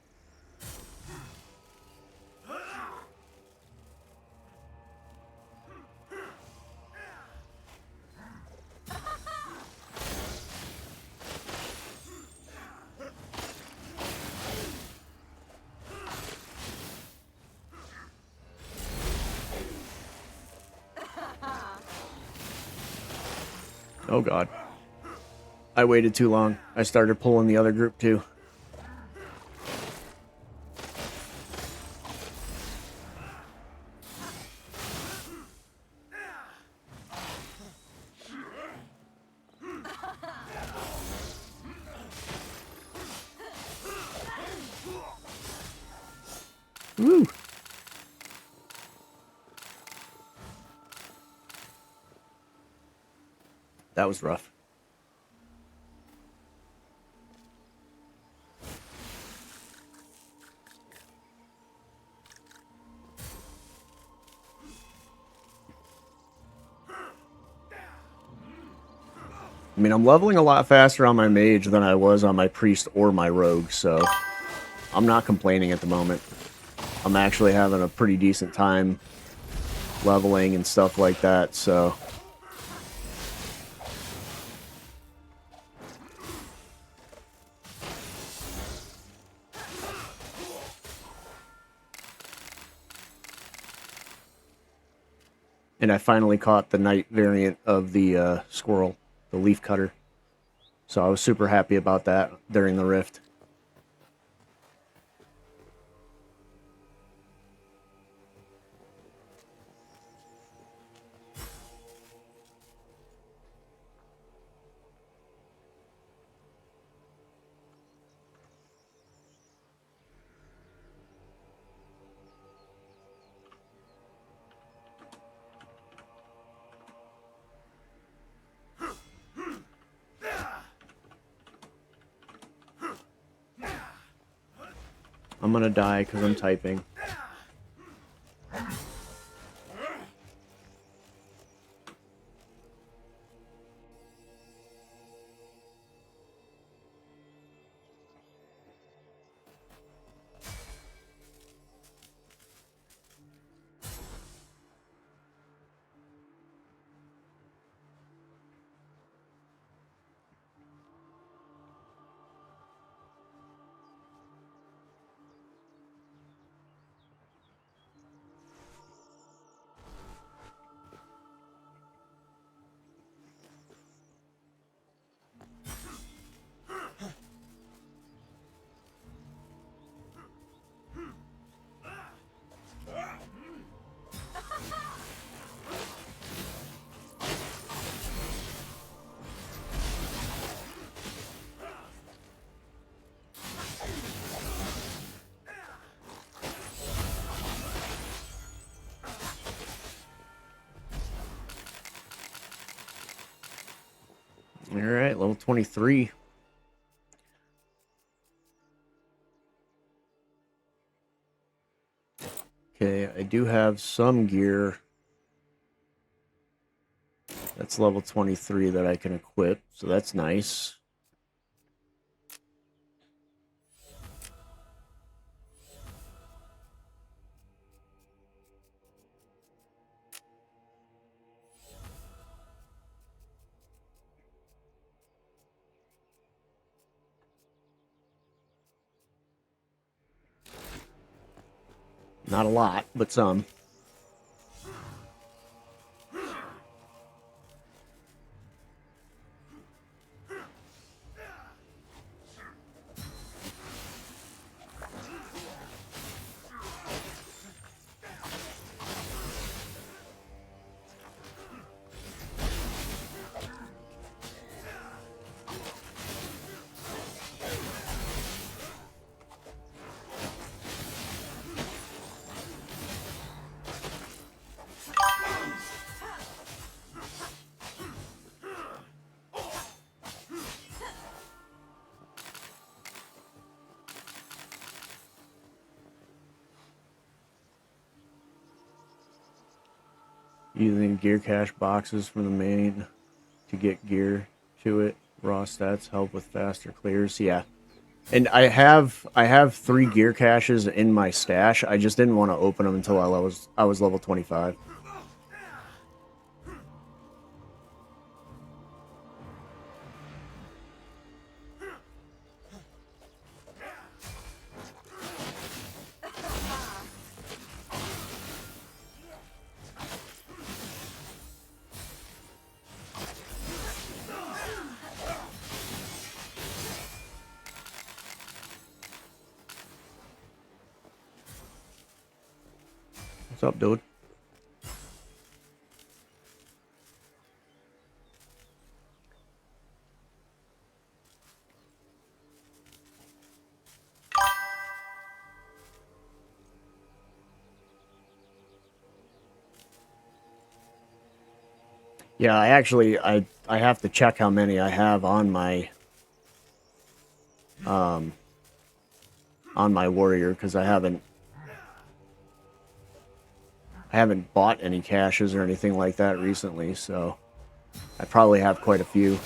Oh god. I waited too long. I started pulling the other group too. Woo! That was rough. I mean, I'm leveling a lot faster on my mage than I was on my priest or my rogue, so I'm not complaining at the moment. I'm actually having a pretty decent time leveling and stuff like that, so... And I finally caught the knight variant of the squirrel, the leaf cutter. So I was super happy about that during the rift. I'm gonna die because I'm typing. Alright, level 23. Okay, I do have some gear that's level 23 that I can equip, so that's nice. Not a lot, but some. Using gear cache boxes from the main to get gear to it. Raw stats help with faster clears. Yeah. And I have 3 gear caches in my stash. I just didn't want to open them until I was level 25. What's up, dude? Yeah, I have to check how many I have um on my warrior because I haven't bought any caches or anything like that recently, so I probably have quite a few.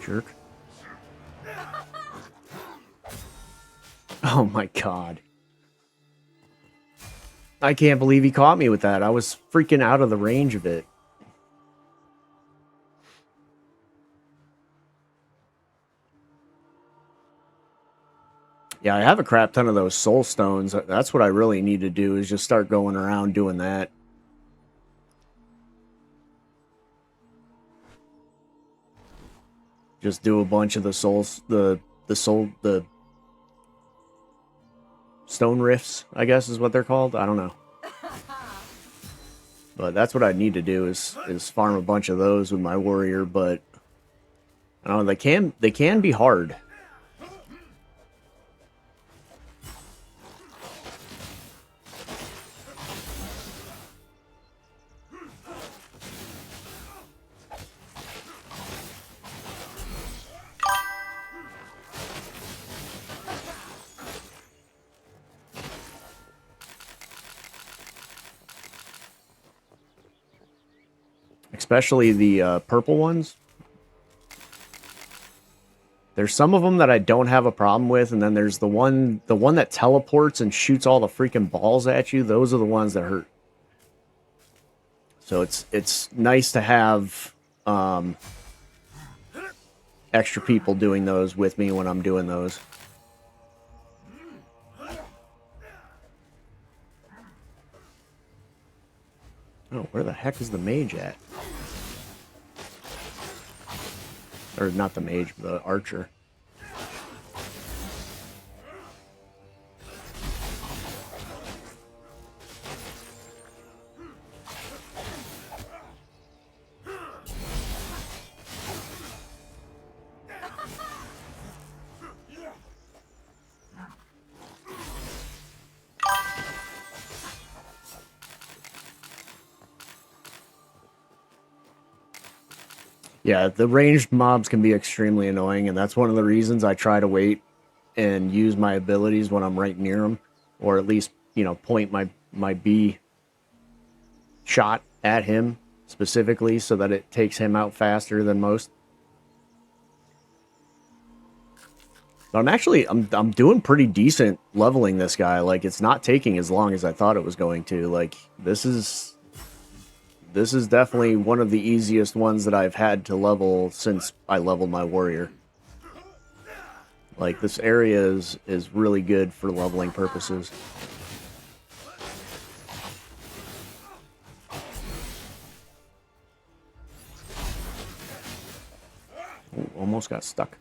Jerk. Oh my god. I can't believe he caught me with that. I was freaking out of the range of it. Yeah, I have a crap ton of those soul stones. That's what I really need to do, is just start going around doing that. Just do a bunch of the the stone rifts, I guess is what they're called. I don't know. But that's what I need to do is farm a bunch of those with my warrior, but I don't know, they can be hard. Especially the purple ones. There's some of them that I don't have a problem with, and then there's the one that teleports and shoots all the freaking balls at you. Those are the ones that hurt. So it's nice to have extra people doing those with me when I'm doing those. Oh, where the heck is the mage at? Or not the mage, the archer. Yeah, the ranged mobs can be extremely annoying, and that's one of the reasons I try to wait and use my abilities when I'm right near them, or at least, point my B shot at him specifically so that it takes him out faster than most. But I'm doing pretty decent leveling this guy. Like, it's not taking as long as I thought it was going to. Like, this is definitely one of the easiest ones that I've had to level since I leveled my warrior. Like, this area is really good for leveling purposes. Ooh, almost got stuck.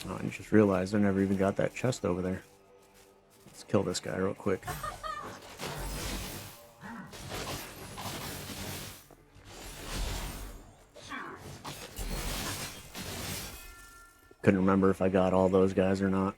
Oh, I just realized I never even got that chest over there. Let's kill this guy real quick. Couldn't remember if I got all those guys or not.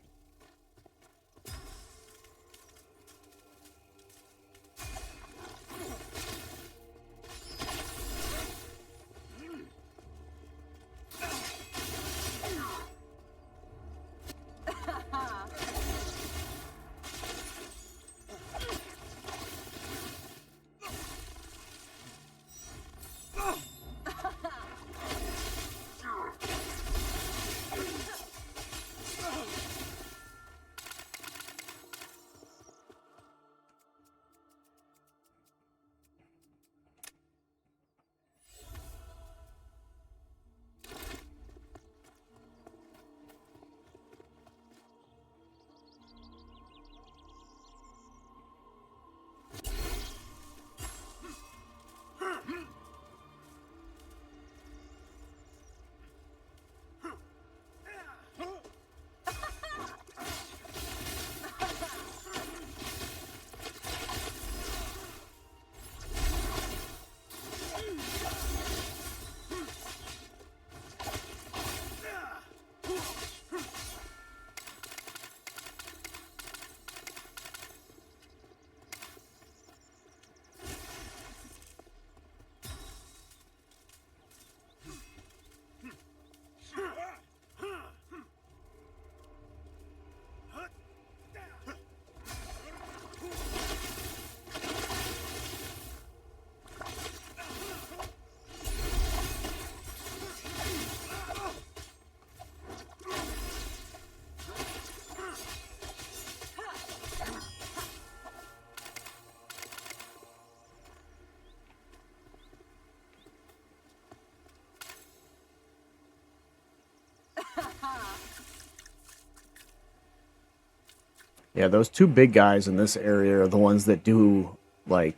Yeah, those two big guys in this area are the ones that do, like,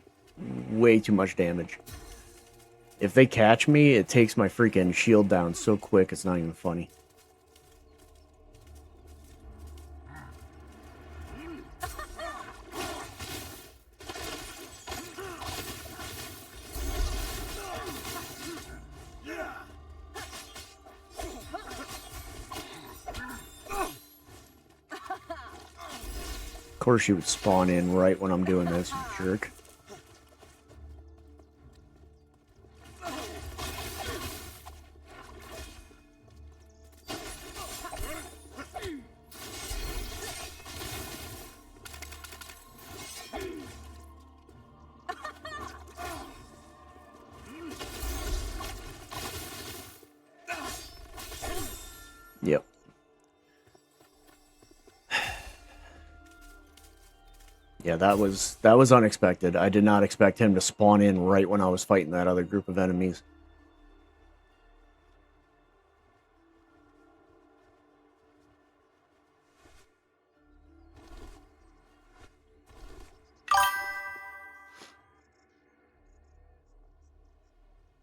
way too much damage. If they catch me, it takes my freaking shield down so quick, it's not even funny. Of course you would spawn in right when I'm doing this, you jerk. Yep. Yeah, that was unexpected. I did not expect him to spawn in right when I was fighting that other group of enemies.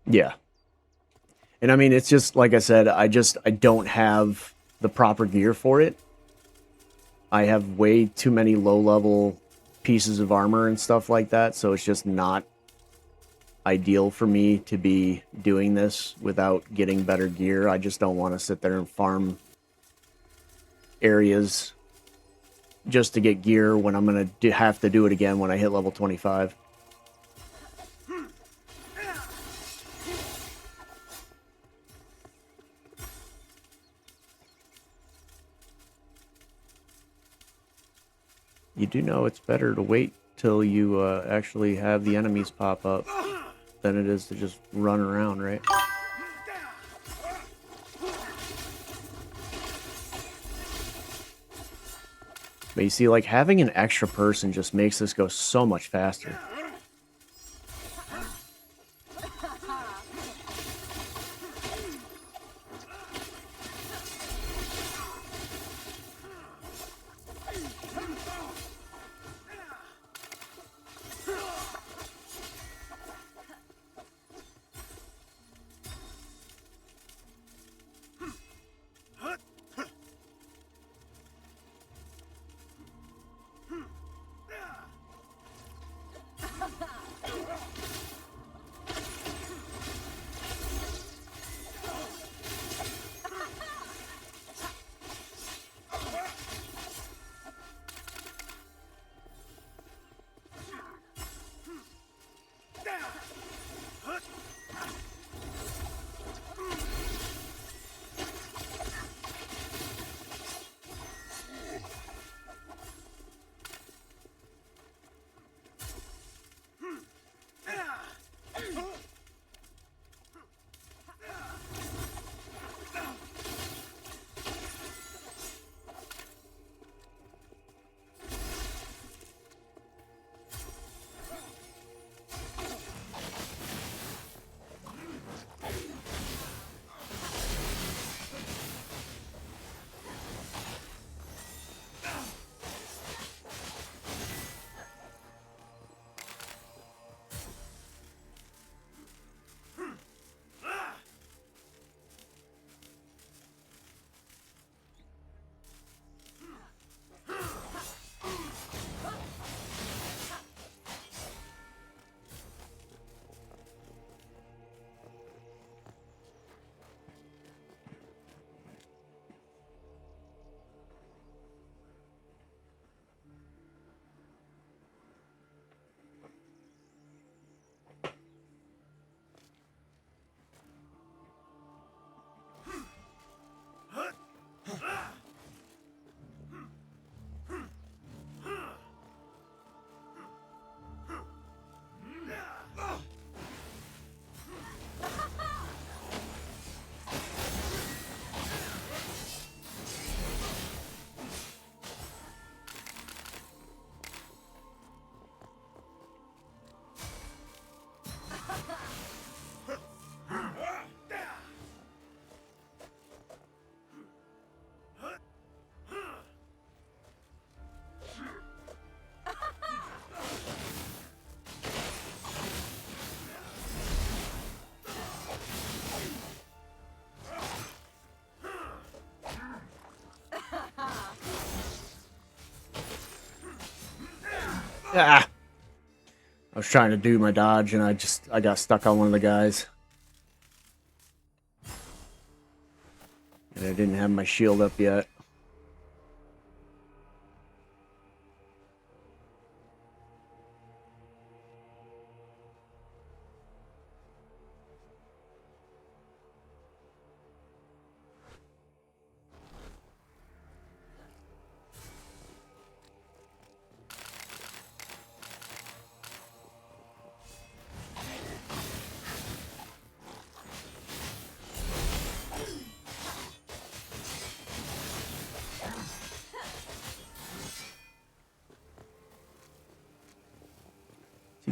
Yeah. And I mean, it's just like I said, I don't have the proper gear for it. I have way too many low-level pieces of armor and stuff like that, so it's just not ideal for me to be doing this without getting better gear. I just don't want to sit there and farm areas just to get gear when I'm going to have to do it again when I hit level 25. You do know it's better to wait till you actually have the enemies pop up than it is to just run around, right? But you see, like, having an extra person just makes this go so much faster. Ah! I was trying to do my dodge and I got stuck on one of the guys. And I didn't have my shield up yet.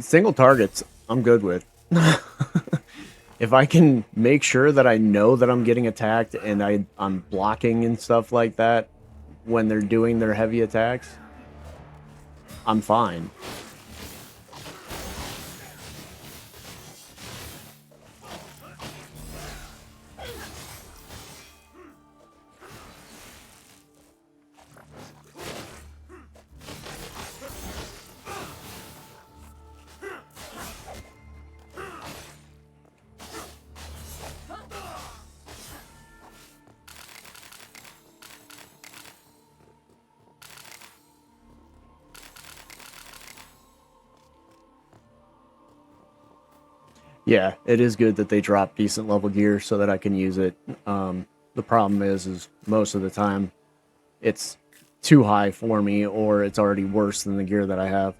See, single targets, I'm good with. If I can make sure that I know that I'm getting attacked and I'm blocking and stuff like that when they're doing their heavy attacks, I'm fine. Yeah, it is good that they drop decent level gear so that I can use it. The problem is most of the time it's too high for me or it's already worse than the gear that I have.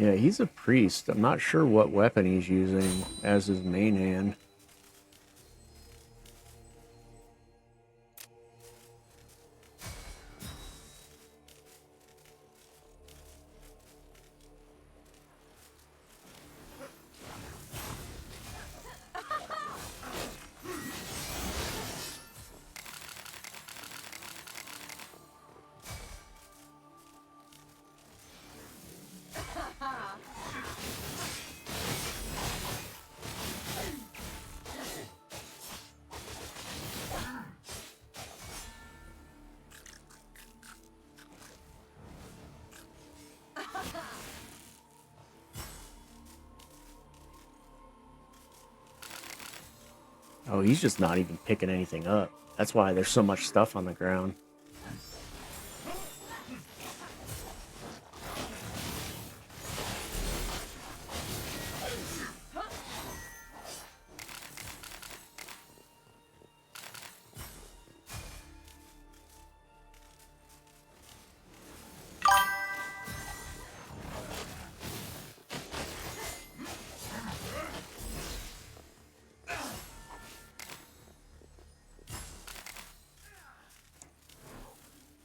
Yeah, he's a priest. I'm not sure what weapon he's using as his main hand. Oh, he's just not even picking anything up. That's why there's so much stuff on the ground.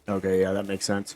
Okay, yeah, that makes sense.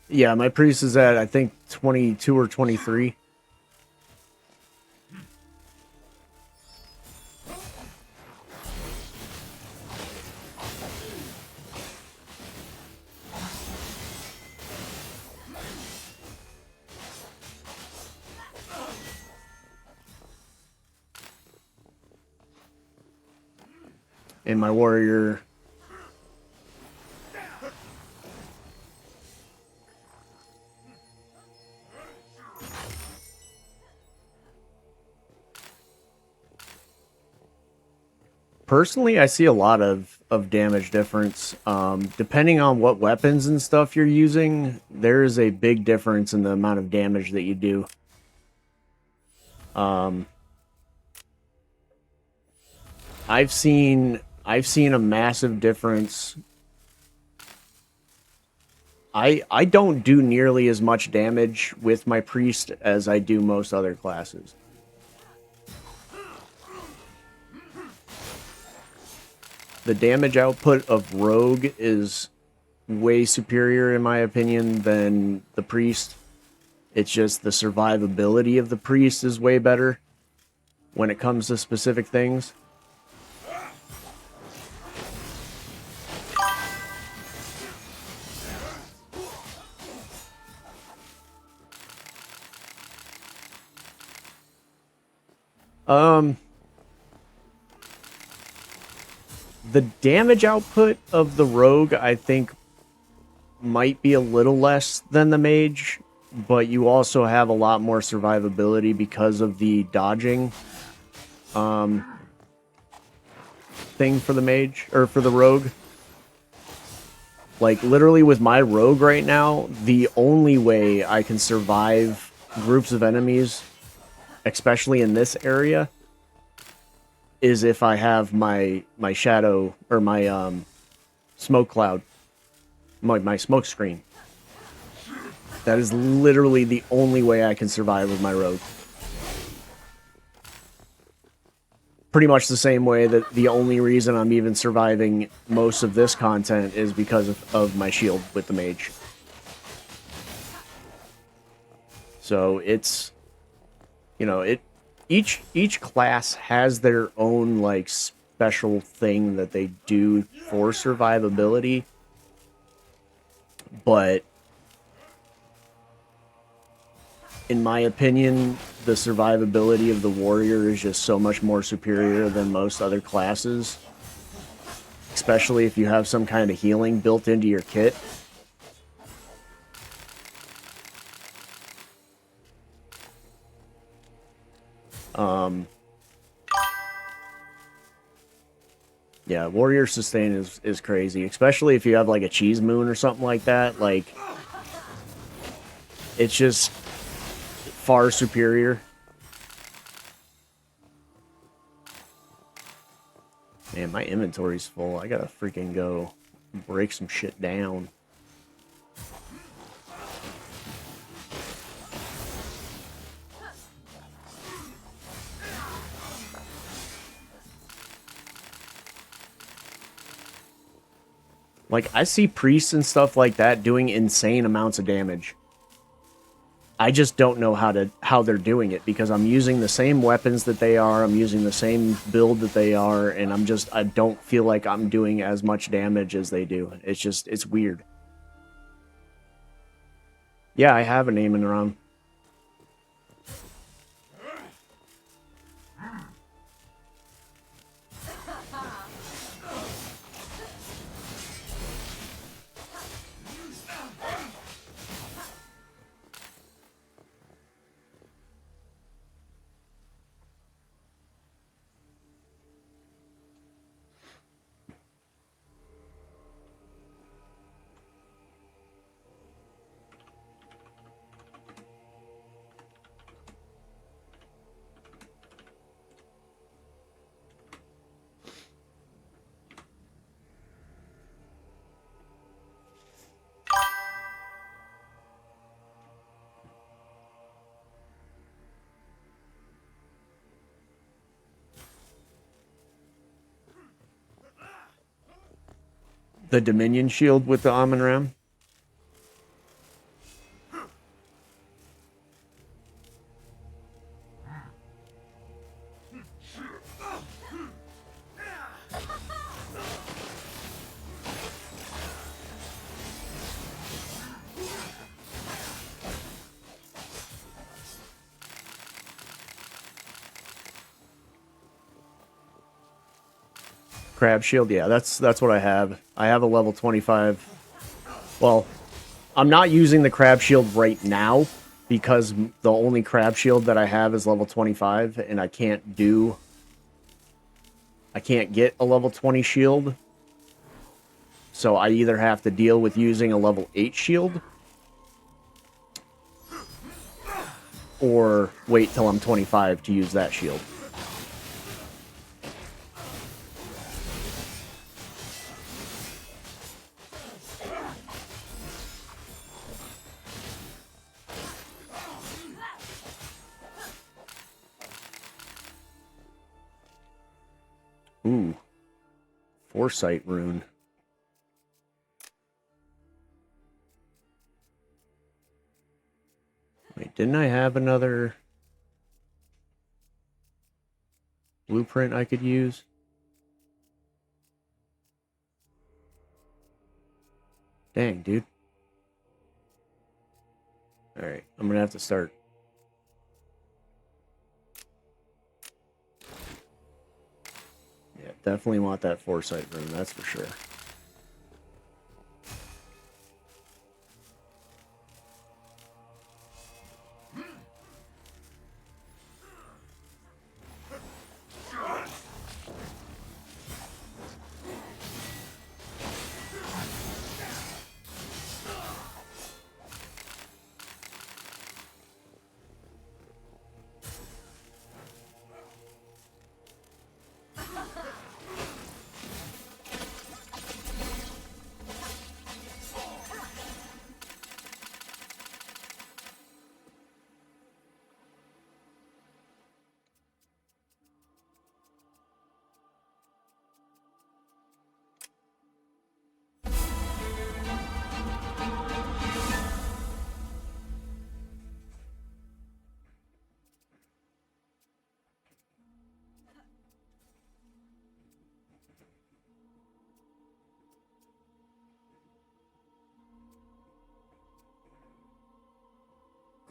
Yeah, my priest is at, I think, 22 or 23. And my warrior... Personally, I see a lot of damage difference. Depending on what weapons and stuff you're using, there is a big difference in the amount of damage that you do. I've seen a massive difference. I don't do nearly as much damage with my priest as I do most other classes. The damage output of rogue is way superior in my opinion than the priest. It's just the survivability of the priest is way better when it comes to specific things. The damage output of the rogue, I think, might be a little less than the mage, but you also have a lot more survivability because of the dodging thing for the mage, or for the rogue. Like, literally with my rogue right now, the only way I can survive groups of enemies, especially in this area, is if I have my shadow, or my smoke cloud, my smoke screen. That is literally the only way I can survive with my rogue. Pretty much the same way that the only reason I'm even surviving most of this content is because of my shield with the mage. So it's, you know, each class has their own like special thing that they do for survivability, but in my opinion, the survivability of the warrior is just so much more superior than most other classes. Especially if you have some kind of healing built into your kit. Yeah, warrior sustain is crazy, especially if you have like a cheese moon or something like that. Like, it's just far superior. Man, my inventory's full. I gotta freaking go break some shit down. Like, I see priests and stuff like that doing insane amounts of damage. I just don't know how they're doing it, because I'm using the same weapons that they are, I'm using the same build that they are, and I don't feel like I'm doing as much damage as they do. It's weird. Yeah, I have an aiming around. The Dominion shield with the Amon Ram. Crab shield, yeah, that's what I have. I have a level 25. Well, I'm not using the crab shield right now because the only crab shield that I have is level 25, and I can't get a level 20 shield. So I either have to deal with using a level 8 shield or wait till I'm 25 to use that shield. Ooh. Foresight rune. Wait, didn't I have another blueprint I could use? Dang, dude. Alright, I'm gonna have to start. Yeah, definitely want that foresight rune, that's for sure.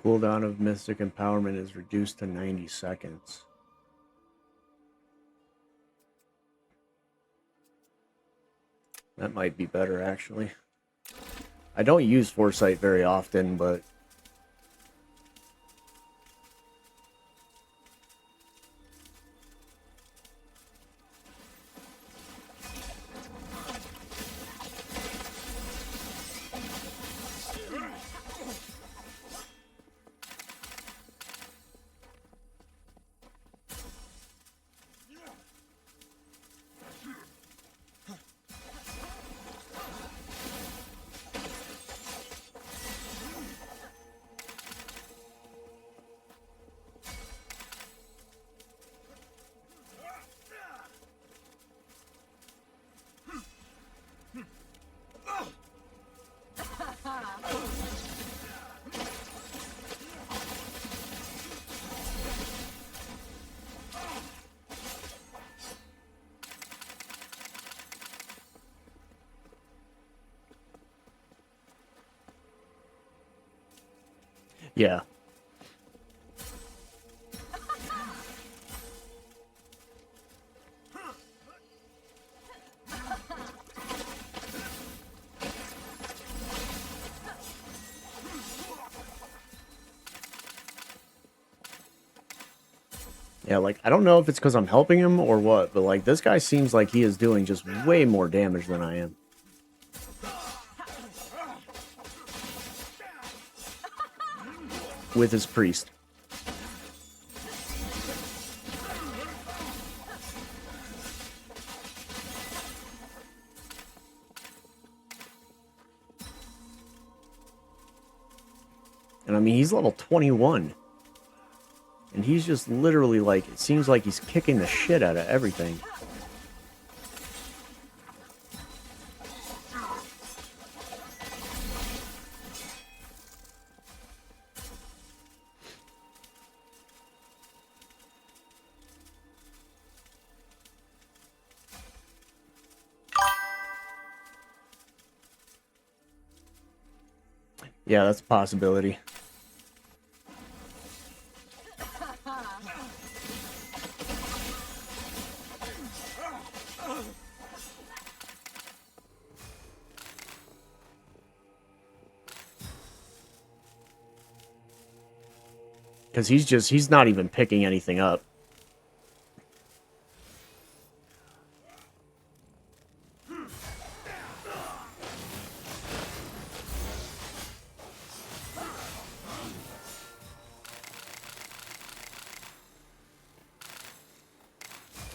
Cooldown of Mystic Empowerment is reduced to 90 seconds. That might be better, actually. I don't use Foresight very often, but... Yeah. Yeah, like, I don't know if it's because I'm helping him or what, but, like, this guy seems like he is doing just way more damage than I am. With his priest. And I mean, he's level 21. And he's just literally like, it seems like he's kicking the shit out of everything. Yeah, that's a possibility. Because he's not even picking anything up.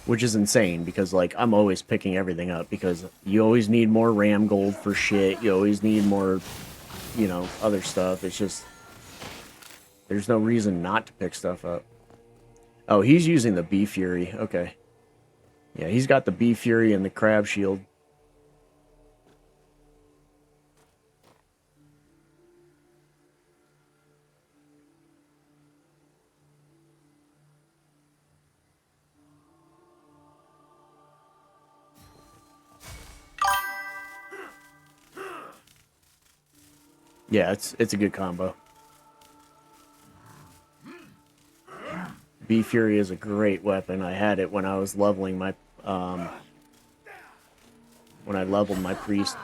Which is insane, because, like, I'm always picking everything up, because you always need more RAM gold for shit, you always need more, you know, other stuff. It's just, there's no reason not to pick stuff up. Oh, he's using the Bee Fury, okay. Yeah, he's got the Bee Fury and the Crab Shield. Yeah, it's a good combo. Bee Fury is a great weapon. I had it when I was leveling my when I leveled my priest.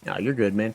No, you're good, man.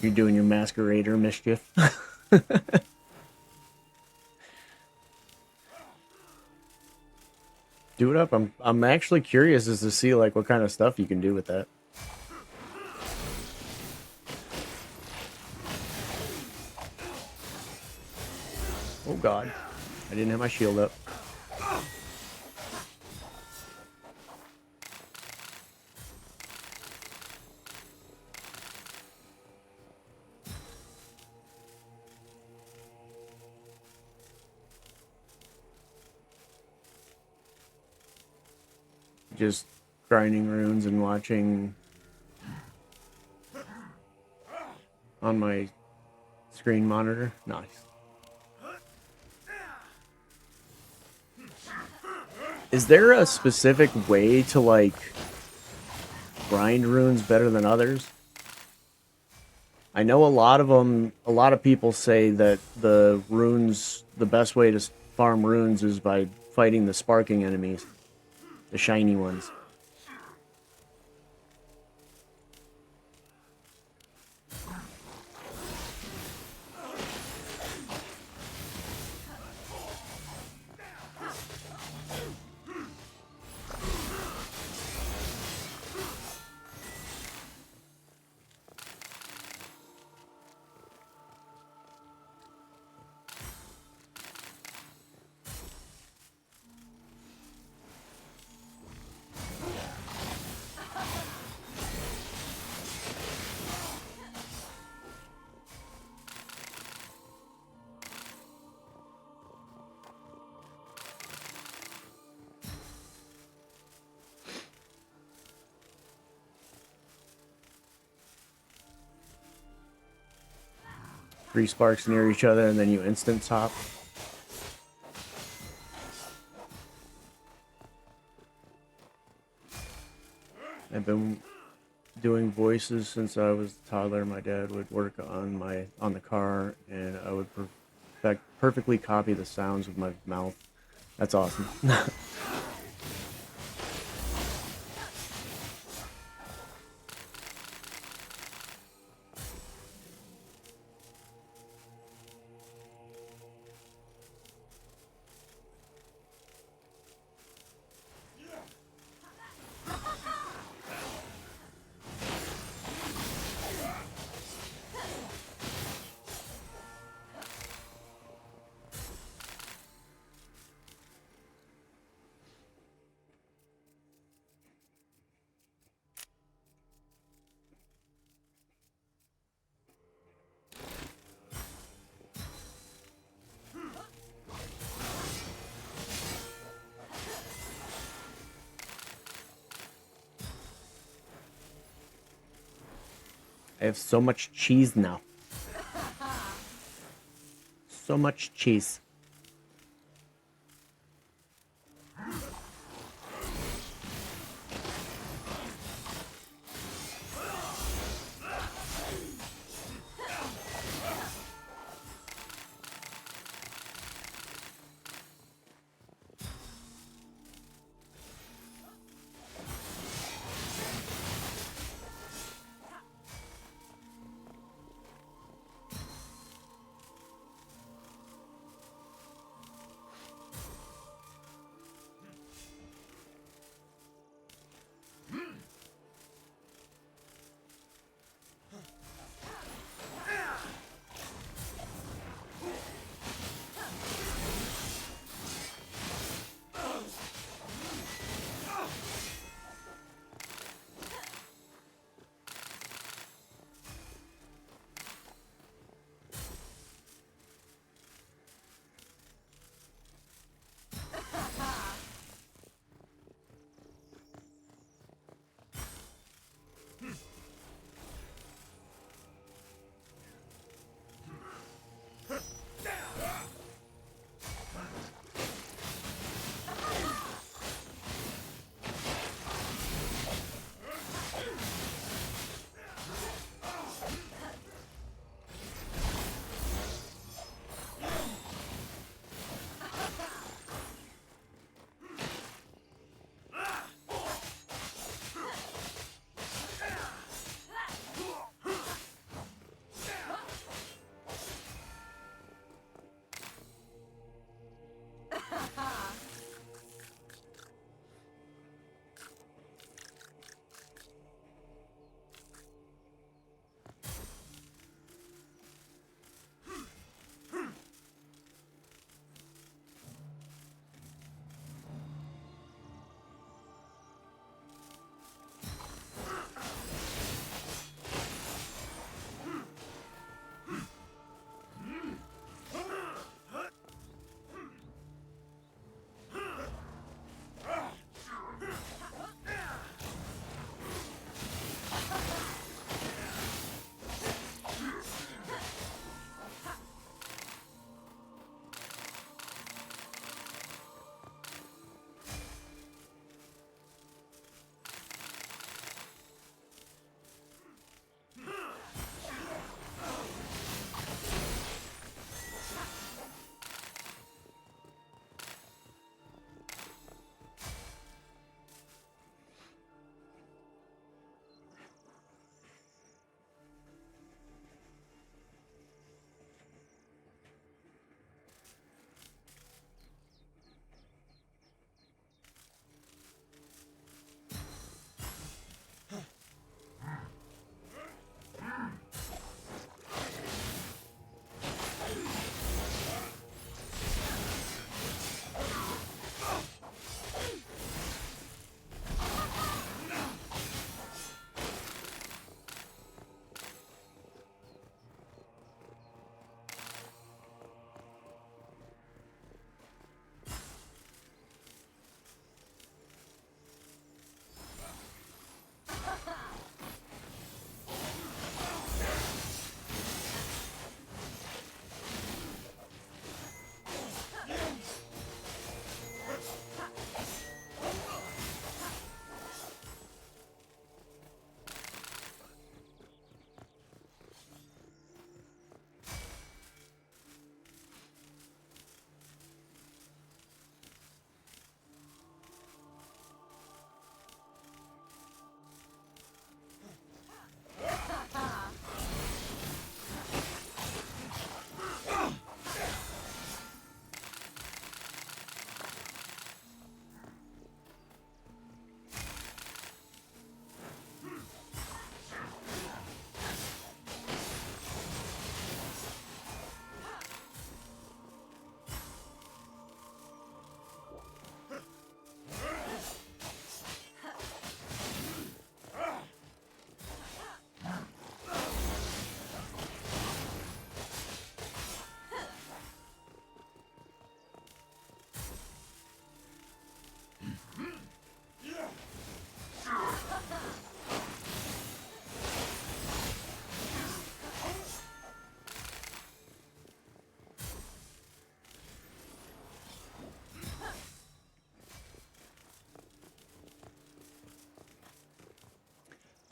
You're doing your masquerader mischief. Do it up. I'm actually curious as to see like what kind of stuff you can do with that. Oh god. I didn't have my shield up. Just grinding runes and watching on my screen monitor. Nice. Is there a specific way to like grind runes better than others? I know a lot of them, a lot of people say that the runes, the best way to farm runes is by fighting the sparking enemies, the shiny ones. Three sparks near each other and then you instant top. I've been doing voices since I was a toddler. My dad would work on the car and I would perfectly copy the sounds with my mouth. That's awesome. I have so much cheese now. So much cheese.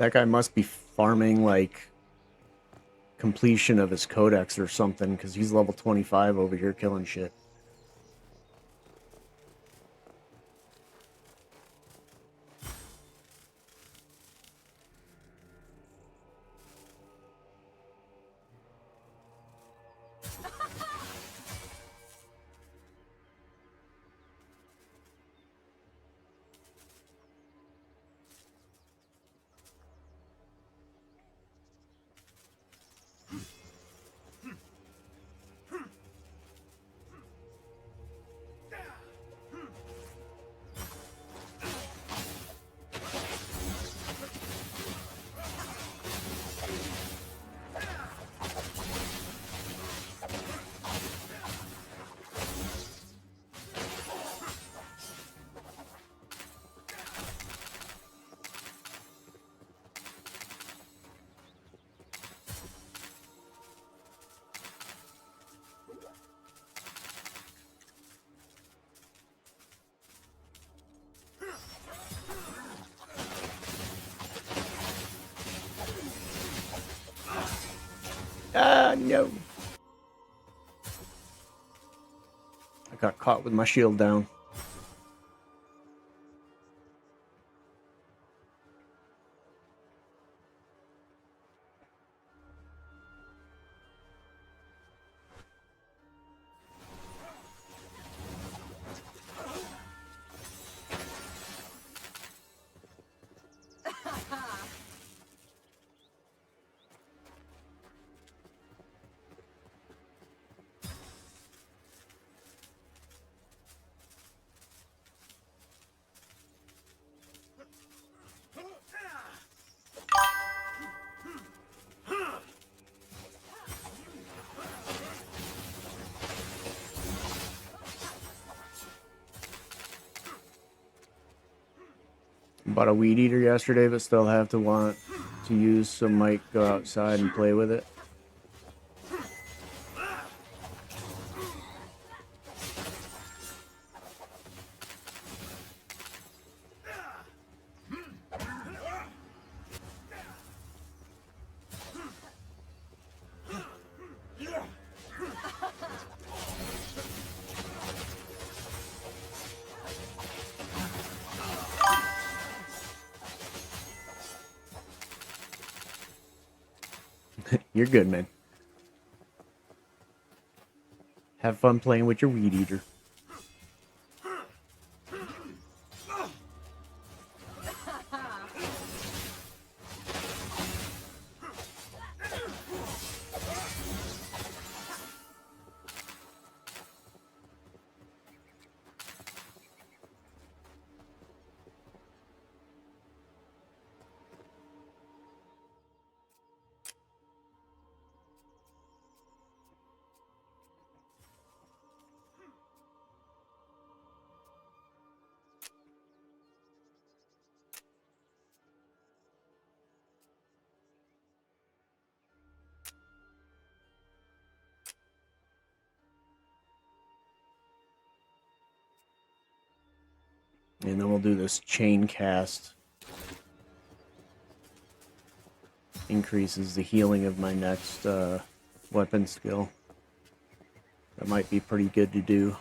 That guy must be farming, like, completion of his codex or something, because he's level 25 over here killing shit. Ah, no. I got caught with my shield down. Bought a weed eater yesterday, but still have to want to use, so might go outside and play with it. You're good, man. Have fun playing with your weed eater. And then we'll do this chain cast. Increases the healing of my next weapon skill. That might be pretty good to do.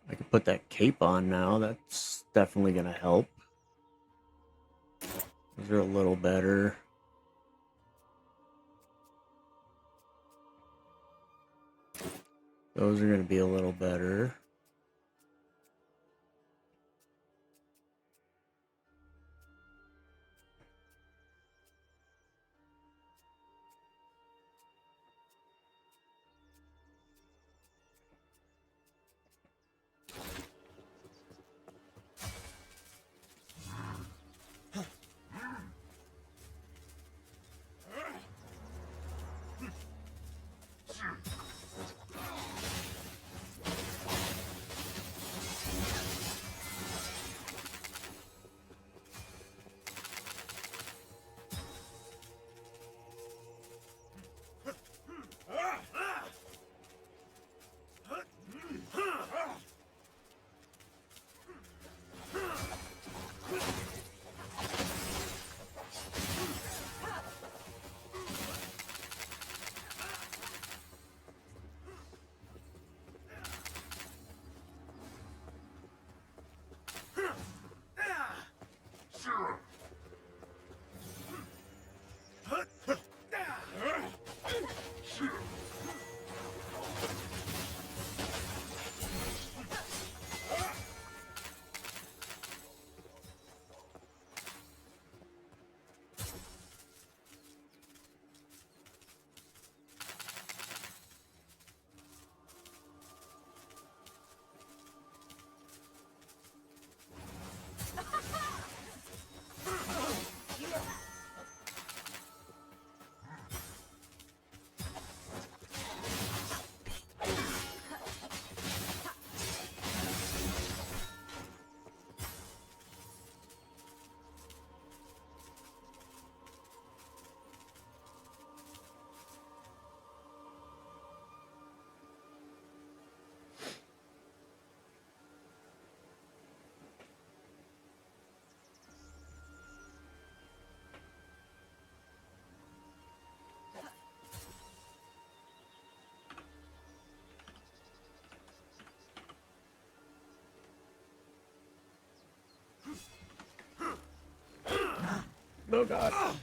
I can put that cape on now. That's definitely going to help. Those are a little better. Those are going to be a little better. Oh god.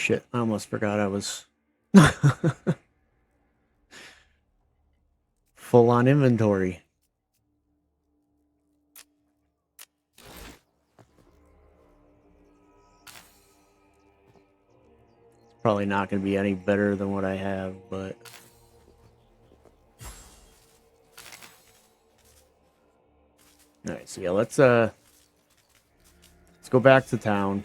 shit, I almost forgot I was full on inventory. It's probably not going to be any better than what I have, but... Alright, so yeah, let's go back to town.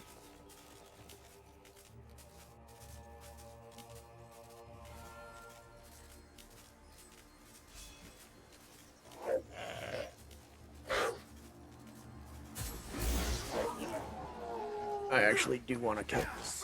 I actually do want to kill this.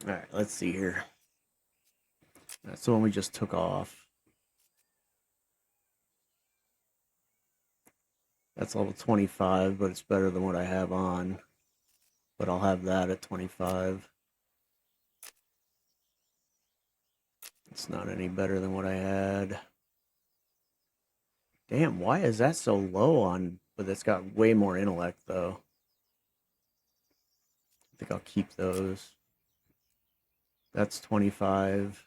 Alright, let's see here. That's the one we just took off. That's level 25, but it's better than what I have on. But I'll have that at 25. It's not any better than what I had. Damn, why is that so low on... But it's got way more intellect, though. I think I'll keep those. That's 25.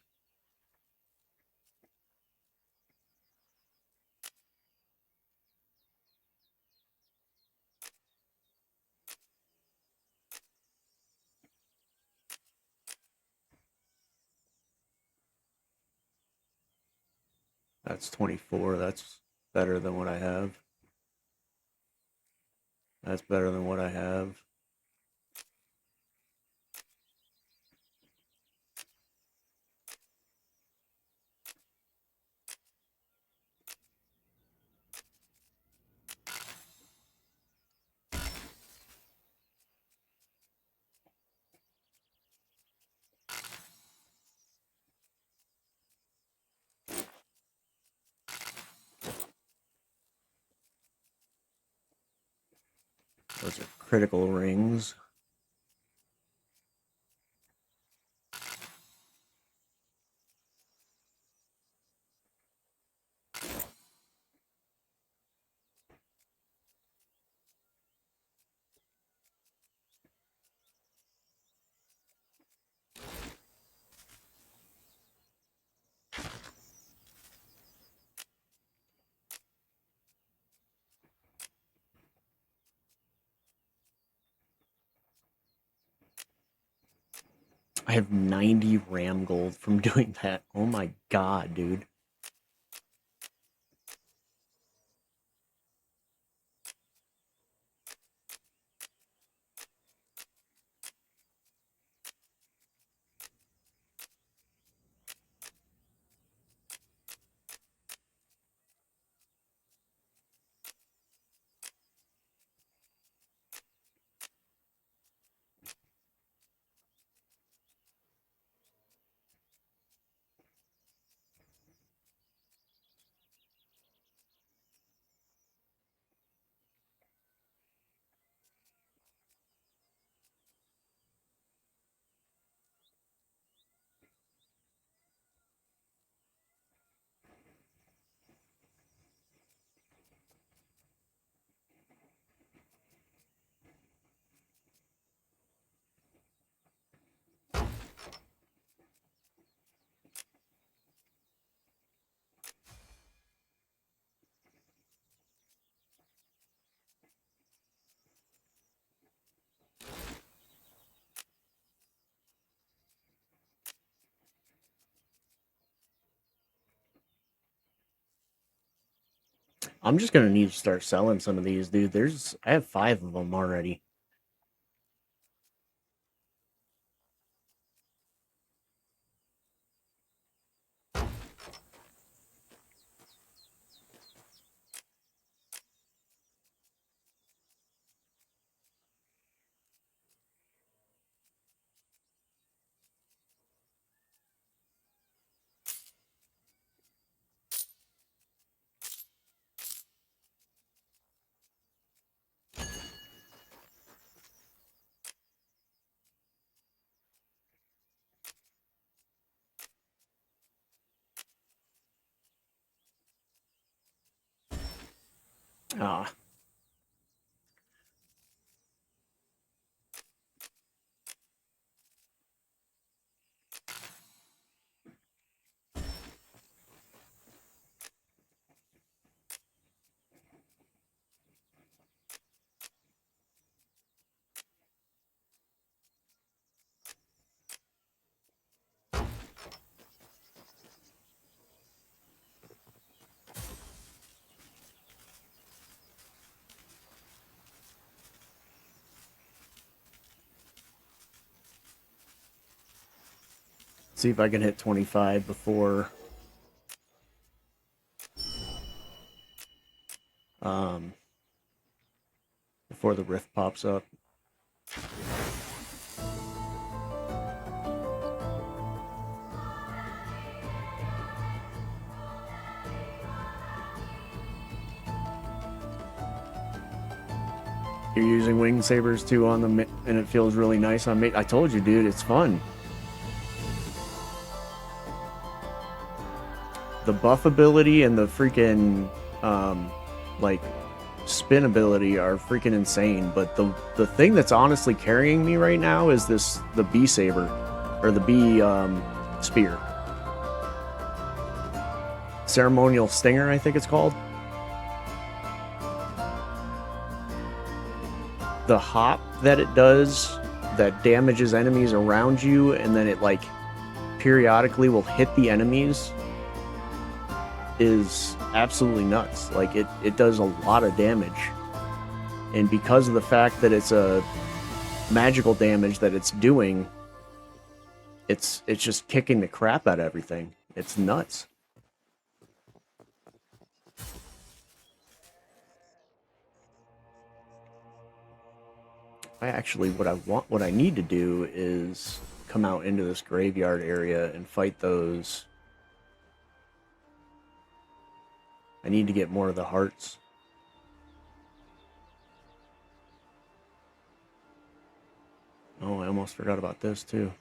That's 24. That's better than what I have. That's better than what I have. Those are critical rings. I have 90 RAM gold from doing that. Oh my god, dude. I'm just gonna need to start selling some of these, dude. I have 5 of them already. Ah, see if I can hit 25 um before the rift pops up. You're using wing sabers too on the and it feels really nice on me. I told you, dude, it's fun. The buff ability and the freaking like spin ability are freaking insane, but the thing that's honestly carrying me right now is the bee saber or the bee spear. Ceremonial stinger, I think it's called. The hop that it does that damages enemies around you, and then it like periodically will hit the enemies is absolutely nuts. Like it does a lot of damage. And because of the fact that it's a magical damage that it's doing, it's just kicking the crap out of everything. It's nuts. What I need to do is come out into this graveyard area and fight those. I need to get more of the hearts. Oh, I almost forgot about this too.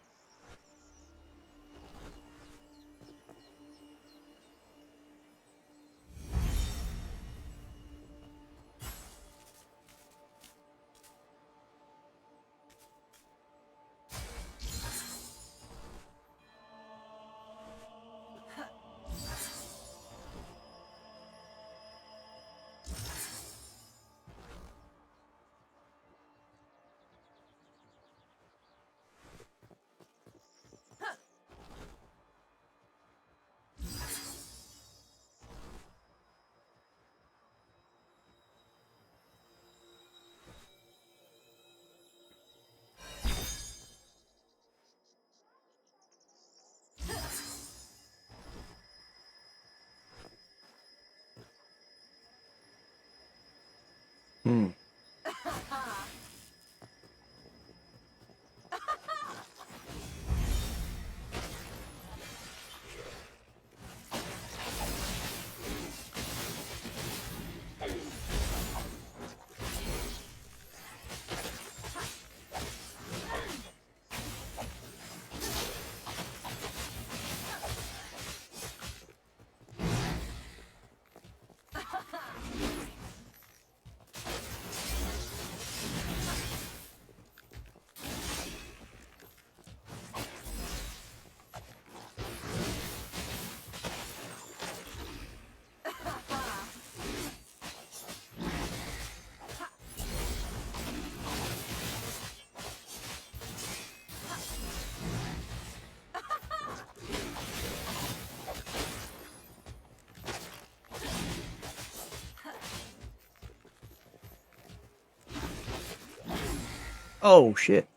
Oh, shit.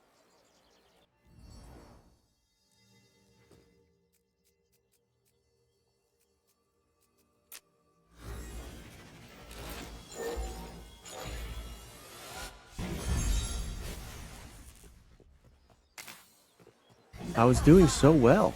I was doing so well.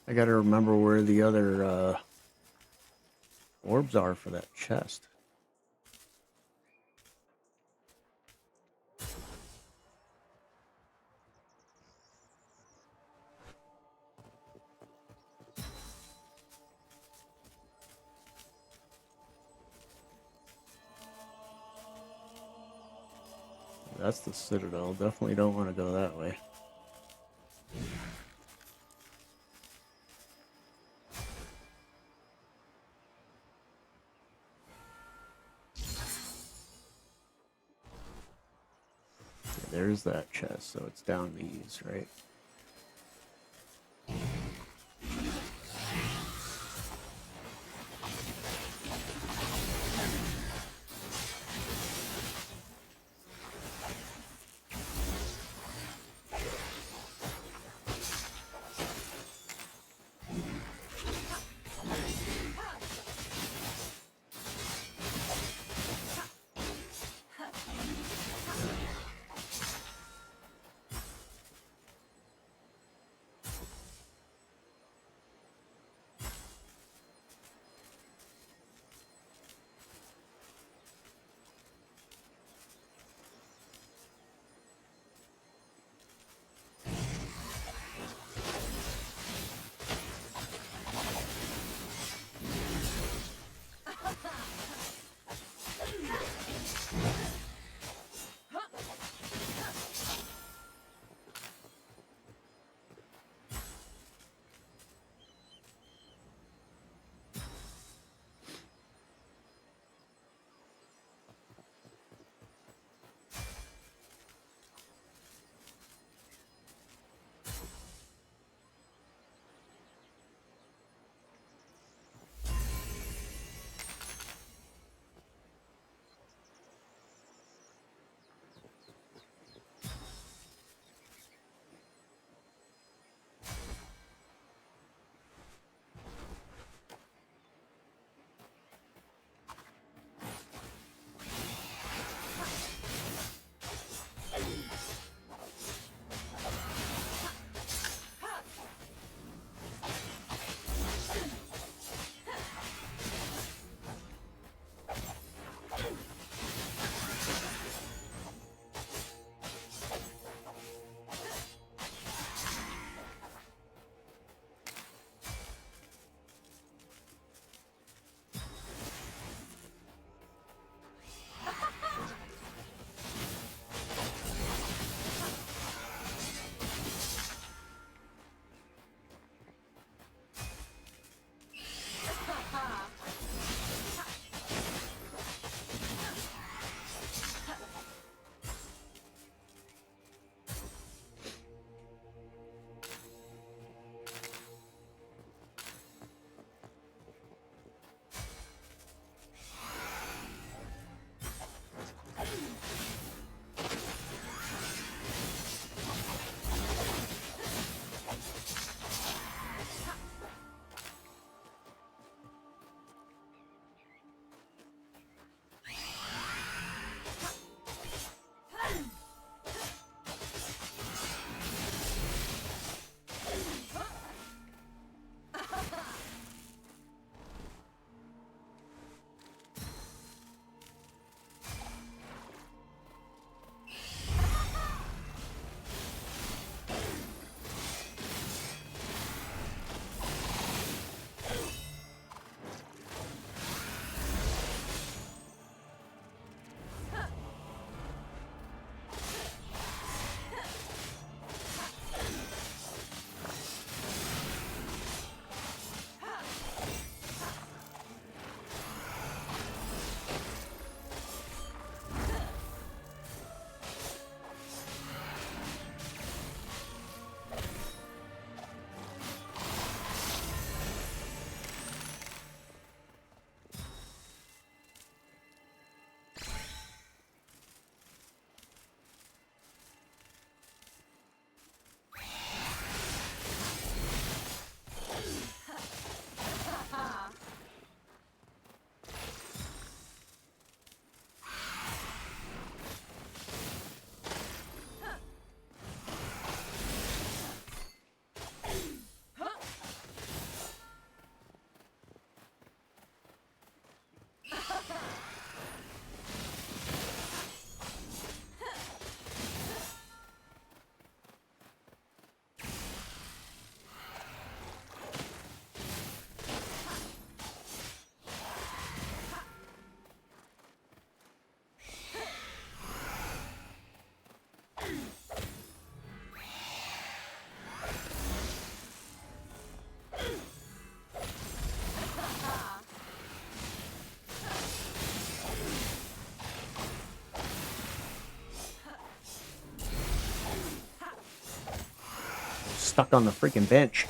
I gotta remember where the other orbs are for that chest. That's the Citadel. Definitely don't want to go that way. There's that chest, so it's down these, right? stuck on the freaking bench.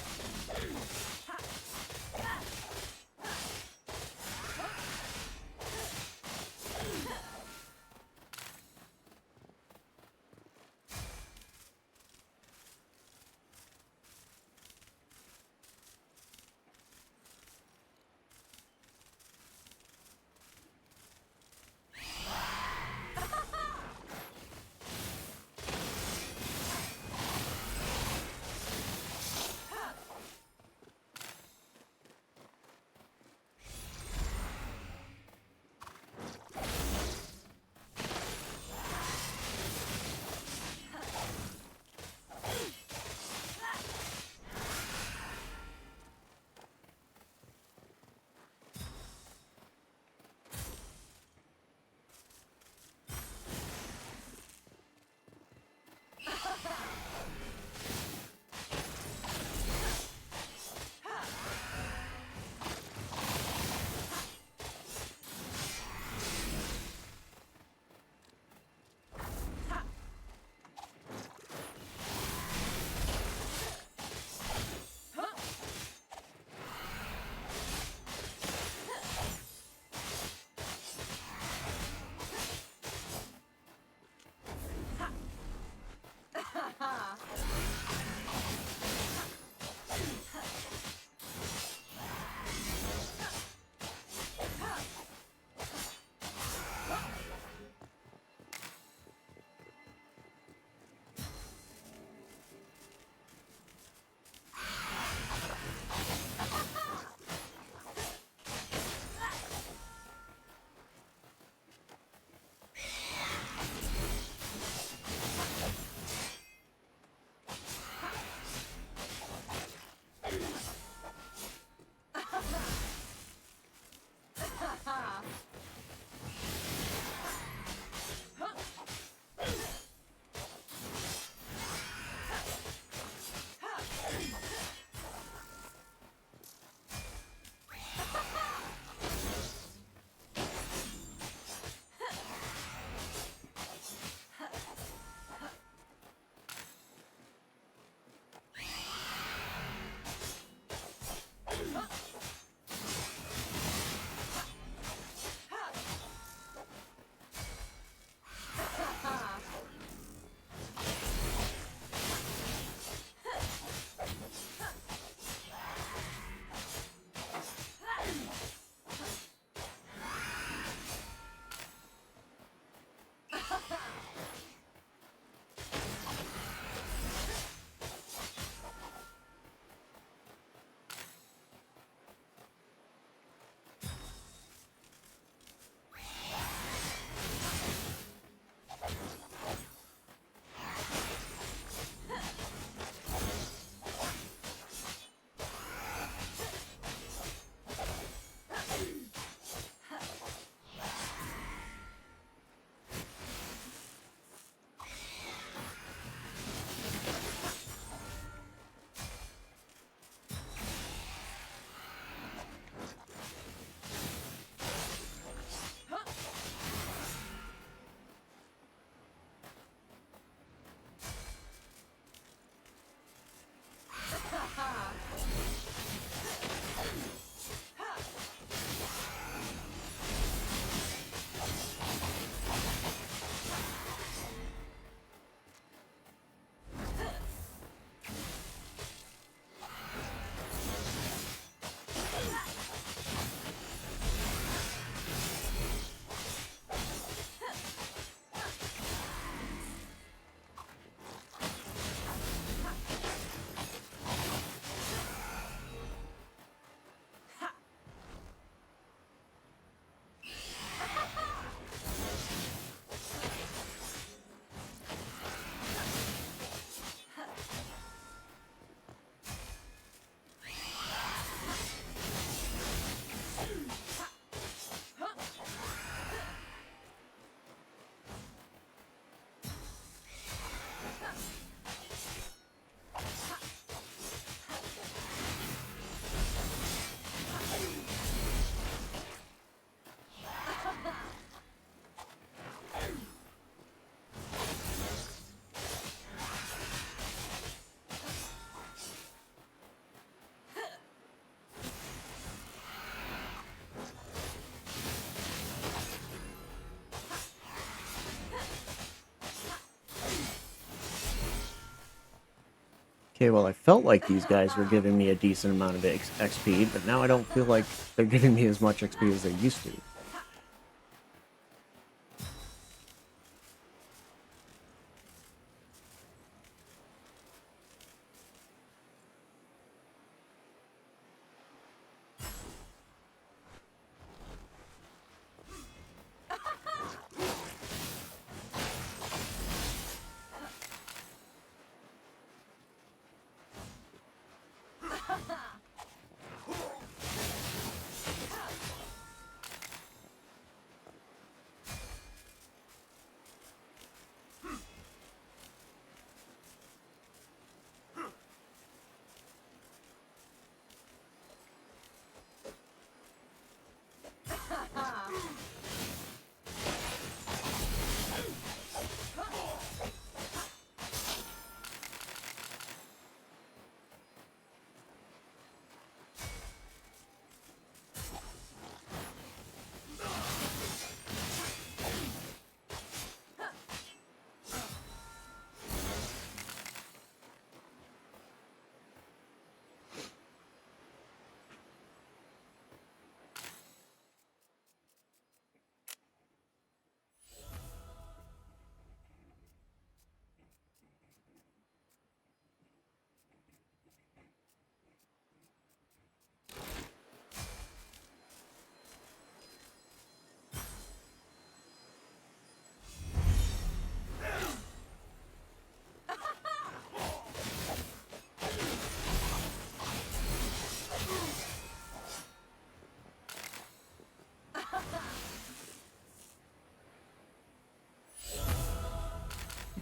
Okay, well, I felt like these guys were giving me a decent amount of XP, but now I don't feel like they're giving me as much XP as they used to.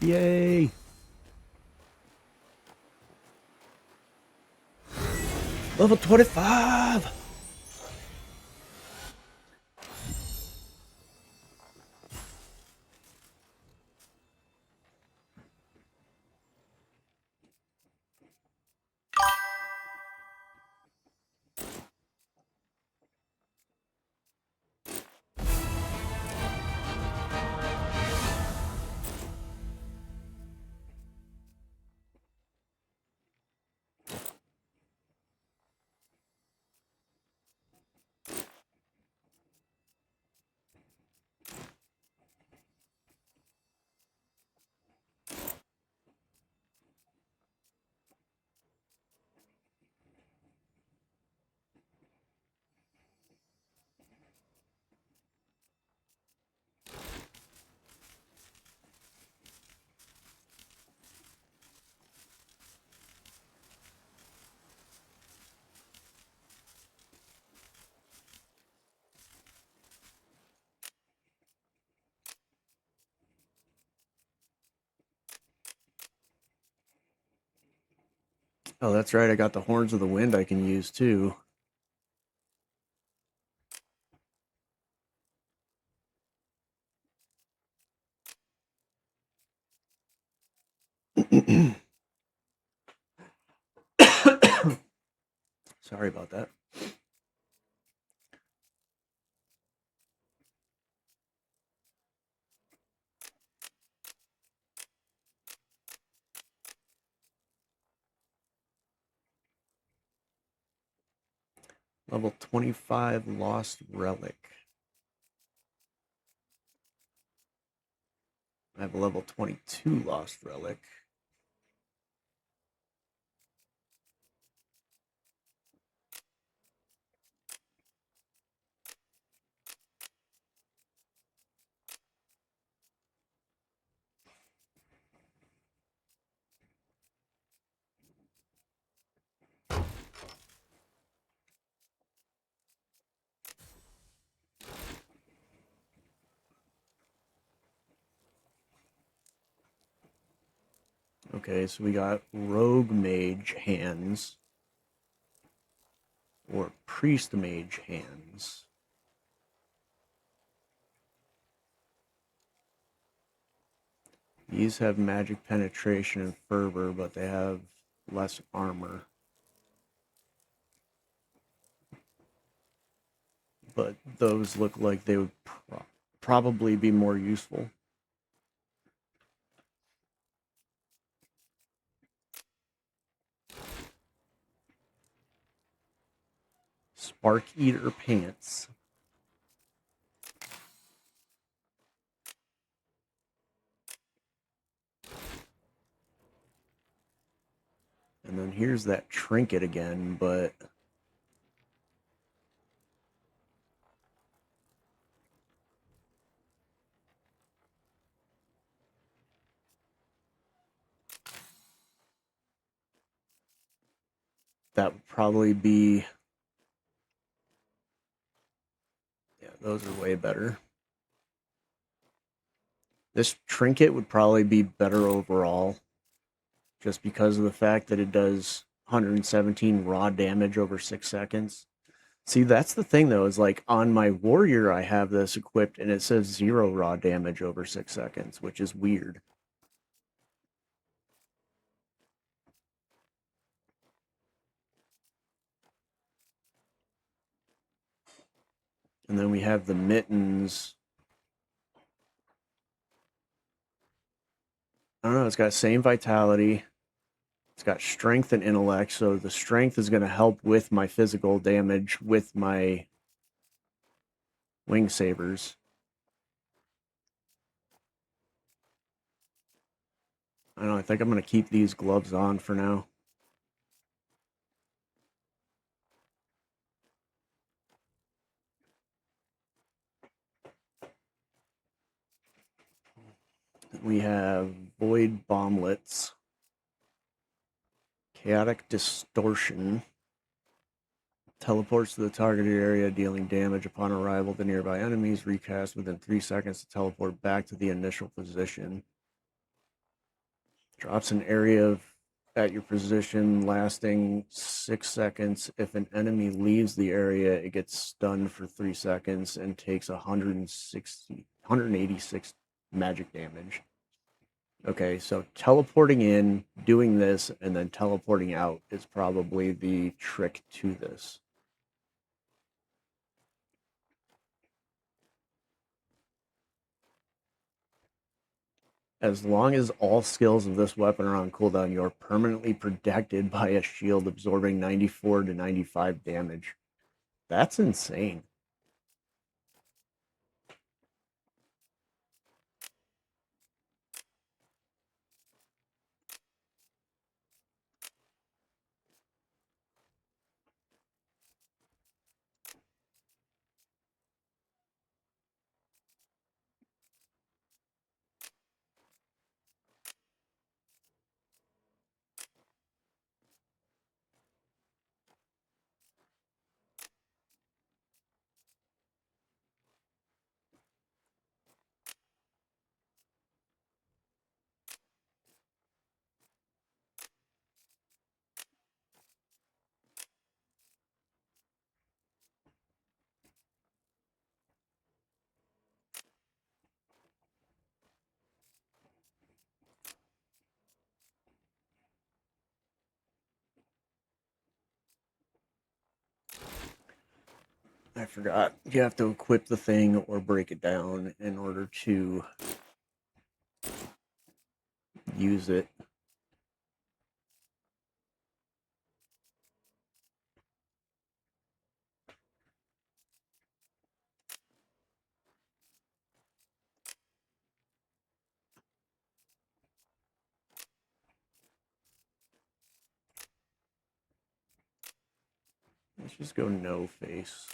Yay! Level 25! Oh, that's right, I got the Horns of the Wind I can use too. Sorry about that. Level 25 Lost Relic. I have a level 22 Lost Relic. Okay, so we got Rogue Mage Hands or Priest Mage Hands. These have magic penetration and fervor, but they have less armor. But those look like they would probably be more useful. Spark Eater Pants. And then here's that trinket again, but that would probably be, yeah, those are way better. This trinket would probably be better overall, just because of the fact that it does 117 raw damage over 6 seconds. See, that's the thing though, is like on my warrior, I have this equipped and it says 0 raw damage over 6 seconds, which is weird. And then we have the mittens. I don't know, it's got same vitality. It's got strength and intellect, so the strength is going to help with my physical damage with my wing sabers. I don't know, I think I'm going to keep these gloves on for now. We have Void Bomblets, Chaotic Distortion, teleports to the targeted area, dealing damage upon arrival to nearby enemies, recast within 3 seconds to teleport back to the initial position. Drops an area of at your position lasting 6 seconds. If an enemy leaves the area, it gets stunned for 3 seconds and takes 186 magic damage. Okay, so teleporting in, doing this, and then teleporting out is probably the trick to this. As long as all skills of this weapon are on cooldown, you're permanently protected by a shield absorbing 94 to 95 damage. That's insane. I forgot. You have to equip the thing or break it down in order to use it. Let's just go no face.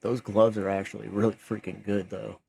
Those gloves are actually really freaking good, though.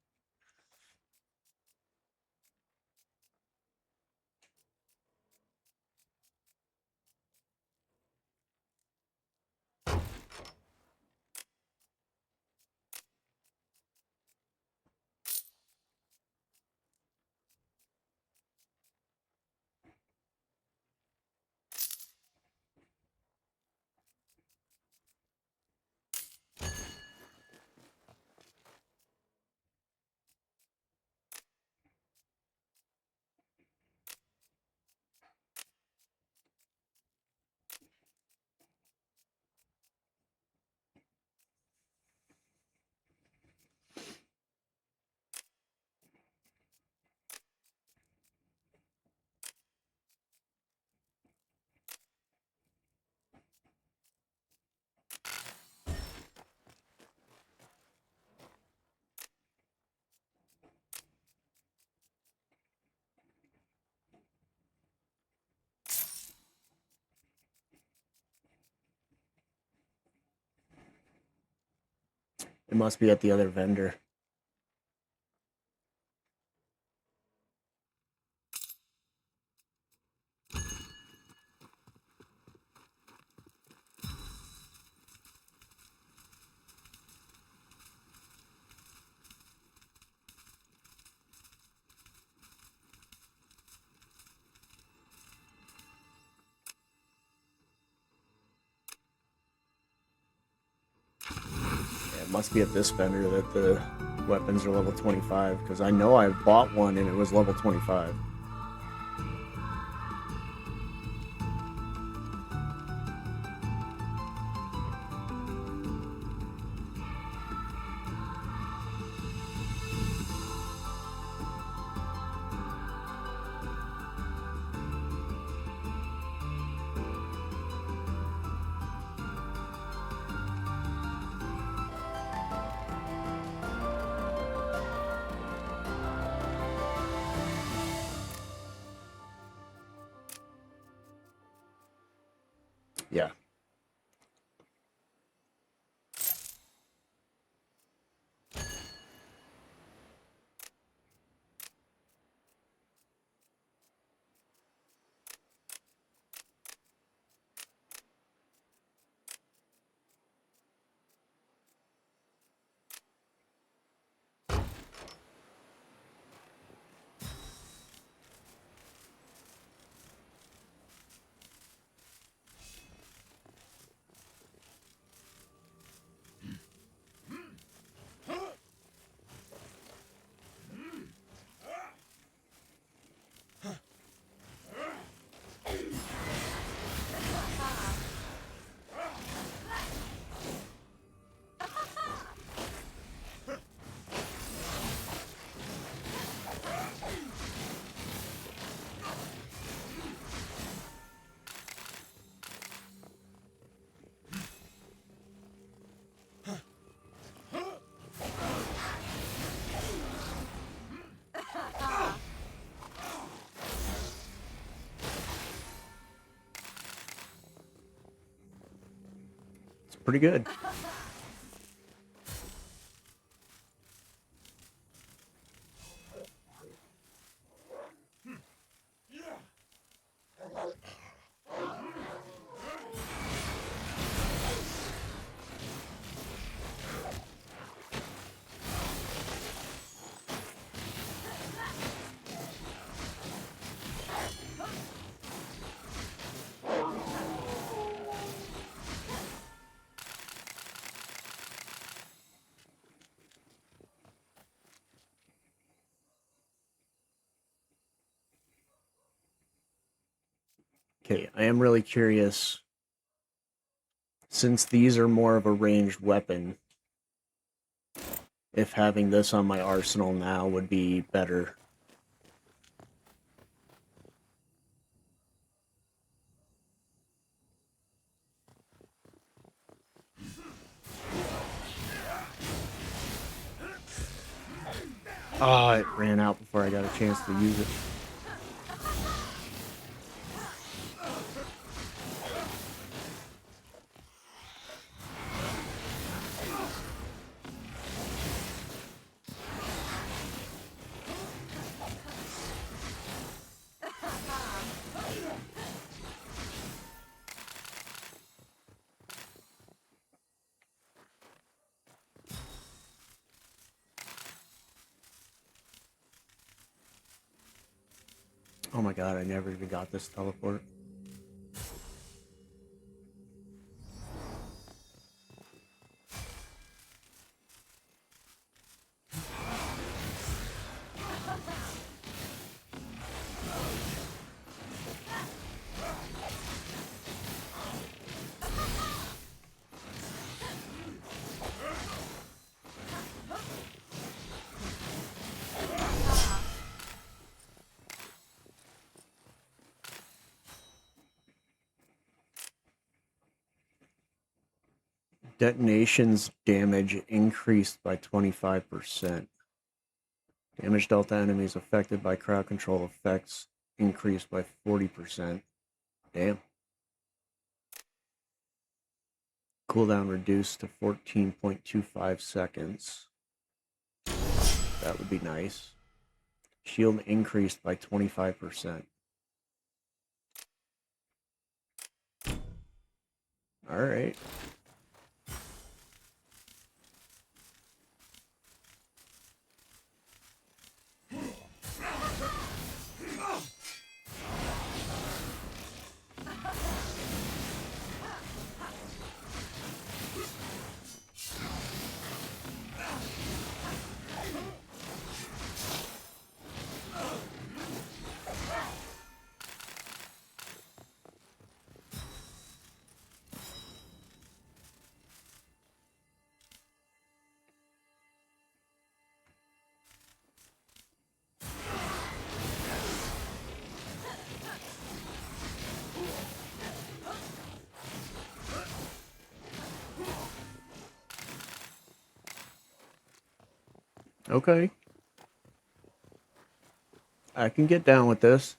It must be at the other vendor. It must be at this vendor that the weapons are level 25, because I know I bought one and it was level 25. Yeah. It's pretty good. Okay, I am really curious, since these are more of a ranged weapon, if having this on my arsenal now would be better. Oh, it ran out before I got a chance to use it. Oh my god, I never even got this teleport. Detonations damage increased by 25%. Damage dealt to enemies affected by crowd control effects increased by 40%. Damn. Cooldown reduced to 14.25 seconds. That would be nice. Shield increased by 25%. Alright. Okay. I can get down with this.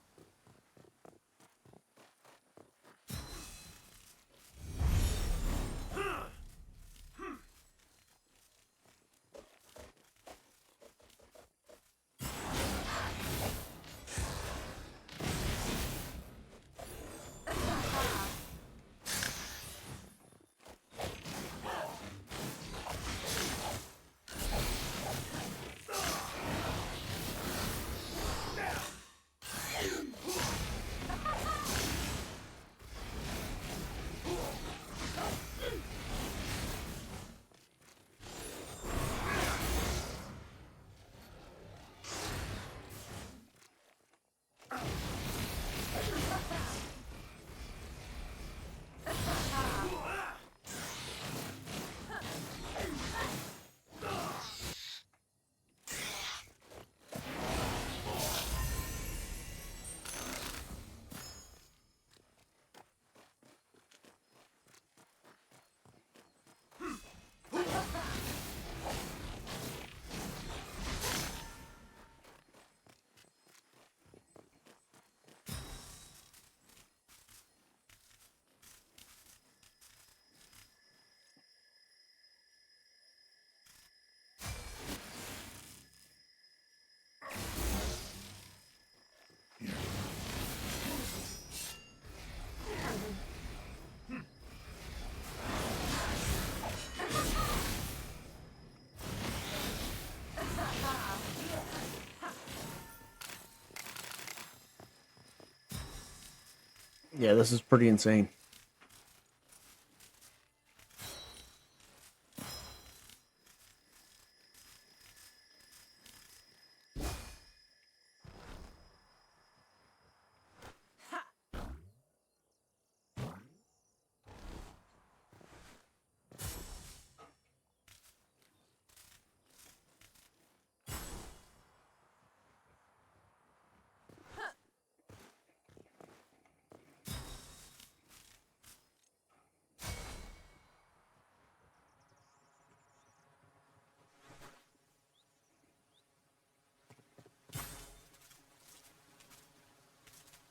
Yeah, this is pretty insane.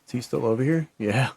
Is he still over here? Yeah.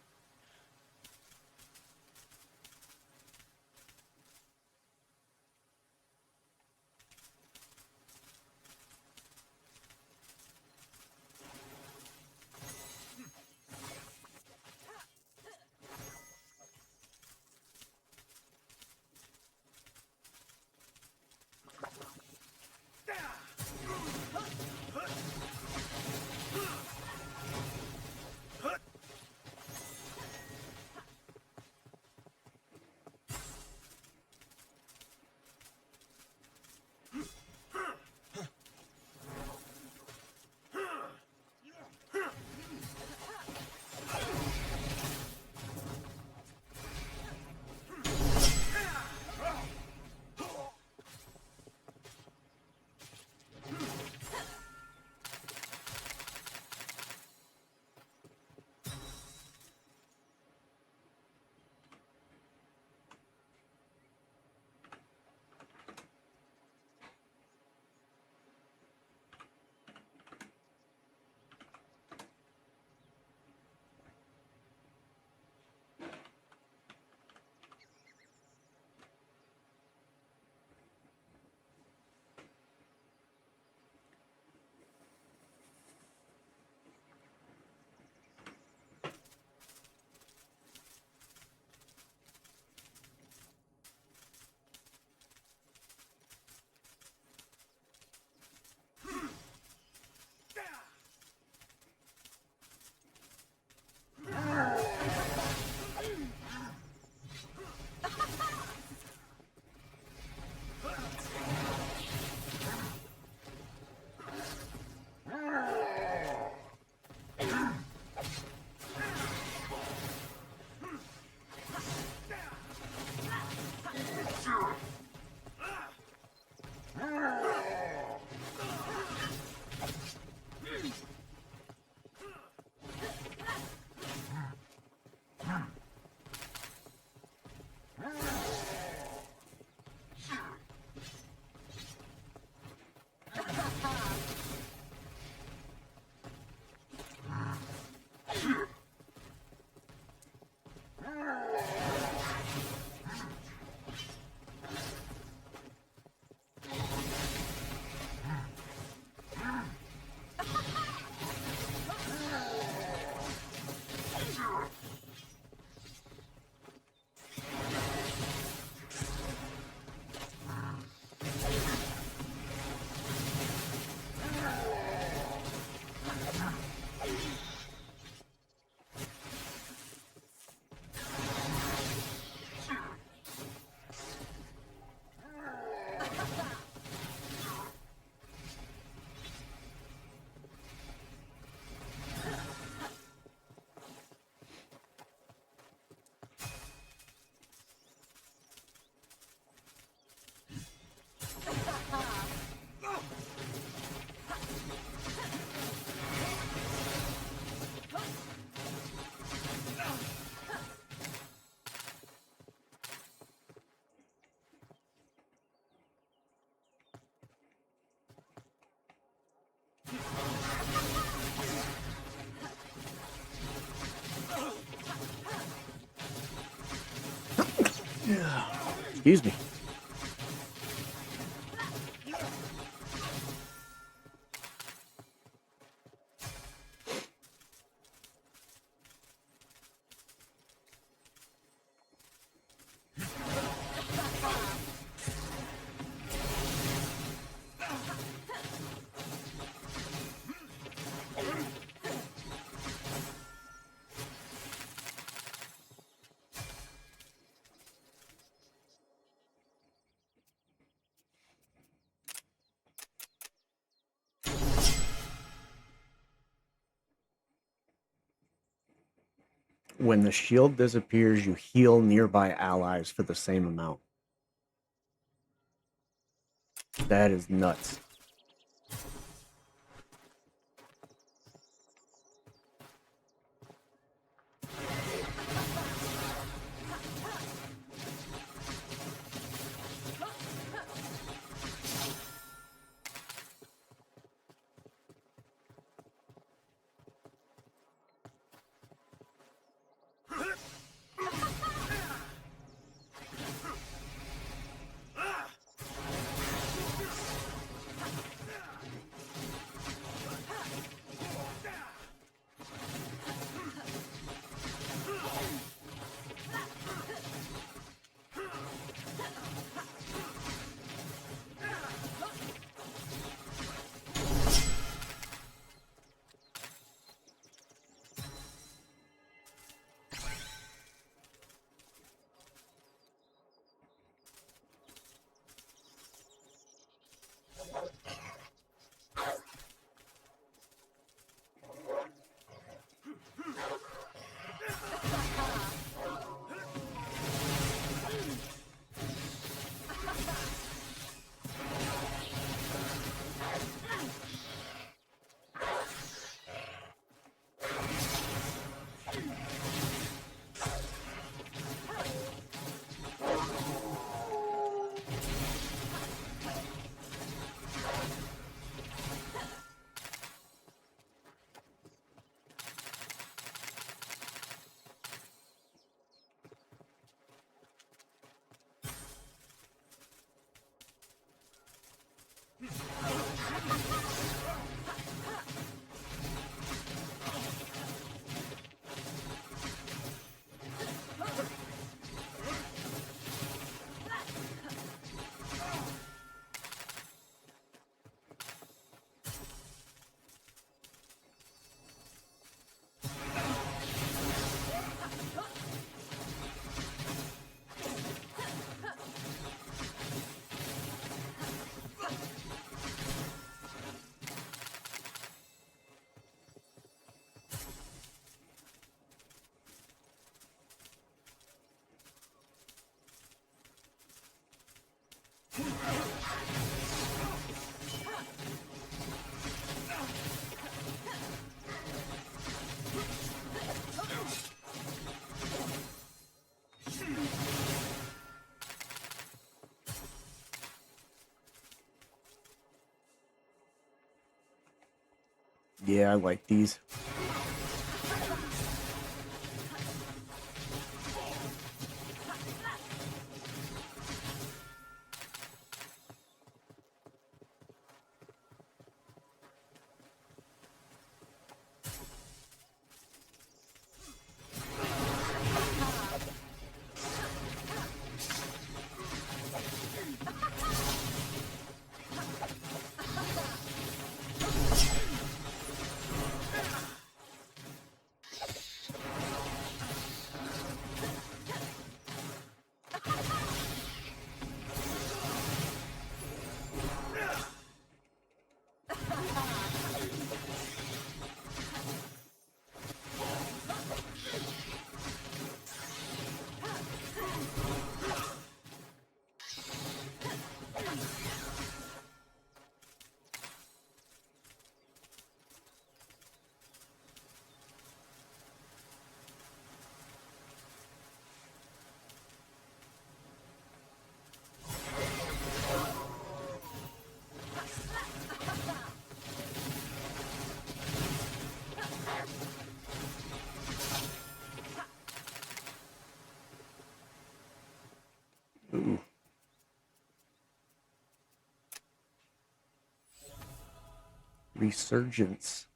Excuse me. When the shield disappears, you heal nearby allies for the same amount. That is nuts. Yeah, I like these. Resurgence.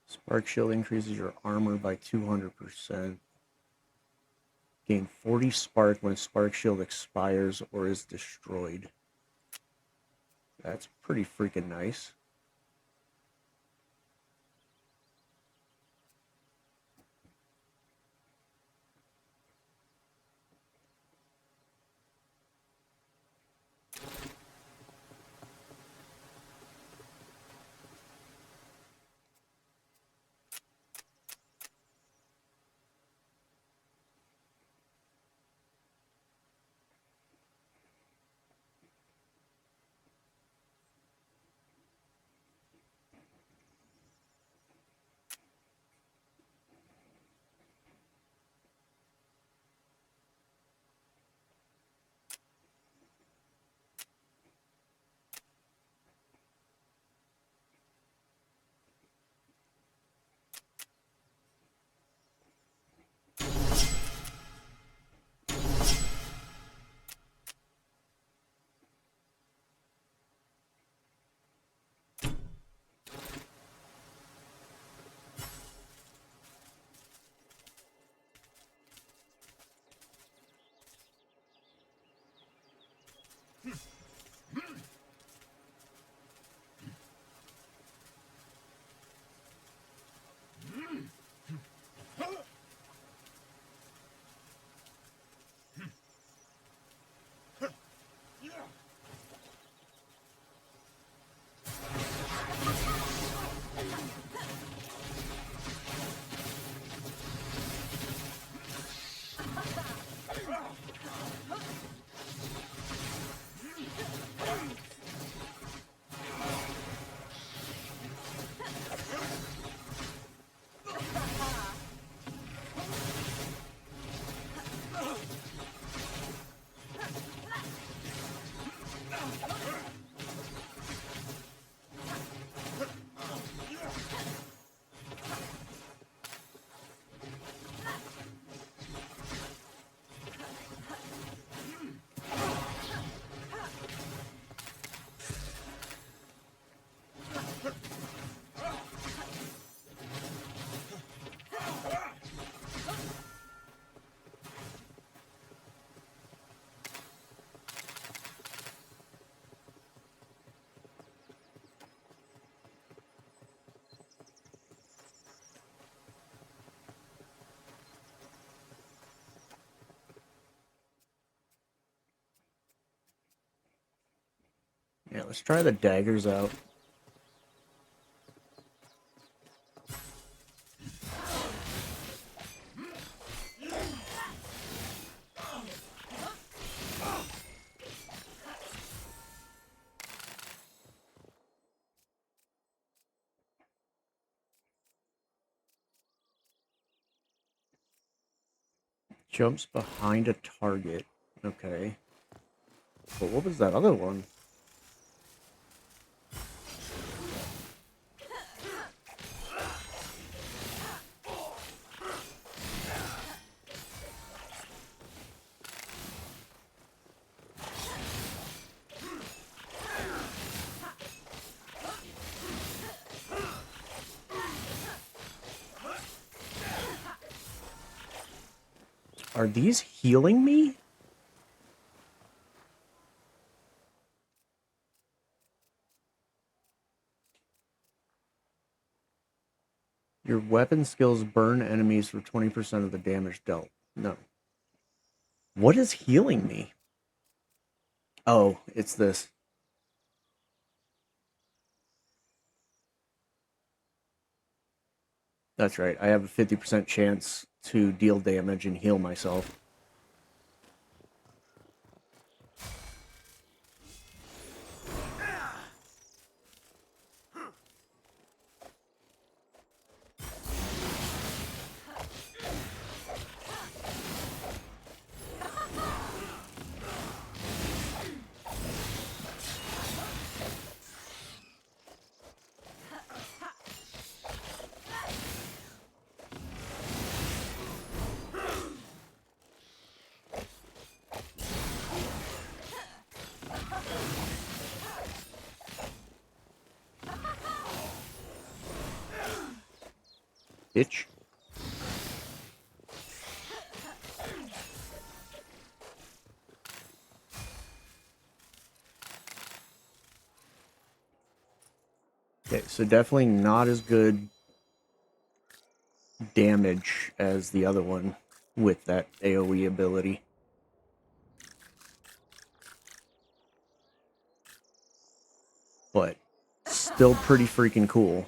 Spark Shield increases your armor by 200%. Gain 40 spark when Spark Shield expires or is destroyed. That's pretty freaking nice. Yeah, let's try the daggers out. Jumps behind a target. Okay. But what was that other one? Are these healing me? Your weapon skills burn enemies for 20% of the damage dealt. No. What is healing me? Oh, it's this. That's right. I have a 50% chance to deal damage and heal myself. bitch. Okay, so definitely not as good damage as the other one with that AoE ability. But still pretty freaking cool.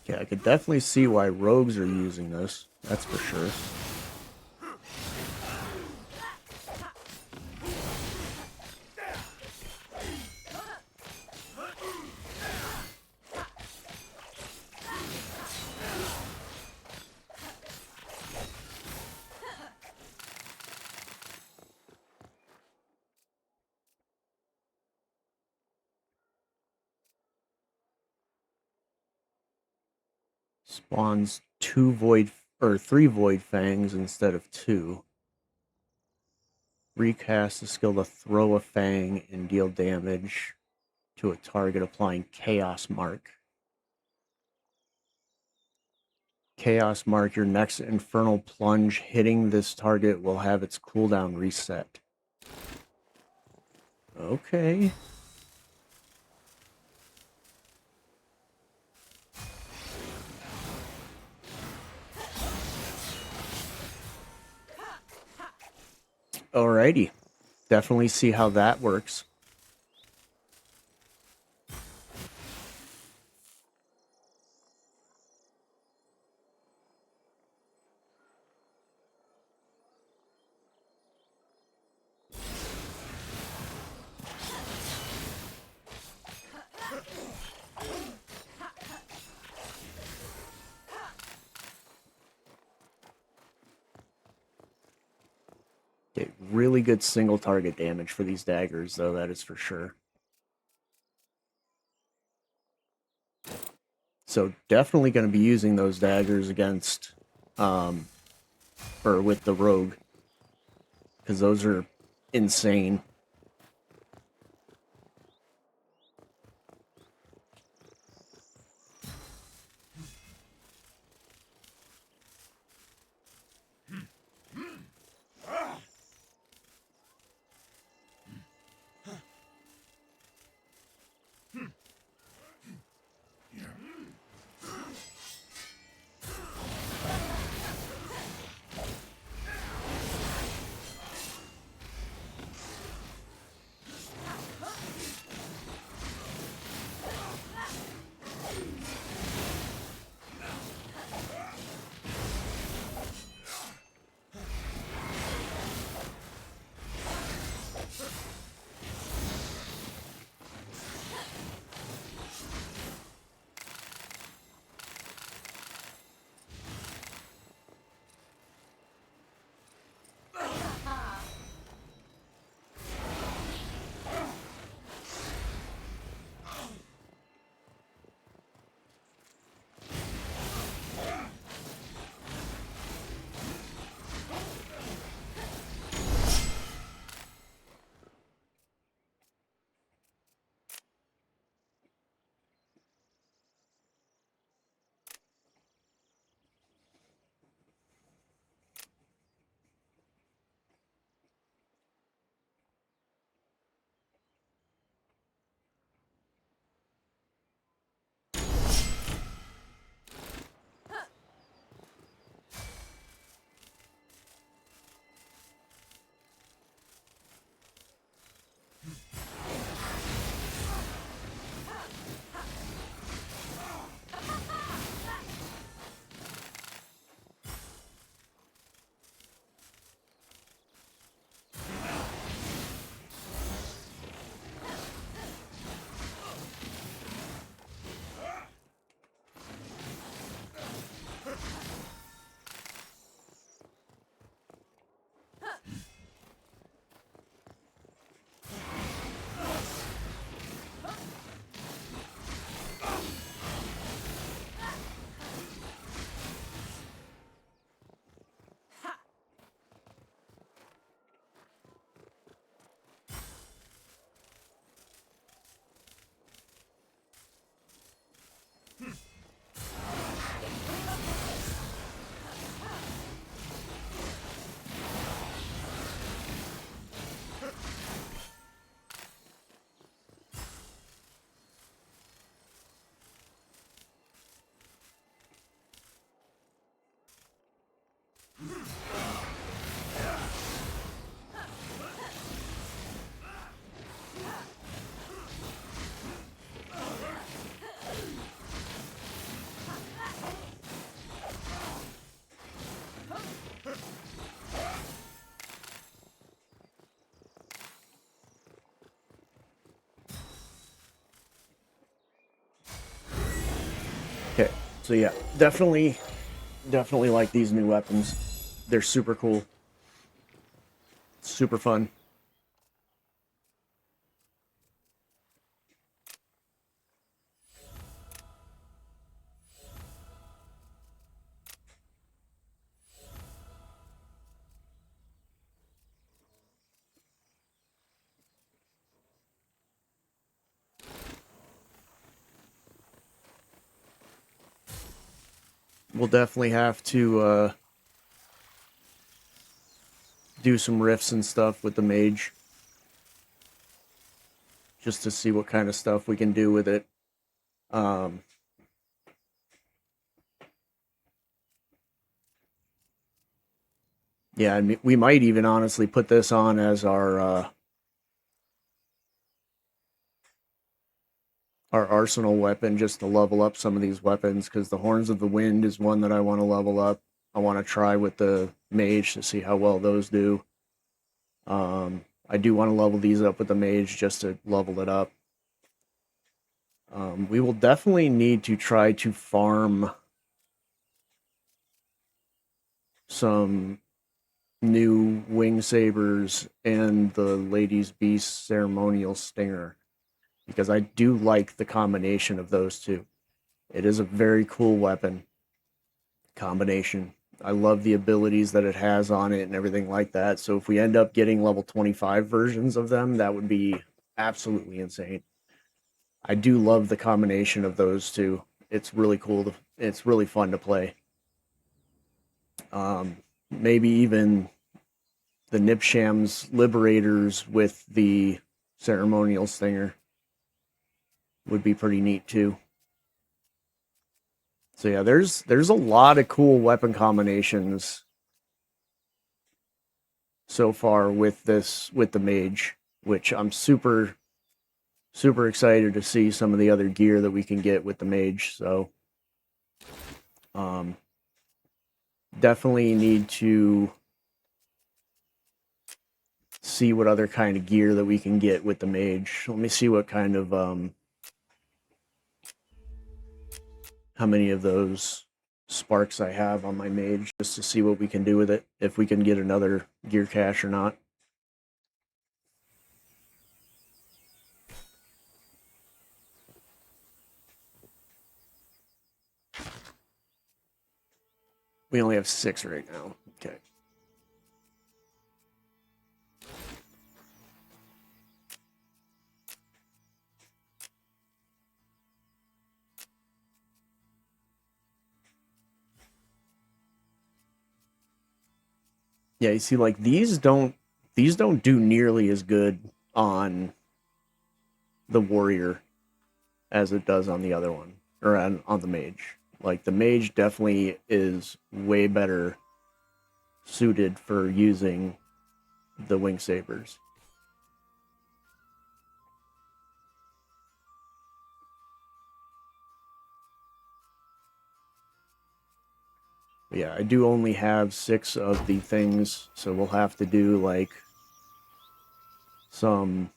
Yeah, I could definitely see why rogues are using this. That's for sure. Spawns three void fangs instead of two. Recast the skill to throw a fang and deal damage to a target applying Chaos Mark. Chaos Mark, your next Infernal Plunge hitting this target will have its cooldown reset. Okay. Alrighty. Definitely see how that works. Get really good single target damage for these daggers, though, that is for sure. So definitely going to be using those daggers against, or with the rogue, because those are insane. So yeah, definitely like these new weapons. They're super cool, super fun. We'll definitely have to do some riffs and stuff with the mage, just to see what kind of stuff we can do with it. Um, yeah, I mean, we might even honestly put this on as our arsenal weapon, just to level up some of these weapons, because the Horns of the Wind is one that I want to level up. I want to try with the mage to see how well those do. I do want to level these up with the mage just to level it up. We will definitely need to try to farm some new wing sabers and the Lady's Beast ceremonial stinger, because I do like the combination of those two. It is a very cool weapon combination. I love the abilities that it has on it and everything like that. So if we end up getting level 25 versions of them, that would be absolutely insane. I do love the combination of those two. It's really cool. It's really fun to play. Maybe even the Nipsham's Liberators with the ceremonial stinger would be pretty neat too. So yeah, there's a lot of cool weapon combinations so far with the mage, which I'm super excited to see some of the other gear that we can get with the mage. So um, definitely need to see what other kind of gear that we can get with the mage. Let me see what kind of how many of those sparks I have on my mage, just to see what we can do with it, if we can get another gear cache or not. We only have 6 right now. Okay. Yeah, you see, like these don't do nearly as good on the warrior as it does on the other one, or on the mage. Like the mage definitely is way better suited for using the wing sabers. But yeah, I do only have 6 of the things, so we'll have to do like some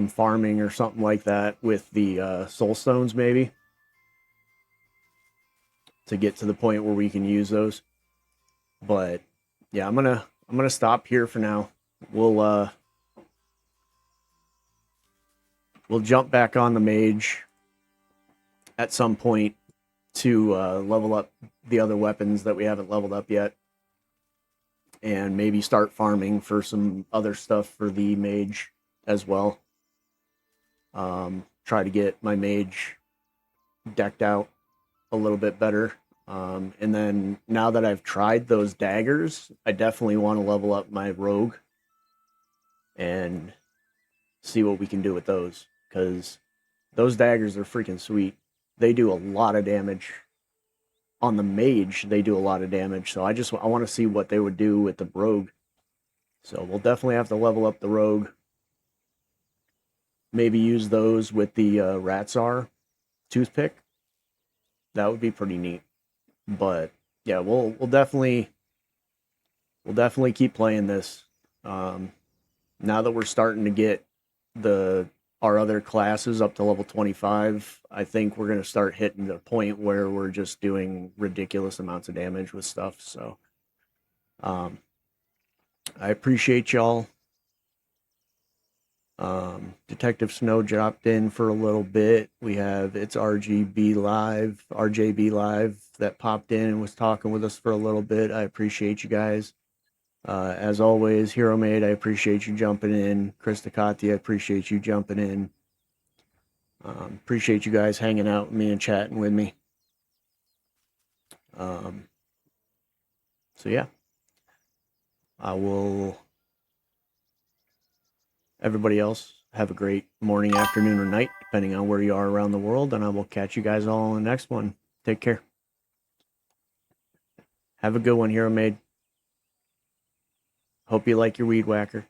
farming or something like that with the soul stones, maybe, to get to the point where we can use those. But yeah, I'm gonna stop here for now. We'll uh we'll jump back on the mage at some point to level up the other weapons that we haven't leveled up yet, and maybe start farming for some other stuff for the mage as well. Try to get my mage decked out a little bit better. And then now that I've tried those daggers, I definitely want to level up my rogue and see what we can do with those, because those daggers are freaking sweet. They do a lot of damage. On the mage, they do a lot of damage, so I want to see what they would do with the rogue. So we'll definitely have to level up the rogue. Maybe use those with the Ratsar toothpick. That would be pretty neat. But yeah, we'll definitely keep playing this. Now that we're starting to get the our other classes up to level 25, I think we're going to start hitting the point where we're just doing ridiculous amounts of damage with stuff. So um, I appreciate y'all. Detective Snow dropped in for a little bit. We have It's RJB Live that popped in and was talking with us for a little bit. I appreciate you guys. As always, Hero Made, I appreciate you jumping in. Chris Takati, I appreciate you jumping in. Appreciate you guys hanging out with me and chatting with me. Um, so yeah, I will. Everybody else have a great morning, afternoon, or night, depending on where you are around the world, and I will catch you guys all in the next one. Take care. Have a good one, Hero Made. Hope you like your weed whacker.